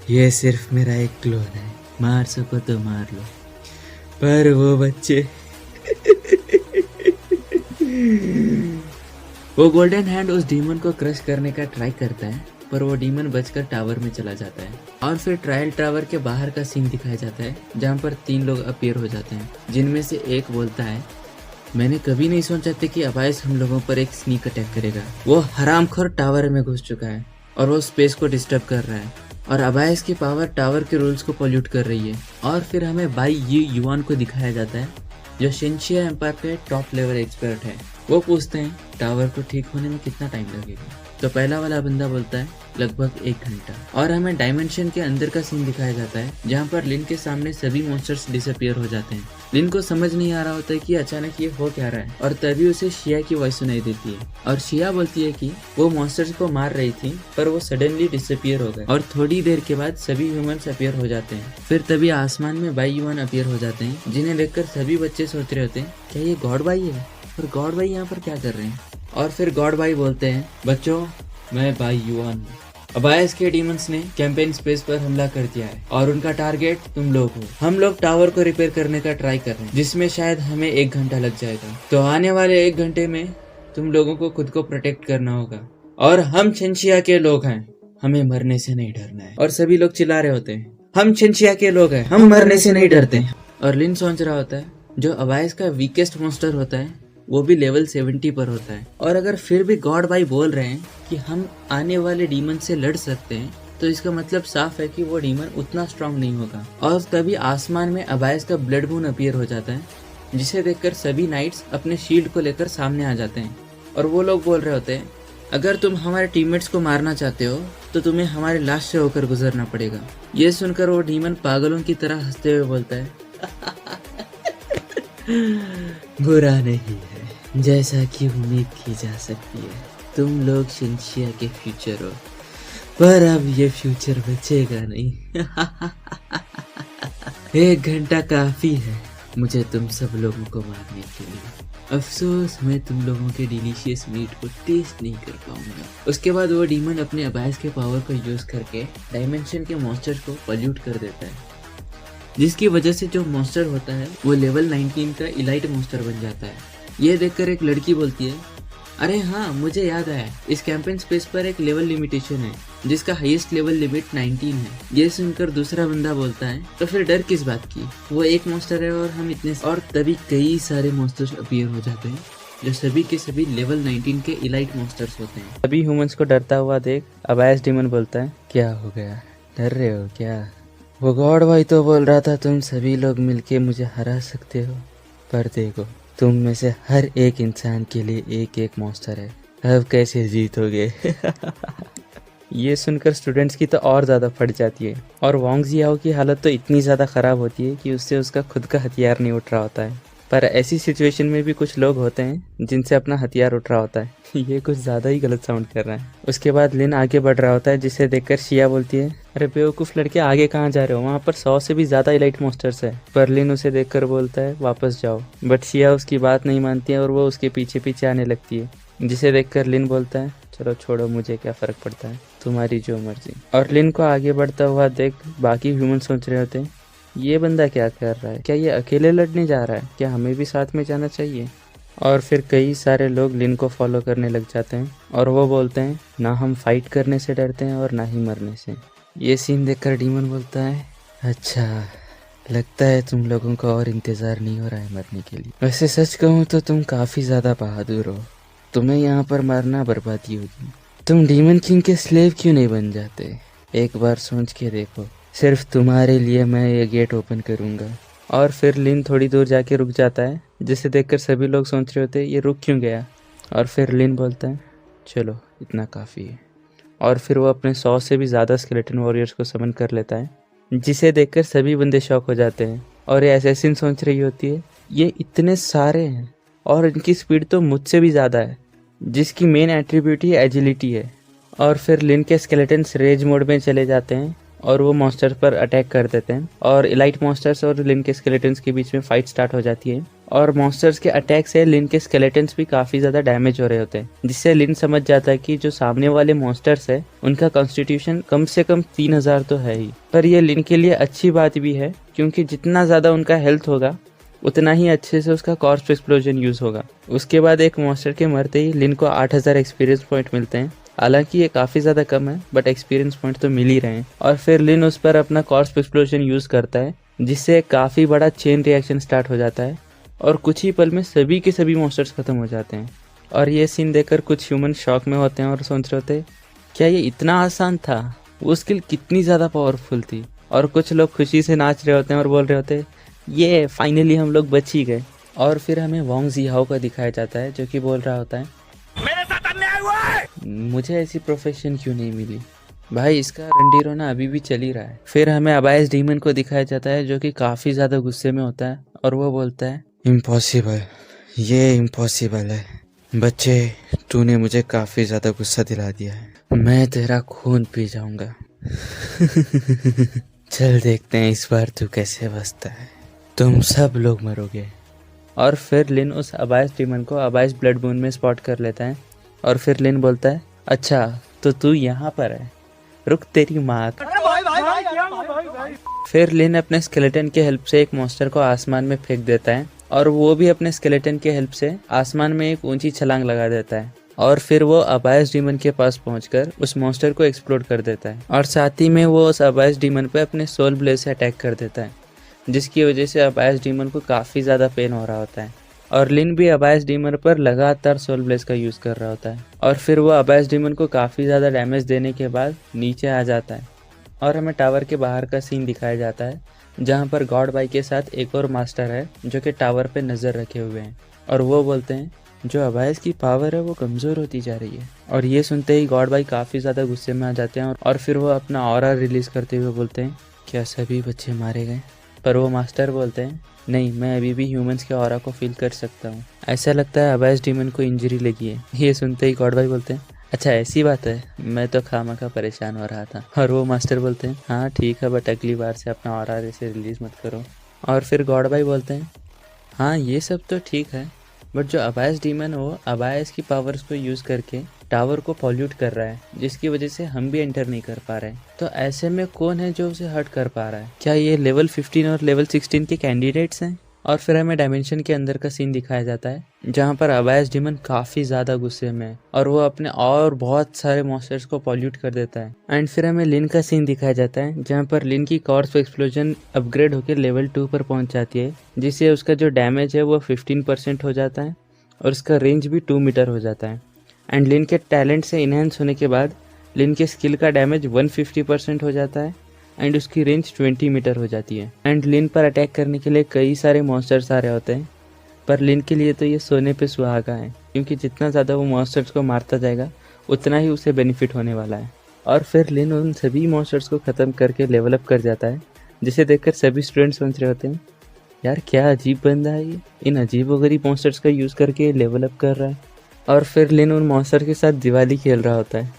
ये सिर्फ मेरा एक क्लोन है, मार सको तो मार लो। पर वो बच्चे वो गोल्डन हैंड उस डीमन को क्रश करने का ट्राई करता है, पर वो डीमन बचकर टावर में चला जाता है। और फिर ट्रायल टावर के बाहर का सीन दिखाया जाता है, जहाँ पर 3 लोग अपीयर हो जाते हैं, जिनमें से एक बोलता है, मैंने कभी नहीं सोचा था कि अबायस हम लोगों पर एक स्नीक अटैक करेगा। वो हरामखोर टावर में घुस चुका है और वो स्पेस को डिस्टर्ब कर रहा है और अबायस की पावर टावर के रूल्स को पॉल्यूट कर रही है। और फिर हमें बाई युआन को दिखाया जाता है, जो शिनशिया एम्पायर के टॉप लेवल एक्सपर्ट है। वो पूछते हैं, टावर को ठीक होने में कितना टाइम लगेगा। तो पहला वाला बंदा बोलता है, लगभग 1 घंटा। और हमें डायमेंशन के अंदर का सीन दिखाया जाता है, जहाँ पर लिन के सामने सभी मॉन्स्टर्स डिसअपियर हो जाते हैं। लिन को समझ नहीं आ रहा होता है कि अचानक ये हो क्या रहा है। और तभी उसे शिया की वॉइस सुनाई देती है और शिया बोलती है कि वो मॉन्स्टर्स को मार रही थी, पर वो सडनली डिसअपियर हो गए। और थोड़ी देर के बाद सभी ह्यूमंस अपीयर हो जाते हैं। फिर तभी आसमान में बाई युआन अपीयर हो जाते हैं, जिन्हें देखकर सभी बच्चे सोच रहे होते हैं, क्या ये गॉड बाई है, और गॉड बाई यहाँ पर क्या कर रहे हैं। और फिर गॉड बाई बोलते हैं, बच्चों मैं बाई युआन हूँ। अबायस के डीमंस ने कैंपेन स्पेस पर हमला कर दिया है और उनका टारगेट तुम लोग हो। हम लोग टावर को रिपेयर करने का ट्राई कर रहे हैं, जिसमें शायद हमें 1 घंटा लग जाएगा। तो आने वाले 1 घंटे में तुम लोगों को खुद को प्रोटेक्ट करना होगा। और हम शिनशिया के लोग हैं, हमें मरने से नहीं डरना है। और सभी लोग चिल्ला रहे होते हैं, हम शिनशिया के लोग हैं, हम मरने से नहीं डरते। और लिन सोच रहा होता है, जो अबायस का वीकेस्ट मॉन्स्टर होता है वो भी लेवल 70 पर होता है। और अगर फिर भी गॉड बाई बोल रहे हैं कि हम आने वाले डीमन से लड़ सकते हैं, तो इसका मतलब साफ है कि वो डीमन उतना स्ट्रांग नहीं होगा। और तभी आसमान में अबायस का ब्लड मून अपीयर हो जाता है, जिसे देखकर सभी नाइट्स अपने शील्ड को लेकर सामने आ जाते हैं और वो लोग बोल रहे होते हैं, अगर तुम हमारे टीममेट्स को मारना चाहते हो तो तुम्हें हमारे लाश से होकर गुजरना पड़ेगा। ये सुनकर वो डीमन पागलों की तरह हंसते हुए बोलता है, बुरा नहीं है, जैसा कि उम्मीद की जा सकती है। तुम लोग शिनशिया के फ्यूचर हो, पर अब ये फ्यूचर बचेगा नहीं। 1 घंटा काफी है मुझे तुम सब लोगों को मारने के लिए। अफसोस मैं तुम लोगों के डिलीशियस मीट को टेस्ट नहीं कर पाऊंगा। उसके बाद वो डीमन अपने अबाइस के पावर को यूज करके डायमेंशन के मॉन्स्टर्स को पल्यूट कर देता है, जिसकी वजह से जो मॉन्स्टर होता है वो लेवल 19 का इलाइट मॉन्स्टर बन जाता है। ये देखकर एक लड़की बोलती है, अरे हाँ मुझे याद आया, इस कैंपेन स्पेस पर एक लेवल लिमिटेशन है जिसका हाईएस्ट लेवल लिमिट 19 है। ये सुनकर दूसरा बंदा बोलता है, तो फिर डर किस बात की, वो एक मॉन्स्टर है और हम इतने। और तभी कई सारे मॉन्स्टर्स अपीयर हो जाते हैं जो सभी के सभी लेवल 19 के इलाइट मॉन्स्टर्स होते हैं। सभी ह्यूमंस को डरता हुआ देख अबायस डीमन बोलता है, क्या हो गया, डर रहे हो क्या? वो गॉड भाई तो बोल रहा था तुम सभी लोग मिलके मुझे हरा सकते हो, पर देखो तुम में से हर एक इंसान के लिए एक एक मॉन्स्टर है, अब कैसे जीतोगे? ये सुनकर स्टूडेंट्स की तो और ज़्यादा फट जाती है और वांग जियाओ की हालत तो इतनी ज़्यादा ख़राब होती है कि उससे उसका खुद का हथियार नहीं उठ रहा होता है। पर ऐसी सिचुएशन में भी कुछ लोग होते हैं जिनसे अपना हथियार उठ रहा होता है। ये कुछ ज़्यादा ही गलत साउंड कर रहा है। उसके बाद लिन आगे बढ़ रहा होता है, जिसे देखकर शिया बोलती है, अरे बेवकूफ़ लड़के आगे कहाँ जा रहे हो, वहाँ पर 100 से भी ज़्यादा इलाइट मॉन्स्टर्स है। पर लिन उसे देखकर बोलता है वापस जाओ, बट शिया उसकी बात नहीं मानती है और वो उसके पीछे पीछे आने लगती है, जिसे देखकर लिन बोलता है, चलो छोड़ो, मुझे क्या फ़र्क पड़ता है, तुम्हारी जो मर्जी। और लिन को आगे बढ़ता हुआ देख बाकी ह्यूमन सोच रहे होते हैं, ये बंदा क्या कर रहा है, क्या ये अकेले लड़ने जा रहा है, क्या हमें भी साथ में जाना चाहिए? और फिर कई सारे लोग लिन को फॉलो करने लग जाते हैं और वो बोलते हैं, ना हम फाइट करने से डरते हैं और ना ही मरने से। ये सीन देखकर डीमन बोलता है, अच्छा लगता है तुम लोगों को और इंतज़ार नहीं हो रहा है मरने के लिए। वैसे सच कहूँ तो तुम काफ़ी ज़्यादा बहादुर हो, तुम्हें यहाँ पर मरना बर्बादी होगी। तुम डीमन किंग के स्लेव क्यों नहीं बन जाते? एक बार सोच के देखो, सिर्फ तुम्हारे लिए मैं ये गेट ओपन करूँगा। और फिर लिन थोड़ी दूर जाके रुक जाता है, जिसे देखकर सभी लोग सोच रहे होते ये रुक क्यों गया। और फिर लिन बोलता है, चलो इतना काफ़ी है। और फिर वो अपने 100 से भी ज़्यादा स्केलेटन वॉरियर्स को समन कर लेता है, जिसे देखकर सभी बंदे शॉक हो जाते हैं। और ये असैसिन सोच रही होती है, ये इतने सारे हैं और इनकी स्पीड तो मुझसे भी ज़्यादा है, जिसकी मेन एट्रीब्यूट ही एजिलिटी है। और फिर लिन के स्केलेटन्स रेज मोड में चले जाते हैं और वो मॉन्स्टर पर अटैक कर देते हैं और इलाइट मॉन्स्टर्स और लिन के स्केलेटन्स के बीच में फाइट स्टार्ट हो जाती है। और मॉन्स्टर्स के अटैक से लिन के स्केलेटन्स भी काफ़ी ज़्यादा डैमेज हो रहे होते हैं, जिससे लिन समझ जाता है कि जो सामने वाले मॉन्स्टर्स है उनका कॉन्स्टिट्यूशन कम से कम 3000 तो है ही। पर ये लिन के लिए अच्छी बात भी है, क्योंकि जितना ज़्यादा उनका हेल्थ होगा उतना ही अच्छे से उसका कॉर्प्स एक्सप्लोजन यूज़ होगा। उसके बाद एक मॉन्स्टर के मरते ही लिन को 8000 एक्सपीरियंस पॉइंट मिलते हैं। हालांकि ये काफ़ी ज़्यादा कम है, बट एक्सपीरियंस पॉइंट तो मिल ही रहे हैं। और फिर लिन उस पर अपना कॉर्प्स एक्सप्लोजन यूज़ करता है, जिससे काफ़ी बड़ा चेन रिएक्शन स्टार्ट हो जाता है और कुछ ही पल में सभी के सभी मॉन्स्टर्स खत्म हो जाते हैं। और ये सीन देखकर कुछ ह्यूमन शॉक में होते हैं और सोच रहे होते, क्या ये इतना आसान था, वो स्किल कितनी ज़्यादा पावरफुल थी। और कुछ लोग खुशी से नाच रहे होते हैं और बोल रहे होते, ये फाइनली हम लोग बच ही गए। और फिर हमें वांग जियाओ का दिखाया जाता है, जो कि बोल रहा होता है, मेरे साथ अन्याय हुआ है, मुझे ऐसी प्रोफेशन क्यों नहीं मिली। भाई इसका रंडी रोना अभी भी चल ही रहा है। फिर हमें अबाइस डीमन को दिखाया जाता है, जो कि काफ़ी ज़्यादा गुस्से में होता है और वो बोलता है, इम्पॉसिबल, ये इम्पॉसिबल है। बच्चे, तूने मुझे काफ़ी ज़्यादा गुस्सा दिला दिया है, मैं तेरा खून पी जाऊंगा। चल देखते हैं इस बार तू कैसे बचता है, तुम सब लोग मरोगे। और फिर लिन उस अबाइस डीमन को अबाइस ब्लड मून में स्पॉट कर लेता है और फिर लिन बोलता है, अच्छा तो तू यहाँ पर है, रुक तेरी माँ। फिर लिन अपने स्केलेटन के हेल्प से एक मॉन्स्टर को आसमान में फेंक देता है और वो भी अपने स्केलेटन के हेल्प से आसमान में एक ऊंची छलांग लगा देता है। और फिर वो अबाइस डीमन के पास पहुंचकर उस मॉन्स्टर को एक्सप्लोड कर देता है और साथ ही में वो उस अबाइस डीमन पे अपने सोल ब्लेड से अटैक कर देता है, जिसकी वजह से अबाइस डीमन को काफ़ी ज़्यादा पेन हो रहा होता है। और लिन भी अबाइस डीमन पर लगातार सोल ब्लेड का यूज़ कर रहा होता है। और फिर वो अबाइस डीमन को काफ़ी ज़्यादा डैमेज देने के बाद नीचे आ जाता है और हमें टावर के बाहर का सीन दिखाया जाता है जहाँ पर गॉड बाई के साथ एक और मास्टर है जो कि टावर पे नज़र रखे हुए हैं और वो बोलते हैं जो अबायस की पावर है वो कमज़ोर होती जा रही है। और ये सुनते ही गॉड बाई काफ़ी ज़्यादा गुस्से में आ जाते हैं और फिर वो अपना ऑरा रिलीज़ करते हुए बोलते हैं क्या सभी बच्चे मारे गए? पर वो मास्टर बोलते हैं नहीं, मैं अभी भी ह्यूमंस के ऑरा को फील कर सकता हूँ। ऐसा लगता है अबायस डीमन को इंजरी लगी है। ये सुनते ही गॉड बाई बोलते हैं अच्छा ऐसी बात है, मैं तो खामखा परेशान हो रहा था। और वो मास्टर बोलते हैं हाँ ठीक है, बट अगली बार से अपना ऑरा से रिलीज़ मत करो। और फिर गॉड बाई बोलते हैं हाँ ये सब तो ठीक है, बट जो अबायस डीमन है वो अबायस की पावर्स को यूज़ करके टावर को पॉल्यूट कर रहा है, जिसकी वजह से हम भी एंटर नहीं कर पा रहे हैं। तो ऐसे में कौन है जो उसे हर्ट कर पा रहा है? क्या ये लेवल 15 और लेवल 16 के कैंडिडेट्स हैं? और फिर हमें डायमेंशन के अंदर का सीन दिखाया जाता है जहाँ पर अबायस डीमन काफ़ी ज़्यादा गुस्से में है और वो अपने और बहुत सारे मॉन्स्टर्स को पॉल्यूट कर देता है। एंड फिर हमें लिन का सीन दिखाया जाता है जहाँ पर लिन की कॉर्स एक्सप्लोजन अपग्रेड होकर लेवल 2 पर पहुँच जाती है, जिससे उसका जो डैमेज है वो 15% हो जाता है और उसका रेंज भी 2 मीटर हो जाता है। एंड लिन के टैलेंट से इन्हेंस होने के बाद लिन के स्किल का डैमेज 150% हो जाता है एंड उसकी रेंज 20 मीटर हो जाती है। एंड लिन पर अटैक करने के लिए कई सारे मॉन्स्टर्स आ रहे होते हैं, पर लिन के लिए तो ये सोने पे सुहागा है क्योंकि जितना ज़्यादा वो मॉन्स्टर्स को मारता जाएगा उतना ही उसे बेनिफिट होने वाला है। और फिर लिन उन सभी मॉन्स्टर्स को ख़त्म करके लेवल अप कर जाता है, जिसे देखकर सभी स्टूडेंट्स सोच रहे होते हैं यार क्या अजीब बंदा है ये, इन अजीबोगरीब मॉन्स्टर्स का यूज़ करके लेवल अप कर रहा है। और फिर लिन उन मॉन्स्टर के साथ दिवाली खेल रहा होता है,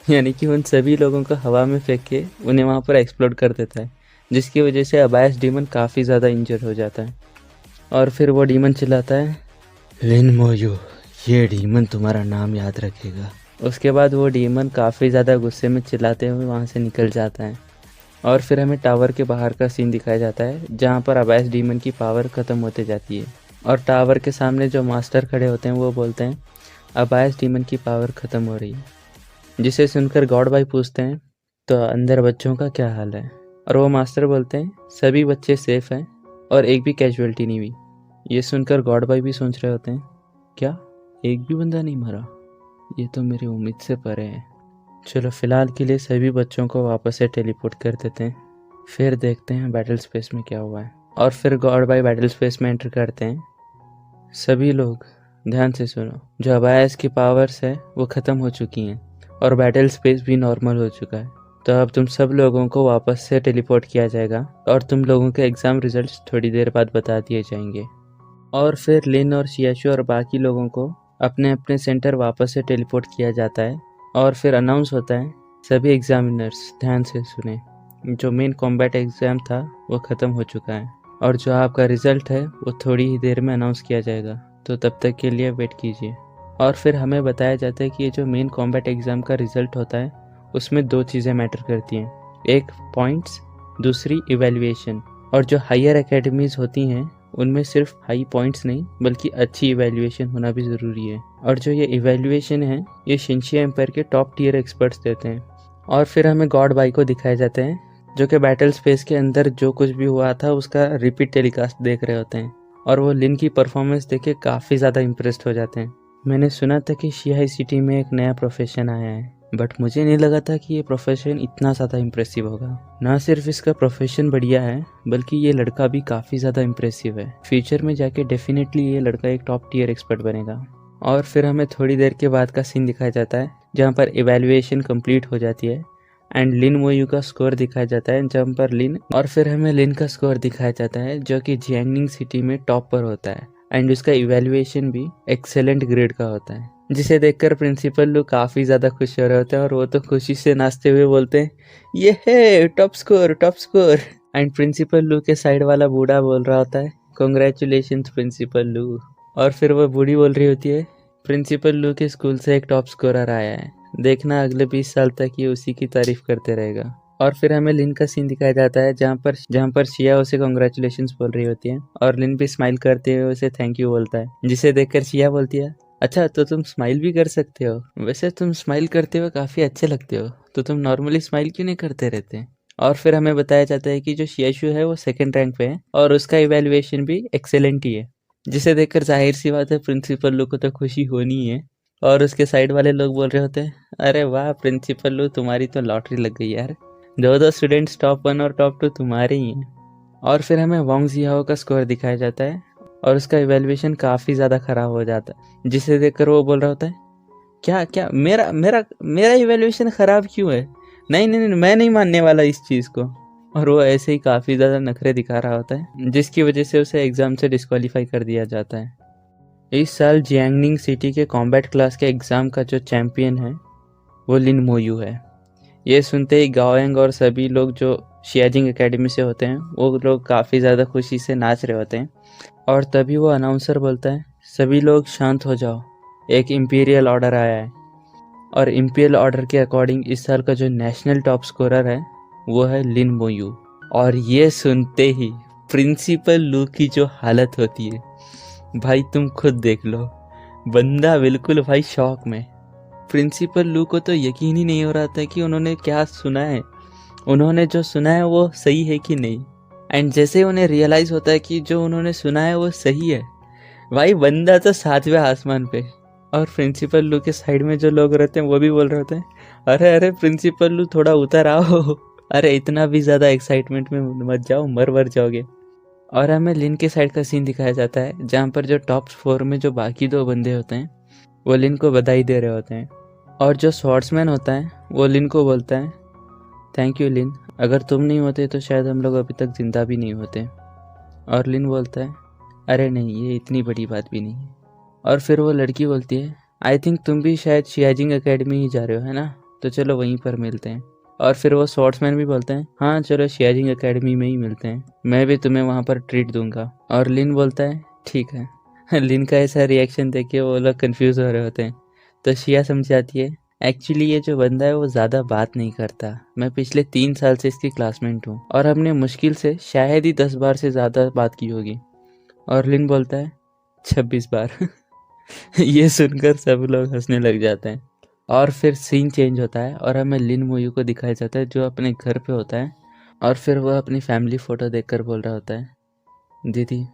यानी कि उन सभी लोगों को हवा में फेंक के उन्हें वहाँ पर एक्सप्लोड कर देता है, जिसकी वजह से अबायस डीमन काफ़ी ज़्यादा इंजर हो जाता है। और फिर वो डीमन चिल्लाता है लिन मोयो, ये डीमन तुम्हारा नाम याद रखेगा। उसके बाद वो डीमन काफ़ी ज़्यादा गुस्से में चिल्लाते हुए वहाँ से निकल जाता है। और फिर हमें टावर के बाहर का सीन दिखाया जाता है जहाँ पर अबायस डीमन की पावर ख़त्म होते जाती है और टावर के सामने जो मास्टर खड़े होते हैं वो बोलते हैं अबायस डीमन की पावर ख़त्म हो रही है, जिसे सुनकर गॉड बाई पूछते हैं तो अंदर बच्चों का क्या हाल है? और वो मास्टर बोलते हैं सभी बच्चे सेफ हैं और एक भी कैजुअलिटी नहीं हुई। ये सुनकर गॉड बाई भी सोच रहे होते हैं क्या एक भी बंदा नहीं मरा? ये तो मेरी उम्मीद से परे है। चलो फिलहाल के लिए सभी बच्चों को वापस से टेलीपोर्ट कर देते हैं, फिर देखते हैं बैटल स्पेस में क्या हुआ है। और फिर गॉड बाई बैटल स्पेस में एंटर करते हैं। सभी लोग ध्यान से सुनो, जो अबायस की पावर्स है वो ख़त्म हो चुकी हैं और बैटल स्पेस भी नॉर्मल हो चुका है। तो अब तुम सब लोगों को वापस से टेलीपोर्ट किया जाएगा और तुम लोगों के एग्ज़ाम रिजल्ट्स थोड़ी देर बाद बता दिए जाएंगे। और फिर लिन और शियाशु और बाकी लोगों को अपने अपने सेंटर वापस से टेलीपोर्ट किया जाता है और फिर अनाउंस होता है सभी एग्जामिनर्स ध्यान से सुने, जो मेन कॉम्बैट एग्ज़ाम था वो ख़त्म हो चुका है और जो आपका रिज़ल्ट है वो थोड़ी ही देर में अनाउंस किया जाएगा, तो तब तक के लिए वेट कीजिए। और फिर हमें बताया जाता है कि ये जो मेन कॉम्बैट एग्ज़ाम का रिज़ल्ट होता है उसमें 2 चीज़ें मैटर करती हैं, एक पॉइंट्स, दूसरी इवैल्यूएशन। और जो हायर एकेडमीज़ होती हैं उनमें सिर्फ हाई पॉइंट्स नहीं बल्कि अच्छी इवैल्यूएशन होना भी ज़रूरी है। और जो ये इवैल्यूएशन है ये शिनशिया एम्पायर के टॉप टियर एक्सपर्ट्स देते हैं। और फिर हमें गॉड बाई को दिखाए जाते हैं जो कि बैटल स्पेस के अंदर जो कुछ भी हुआ था उसका रिपीट टेलीकास्ट देख रहे होते हैं और वो लिन की परफॉर्मेंस देख के काफ़ी ज़्यादा इम्प्रेस्ड हो जाते हैं। मैंने सुना था कि शियाई सिटी में एक नया प्रोफेशन आया है, बट मुझे नहीं लगा था कि ये प्रोफेशन इतना ज़्यादा इम्प्रेसिव होगा। ना सिर्फ इसका प्रोफेशन बढ़िया है बल्कि ये लड़का भी काफ़ी ज़्यादा इम्प्रेसिव है। फ्यूचर में जाके डेफिनेटली ये लड़का एक टॉप टियर एक्सपर्ट बनेगा। और फिर हमें थोड़ी देर के बाद का सीन दिखाया जाता है जहाँ पर इवैल्यूएशन कंप्लीट हो जाती है एंड लिन मोयू का स्कोर दिखाया जाता है जहाँ पर लिन, और फिर हमें लिन का स्कोर दिखाया जाता है जो कि जियांगनिंग सिटी में टॉप पर होता है एंड उसका इवैल्यूएशन भी एक्सेलेंट ग्रेड का होता है, जिसे देखकर प्रिंसिपल लोग काफ़ी ज़्यादा खुश हो रहे होते हैं और वो तो खुशी से नाचते हुए बोलते हैं ये है top score top score. And principal Lu के साइड वाला बूढ़ा बोल रहा होता है कॉन्ग्रेचुलेशन प्रिंसिपल लू। और फिर वो बूढ़ी बोल रही होती है प्रिंसिपल लू के स्कूल से एक टॉप स्कोरर आया है, देखना अगले 20 साल तक ये उसी की तारीफ करते रहेगा। और फिर हमें लिन का सीन दिखाया जाता है जहाँ पर शिया उसे कॉन्ग्रेचुलेशंस बोल रही होती है और लिन भी स्माइल करते हुए उसे थैंक यू बोलता है, जिसे देखकर शिया बोलती है अच्छा तो तुम स्माइल भी कर सकते हो, वैसे तुम स्माइल करते हुए काफ़ी अच्छे लगते हो, तो तुम नॉर्मली स्माइल क्यों नहीं करते रहते। और फिर हमें बताया जाता है कि जो शियाशु है वो 2nd रैंक पे है और उसका इवैल्यूएशन भी एक्सेलेंट ही है, जिसे देखकर जाहिर सी बात है प्रिंसिपल लोग को तो खुशी होनी है। और उसके साइड वाले लोग बोल रहे होते हैं अरे वाह प्रिंसिपल लोग तुम्हारी तो लॉटरी लग गई यार, दो स्टूडेंट्स टॉप 1 और टॉप 2 तुम्हारे ही हैं। और फिर हमें वांग जियाओ का स्कोर दिखाया जाता है और उसका इवैल्यूएशन काफ़ी ज़्यादा ख़राब हो जाता है, जिसे देखकर वो बोल रहा होता है क्या क्या मेरा मेरा मेरा इवैल्यूएशन ख़राब क्यों है, नहीं नहीं नहीं मैं नहीं मानने वाला इस चीज़ को। और वो ऐसे ही काफ़ी ज़्यादा नखरे दिखा रहा होता है, जिसकी वजह से उसे एग्ज़ाम से डिस्क्वालीफाई कर दिया जाता है। इस साल जियांगनिंग सिटी के कॉम्बैट क्लास के एग्ज़ाम का जो चैम्पियन है वो लिन मोयू है। ये सुनते ही गाओयंग और सभी लोग जो शियाजिंग एकेडमी से होते हैं वो लोग काफ़ी ज़्यादा खुशी से नाच रहे होते हैं। और तभी वो अनाउंसर बोलता है सभी लोग शांत हो जाओ, एक इम्पीरियल ऑर्डर आया है। और इम्पीरियल ऑर्डर के अकॉर्डिंग इस साल का जो नेशनल टॉप स्कोरर है वो है लिन मोयू। और ये सुनते ही प्रिंसिपल लू की जो हालत होती है भाई तुम खुद देख लो, बंदा बिल्कुल भाई शॉक में। प्रिंसिपल लू को तो यकीन ही नहीं हो रहा था कि उन्होंने क्या सुना है, उन्होंने जो सुना है वो सही है कि नहीं। एंड जैसे उन्हें रियलाइज़ होता है कि जो उन्होंने सुना है वो सही है, भाई बंदा तो 7वें आसमान पे। और प्रिंसिपल लू के साइड में जो लोग रहते हैं वो भी बोल रहे होते हैं अरे अरे प्रिंसिपल लू थोड़ा उतर आओ, अरे इतना भी ज़्यादा एक्साइटमेंट में मत जाओ, मर जाओगे। और हमें लिन के साइड का सीन दिखाया जाता है जहाँ पर जो टॉप 4 में जो बाकी 2 बंदे होते हैं वो लिन को बधाई दे रहे होते हैं। और जो स्वॉर्ड्समैन होता है वो लिन को बोलता है थैंक यू लिन, अगर तुम नहीं होते तो शायद हम लोग अभी तक ज़िंदा भी नहीं होते। और लिन बोलता है अरे नहीं ये इतनी बड़ी बात भी नहीं है। और फिर वो लड़की बोलती है आई थिंक तुम भी शायद शियाजिंग एकेडमी ही जा रहे हो है ना, तो चलो वहीं पर मिलते हैं। और फिर वो स्वॉर्ड्समैन भी बोलते हैं हाँ चलो शियाजिंग एकेडमी में ही मिलते हैं, मैं भी तुम्हें वहाँ पर ट्रीट दूंगा। और लिन बोलता है ठीक है। लिन का ऐसा रिएक्शन देख के वो लोग कन्फ्यूज़ हो रहे होते हैं। तो शिया समझाती है एक्चुअली ये जो बंदा है वो ज़्यादा बात नहीं करता, मैं पिछले 3 साल से इसकी क्लासमेट हूँ और हमने मुश्किल से शायद ही 10 बार से ज़्यादा बात की होगी। और लिन बोलता है 26 बार। ये सुनकर सब लोग हंसने लग जाते हैं। और फिर सीन चेंज होता है और हमें लिन मोयू को दिखाया जाता है जो अपने घर पे होता है। और फिर वह अपनी फैमिली फ़ोटो देखकर बोल रहा होता है दीदी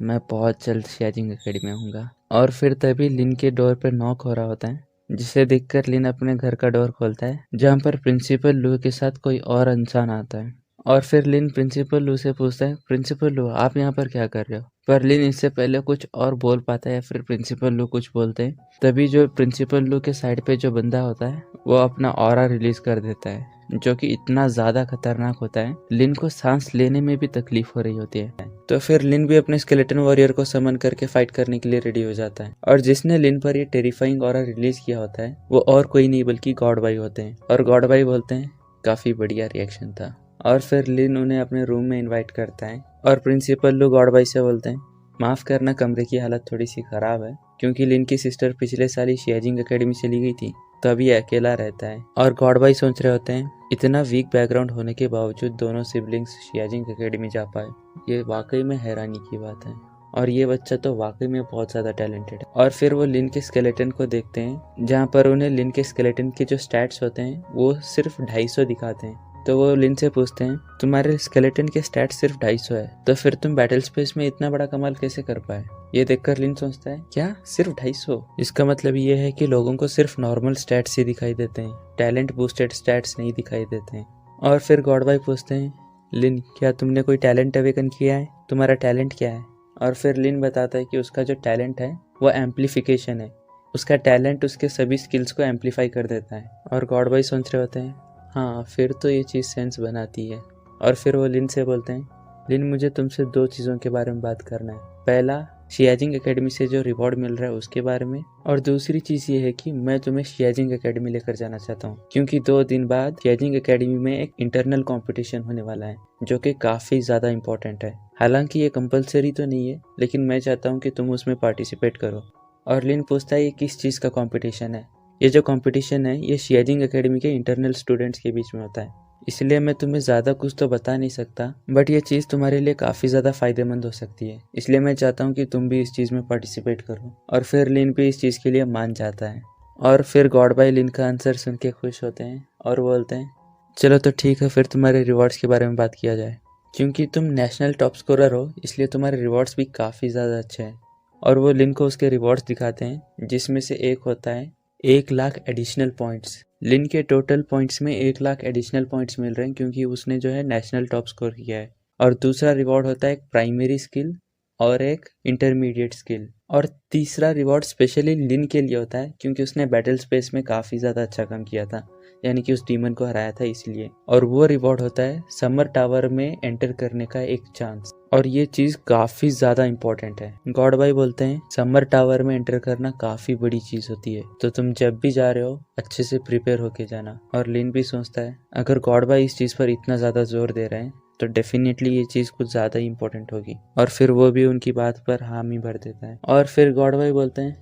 मैं बहुत जल्द शियाजिंग एकेडमी आऊँगा। और फिर तभी लिन के डोर पर नॉक हो रहा होता है, जिसे देखकर लिन अपने घर का डोर खोलता है जहाँ पर प्रिंसिपल लू के साथ कोई और इंसान आता है। और फिर लिन प्रिंसिपल लू से पूछता है प्रिंसिपल लू आप यहाँ पर क्या कर रहे हो। पर लिन इससे पहले कुछ और बोल पाता है या फिर प्रिंसिपल लू कुछ बोलते हैं, तभी जो प्रिंसिपल लू के साइड पे जो बंदा होता है वो अपना ऑरा रिलीज कर देता है जो कि इतना ज़्यादा खतरनाक होता है लिन को सांस लेने में भी तकलीफ हो रही होती है। तो फिर लिन भी अपने स्केलेटन वॉरियर को समन करके फाइट करने के लिए रेडी हो जाता है। और जिसने लिन पर ये टेरिफाइंग ऑरा रिलीज किया होता है वो और कोई नहीं बल्कि गॉड बाई होते हैं। और गॉड बाई बोलते हैं काफ़ी बढ़िया रिएक्शन था। और फिर लिन उन्हें अपने रूम में इन्वाइट करता है और प्रिंसिपल लू गॉड बाई से बोलते हैं माफ़ करना कमरे की हालत थोड़ी सी ख़राब है क्योंकि लिन की सिस्टर पिछले साल ही शियाजिंग एकेडमी चली गई थी तो अभी अकेला रहता है। और गॉड बाई सोच रहे होते हैं इतना वीक बैकग्राउंड होने के बावजूद दोनों सिबलिंग्स शियाजिंग एकेडमी जा पाए, ये वाकई में हैरानी की बात है और ये बच्चा तो वाकई में बहुत ज़्यादा टैलेंटेड है। और फिर वो लिन के स्केलेटन को देखते हैं जहाँ पर उन्हें लिन के स्केलेटन के जो स्टैट्स होते हैं वो सिर्फ 250 दिखाते हैं। तो वो लिन से पूछते हैं तुम्हारे स्केलेटन के स्टैट्स सिर्फ 250 है तो फिर तुम बैटल स्पेस में इतना बड़ा कमाल कैसे कर पाए। ये देखकर लिन सोचता है क्या सिर्फ 250, इसका मतलब ये है कि लोगों को सिर्फ नॉर्मल स्टैट्स ही दिखाई देते हैं, टैलेंट बूस्टेड स्टैट्स नहीं दिखाई देते हैं। और फिर गॉड बाई पूछते हैं लिन क्या तुमने कोई टैलेंट अवेकन किया है, तुम्हारा टैलेंट क्या है। और फिर लिन बताता है कि उसका जो टैलेंट है वो एम्पलीफिकेशन है, उसका टैलेंट उसके सभी स्किल्स को एम्पलीफाई कर देता है। और गॉड बाई सोच रहे होते हैं हाँ फिर तो ये चीज़ सेंस बनाती है। और फिर वो लिन से बोलते हैं लिन मुझे तुमसे 2 चीज़ों के बारे में बात करना है, पहला शियाजिंग एकेडमी से जो रिवॉर्ड मिल रहा है उसके बारे में, और दूसरी चीज़ ये है कि मैं तुम्हें शियाजिंग एकेडमी लेकर जाना चाहता हूँ क्योंकि 2 दिन बाद शियाजिंग एकेडमी में एक इंटरनल कंपटीशन होने वाला है जो कि काफ़ी ज़्यादा इंपॉर्टेंट है। हालांकि ये कंपलसरी तो नहीं है लेकिन मैं चाहता हूँ कि तुम उसमें पार्टिसिपेट करो। और लिन पूछता है ये किस चीज़ का कॉम्पिटिशन है। ये जो कंपटीशन है ये शियाजिंग एकेडमी के इंटरनल स्टूडेंट्स के बीच में होता है, इसलिए मैं तुम्हें ज़्यादा कुछ तो बता नहीं सकता बट ये चीज़ तुम्हारे लिए काफ़ी ज़्यादा फ़ायदेमंद हो सकती है, इसलिए मैं चाहता हूँ कि तुम भी इस चीज़ में पार्टिसिपेट करो। और फिर लिन भी इस चीज़ के लिए मान जाता है। और फिर गॉड बाई लिन का आंसर सुन के खुश होते हैं और बोलते हैं चलो तो ठीक है फिर तुम्हारे रिवॉर्ड्स के बारे में बात किया जाए, क्योंकि तुम नेशनल टॉप स्कोरर हो इसलिए तुम्हारे रिवॉर्ड्स भी काफ़ी ज़्यादा अच्छे हैं। और वो लिन को उसके रिवॉर्ड्स दिखाते हैं जिसमें से एक होता है 1 लाख एडिशनल पॉइंट्स लिन के टोटल पॉइंट्स में 1 लाख एडिशनल पॉइंट्स मिल रहे हैं क्योंकि उसने जो है नेशनल टॉप स्कोर किया है। और दूसरा रिवॉर्ड होता है एक प्राइमरी स्किल और एक इंटरमीडिएट स्किल। और तीसरा रिवॉर्ड स्पेशली लिन के लिए होता है क्योंकि उसने बैटल स्पेस में काफ़ी ज़्यादा अच्छा काम किया था, यानी कि उस डीमन को हराया था इसलिए। और वो रिवॉर्ड होता है समर टावर में एंटर करने का एक चांस। और ये चीज़ काफ़ी ज़्यादा इंपॉर्टेंट है। गॉड भाई बोलते हैं समर टावर में एंटर करना काफ़ी बड़ी चीज़ होती है, तो तुम जब भी जा रहे हो अच्छे से प्रिपेयर होके जाना। और लिन भी सोचता है अगर गॉड भाई इस चीज़ पर इतना ज़्यादा जोर दे रहे हैं तो डेफिनेटली ये चीज़ कुछ ज़्यादा ही इंपॉर्टेंट होगी। और फिर वो भी उनकी बात पर हामी भर देता है। और फिर गॉड भाई बोलते हैं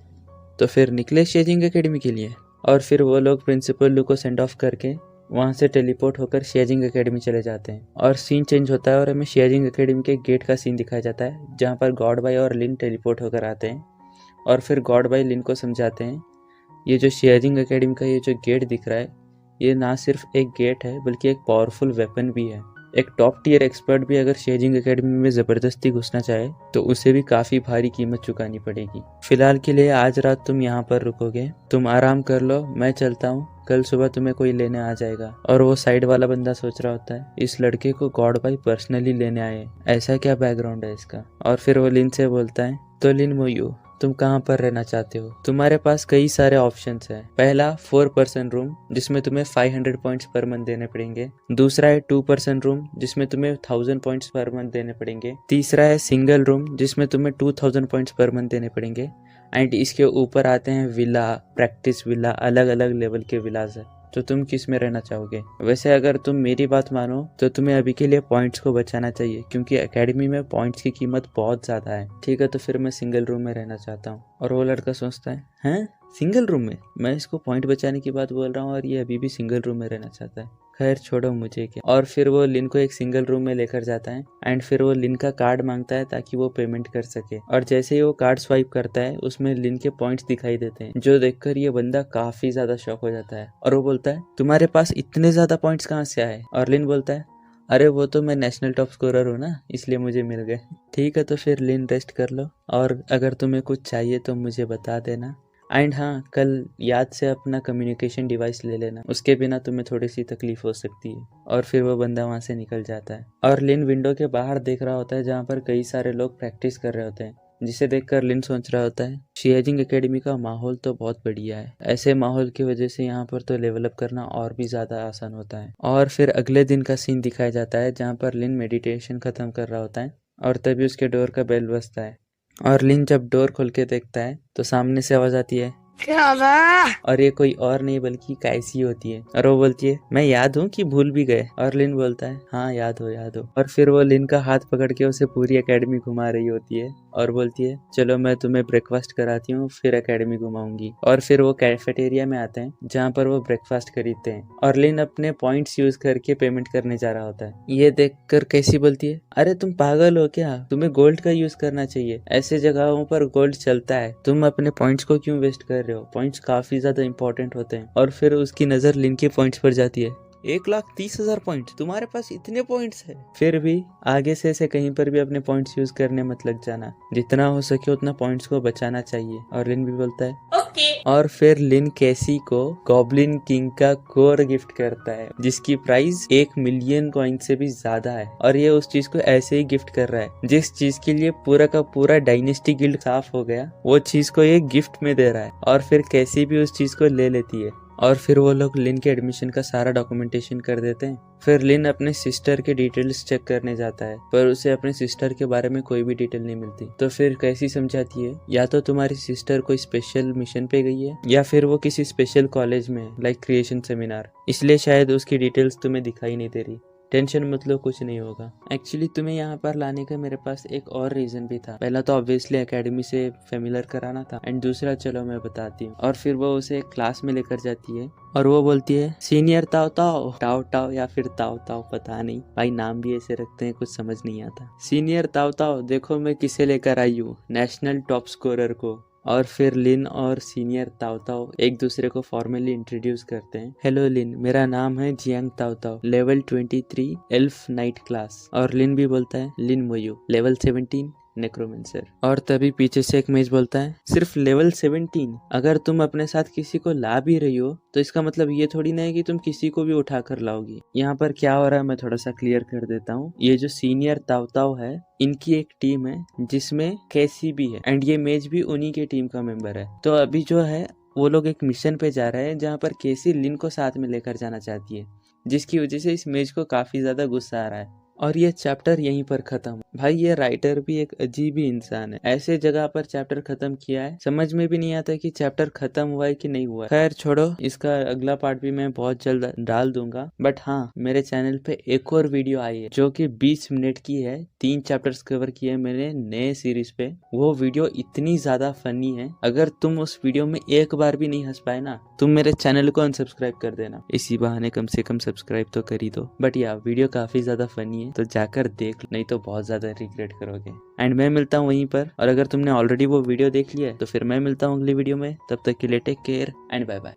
तो फिर निकले शेजिंग एकेडमी के लिए। और फिर वो लोग प्रिंसिपल लू को सेंड ऑफ करके वहाँ से टेलीपोर्ट होकर शेजिंग एकेडमी चले जाते हैं। और सीन चेंज होता है और हमें शेजिंग एकेडमी के गेट का सीन दिखाया जाता है जहाँ पर गॉड भाई और लिन टेलीपोर्ट होकर आते हैं। और फिर गॉड भाई लिन को समझाते हैं ये जो शेजिंग एकेडमी का ये जो गेट दिख रहा है ये ना सिर्फ एक गेट है बल्कि एक पावरफुल वेपन भी है। एक टॉप टियर एक्सपर्ट भी अगर शेजिंग एकेडमी में ज़बरदस्ती घुसना चाहे तो उसे भी काफ़ी भारी कीमत चुकानी पड़ेगी। फिलहाल के लिए आज रात तुम यहाँ पर रुकोगे, तुम आराम कर लो, मैं चलता हूँ, कल सुबह तुम्हें कोई लेने आ जाएगा। और वो साइड वाला बंदा सोच रहा होता है इस लड़के को गॉड भाई पर्सनली लेने आए, ऐसा क्या बैकग्राउंड है इसका। और फिर वो लिन से बोलता है तो लिन मोयू तुम कहाँ पर रहना चाहते हो? तुम्हारे पास कई सारे ऑप्शंस हैं। पहला 4 पर्सन रूम जिसमें तुम्हें 500 पॉइंट्स पर मंथ देने पड़ेंगे। दूसरा है 2 पर्सन रूम जिसमें तुम्हें 1000 पॉइंट्स पर मंथ देने पड़ेंगे। तीसरा है सिंगल रूम जिसमें तुम्हें 2000 पॉइंट्स पर मंथ देने पड़ेंगे। एंड इसके ऊपर आते हैं विला, प्रैक्टिस विला, अलग अलग लेवल के विलाज है। तो तुम किस में रहना चाहोगे? वैसे अगर तुम मेरी बात मानो तो तुम्हें अभी के लिए पॉइंट्स को बचाना चाहिए क्योंकि एकेडमी में पॉइंट्स की कीमत बहुत ज़्यादा है। ठीक है तो फिर मैं सिंगल रूम में रहना चाहता हूँ। और वो लड़का सोचता है हैं सिंगल रूम में? मैं इसको पॉइंट बचाने की बात बोल रहा हूँ और ये अभी भी सिंगल रूम में रहना चाहता है। खैर छोड़ो मुझे क्या। और फिर वो लिन को एक सिंगल रूम में लेकर जाता है एंड फिर वो लिन का कार्ड मांगता है ताकि वो पेमेंट कर सके। और जैसे ही वो कार्ड स्वाइप करता है उसमें लिन के पॉइंट्स दिखाई देते हैं जो देखकर ये बंदा काफी ज्यादा शॉक हो जाता है। और वो बोलता है तुम्हारे पास इतने ज्यादा पॉइंट्स कहाँ से आए? और लिन बोलता है अरे वो तो मैं नेशनल टॉप स्कोरर हूँ ना, इसलिए मुझे मिल गए। ठीक है तो फिर लिन रेस्ट कर लो और अगर तुम्हें कुछ चाहिए तो मुझे बता देना। एंड हाँ कल याद से अपना कम्युनिकेशन डिवाइस ले लेना, उसके बिना तुम्हें थोड़ी सी तकलीफ हो सकती है। और फिर वो बंदा वहाँ से निकल जाता है। और लिन विंडो के बाहर देख रहा होता है जहाँ पर कई सारे लोग प्रैक्टिस कर रहे होते हैं, जिसे देखकर लिन सोच रहा होता है शेजिंग एकेडमी का माहौल तो बहुत बढ़िया है, ऐसे माहौल की वजह से यहाँ पर तो लेवल अप करना और भी ज़्यादा आसान होता है। और फिर अगले दिन का सीन दिखाया जाता है जहाँ पर लिन मेडिटेशन ख़त्म कर रहा होता है और तभी उसके डोर का बेल बजता है। और लिन जब डोर खोल के देखता है तो सामने से आवाज आती है और ये कोई और नहीं बल्कि कैसी होती है। और वो बोलती है मैं याद हूँ कि भूल भी गए। और लिन बोलता है हाँ याद हो याद हो। और फिर वो लिन का हाथ पकड़ के उसे पूरी एकेडमी घुमा रही होती है और बोलती है चलो मैं तुम्हें ब्रेकफास्ट कराती हूँ फिर एकेडमी घुमाऊंगी। और फिर वो कैफेटेरिया में आते हैं जहाँ पर वो ब्रेकफास्ट खरीदते हैं और लिन अपने पॉइंट्स यूज करके पेमेंट करने जा रहा होता है। ये देखकर कैसी बोलती है अरे तुम पागल हो क्या, तुम्हें गोल्ड का यूज करना चाहिए, ऐसे जगहों पर गोल्ड चलता है, तुम अपने पॉइंट्स को क्यों वेस्ट कर रहे हो, पॉइंट्स काफी ज्यादा इंपॉर्टेंट होते हैं। और फिर उसकी नजर लिन के पॉइंट्स पर जाती है 1,30,000 पॉइंट, तुम्हारे पास इतने पॉइंट्स है। फिर भी आगे से ऐसे कहीं पर भी अपने पॉइंट्स यूज करने मत लग जाना, जितना हो सके उतना पॉइंट्स को बचाना चाहिए। और लिन भी बोलता है ओके। और फिर लिन कैसी को गॉब्लिन किंग का कोर गिफ्ट करता है जिसकी प्राइस 1 मिलियन कॉइन से भी ज्यादा है। और ये उस चीज को ऐसे ही गिफ्ट कर रहा है जिस चीज के लिए पूरा का पूरा डायनेस्टी गिल्ड साफ हो गया, वो चीज को ये गिफ्ट में दे रहा है। और फिर कैसी भी उस चीज को ले लेती है। और फिर वो लोग लिन के एडमिशन का सारा डॉक्यूमेंटेशन कर देते हैं। फिर लिन अपने सिस्टर के डिटेल्स चेक करने जाता है पर उसे अपने सिस्टर के बारे में कोई भी डिटेल नहीं मिलती। तो फिर कैसी समझाती है या तो तुम्हारी सिस्टर कोई स्पेशल मिशन पे गई है या फिर वो किसी स्पेशल कॉलेज में लाइक क्रिएशन सेमिनार, इसलिए शायद उसकी डिटेल्स तुम्हें दिखाई नहीं दे रही। टेंशन मत लो, कुछ नहीं होगा। एक्चुअली तुम्हें यहाँ पर लाने का मेरे पास एक और रीजन भी था। पहला तो ऑब्वियसली एकेडमी से फेमिलियर कराना था एंड दूसरा चलो मैं बताती हूँ। और फिर वो उसे क्लास में लेकर जाती है और वो बोलती है सीनियर ताओ ताओ, टाओ टाओ या फिर ताओ ताओ, पता नहीं भाई नाम भी ऐसे रखते हैं, कुछ समझ नहीं आता। सीनियर ताओ ताओ देखो मैं किसे लेकर आई हूँ, नेशनल टॉप स्कोरर को। और फिर लिन और सीनियर ताओ ताओ एक दूसरे को फॉर्मली इंट्रोड्यूस करते हैं। हेलो लिन, मेरा नाम है जियांग ताओ ताओ, लेवल 23 एल्फ नाइट क्लास। और लिन भी बोलता है लिन मोयू, लेवल 17 नेक्रोमेंसर। और तभी पीछे से एक मेज बोलता है सिर्फ लेवल 17। अगर तुम अपने साथ किसी को ला भी रही हो तो इसका मतलब ये थोड़ी ना है कि तुम किसी को भी उठा कर लाओगी। यहाँ पर क्या हो रहा है मैं थोड़ा सा क्लियर कर देता हूँ। ये जो सीनियर ताऊ है इनकी एक टीम है जिसमें कैसी भी है एंड ये मेज भी उन्हीं के टीम का मेंबर है। तो अभी जो है वो लोग एक मिशन पे जा रहे हैं जहाँ पर केसी लिन को साथ में लेकर जाना चाहती है, जिसकी वजह से इस मेज को काफी ज्यादा गुस्सा आ रहा है। और ये चैप्टर यहीं पर खत्म। भाई ये राइटर भी एक अजीब ही इंसान है, ऐसे जगह पर चैप्टर खत्म किया है, समझ में भी नहीं आता कि चैप्टर खत्म हुआ है कि नहीं हुआ है। खैर छोड़ो, इसका अगला पार्ट भी मैं बहुत जल्द डाल दूंगा। बट हाँ, मेरे चैनल पे एक और वीडियो आई है जो कि 20 मिनट की है। 3 चैप्टर्स कवर किए मैंने नए सीरीज पे। वो वीडियो इतनी ज्यादा फनी है, अगर तुम उस वीडियो में एक बार भी नहीं हंस पाए ना, तुम मेरे चैनल को अनसब्सक्राइब कर देना। इसी बहाने कम से कम सब्सक्राइब तो कर ही दो। बट या वीडियो काफी ज्यादा फनी है तो जाकर देख, नहीं तो बहुत ज्यादा रिग्रेट करोगे। एंड मैं मिलता हूँ वहीं पर, और अगर तुमने ऑलरेडी वो वीडियो देख लिया है तो फिर मैं मिलता हूँ अगली वीडियो में। तब तक के लिए take care and bye bye.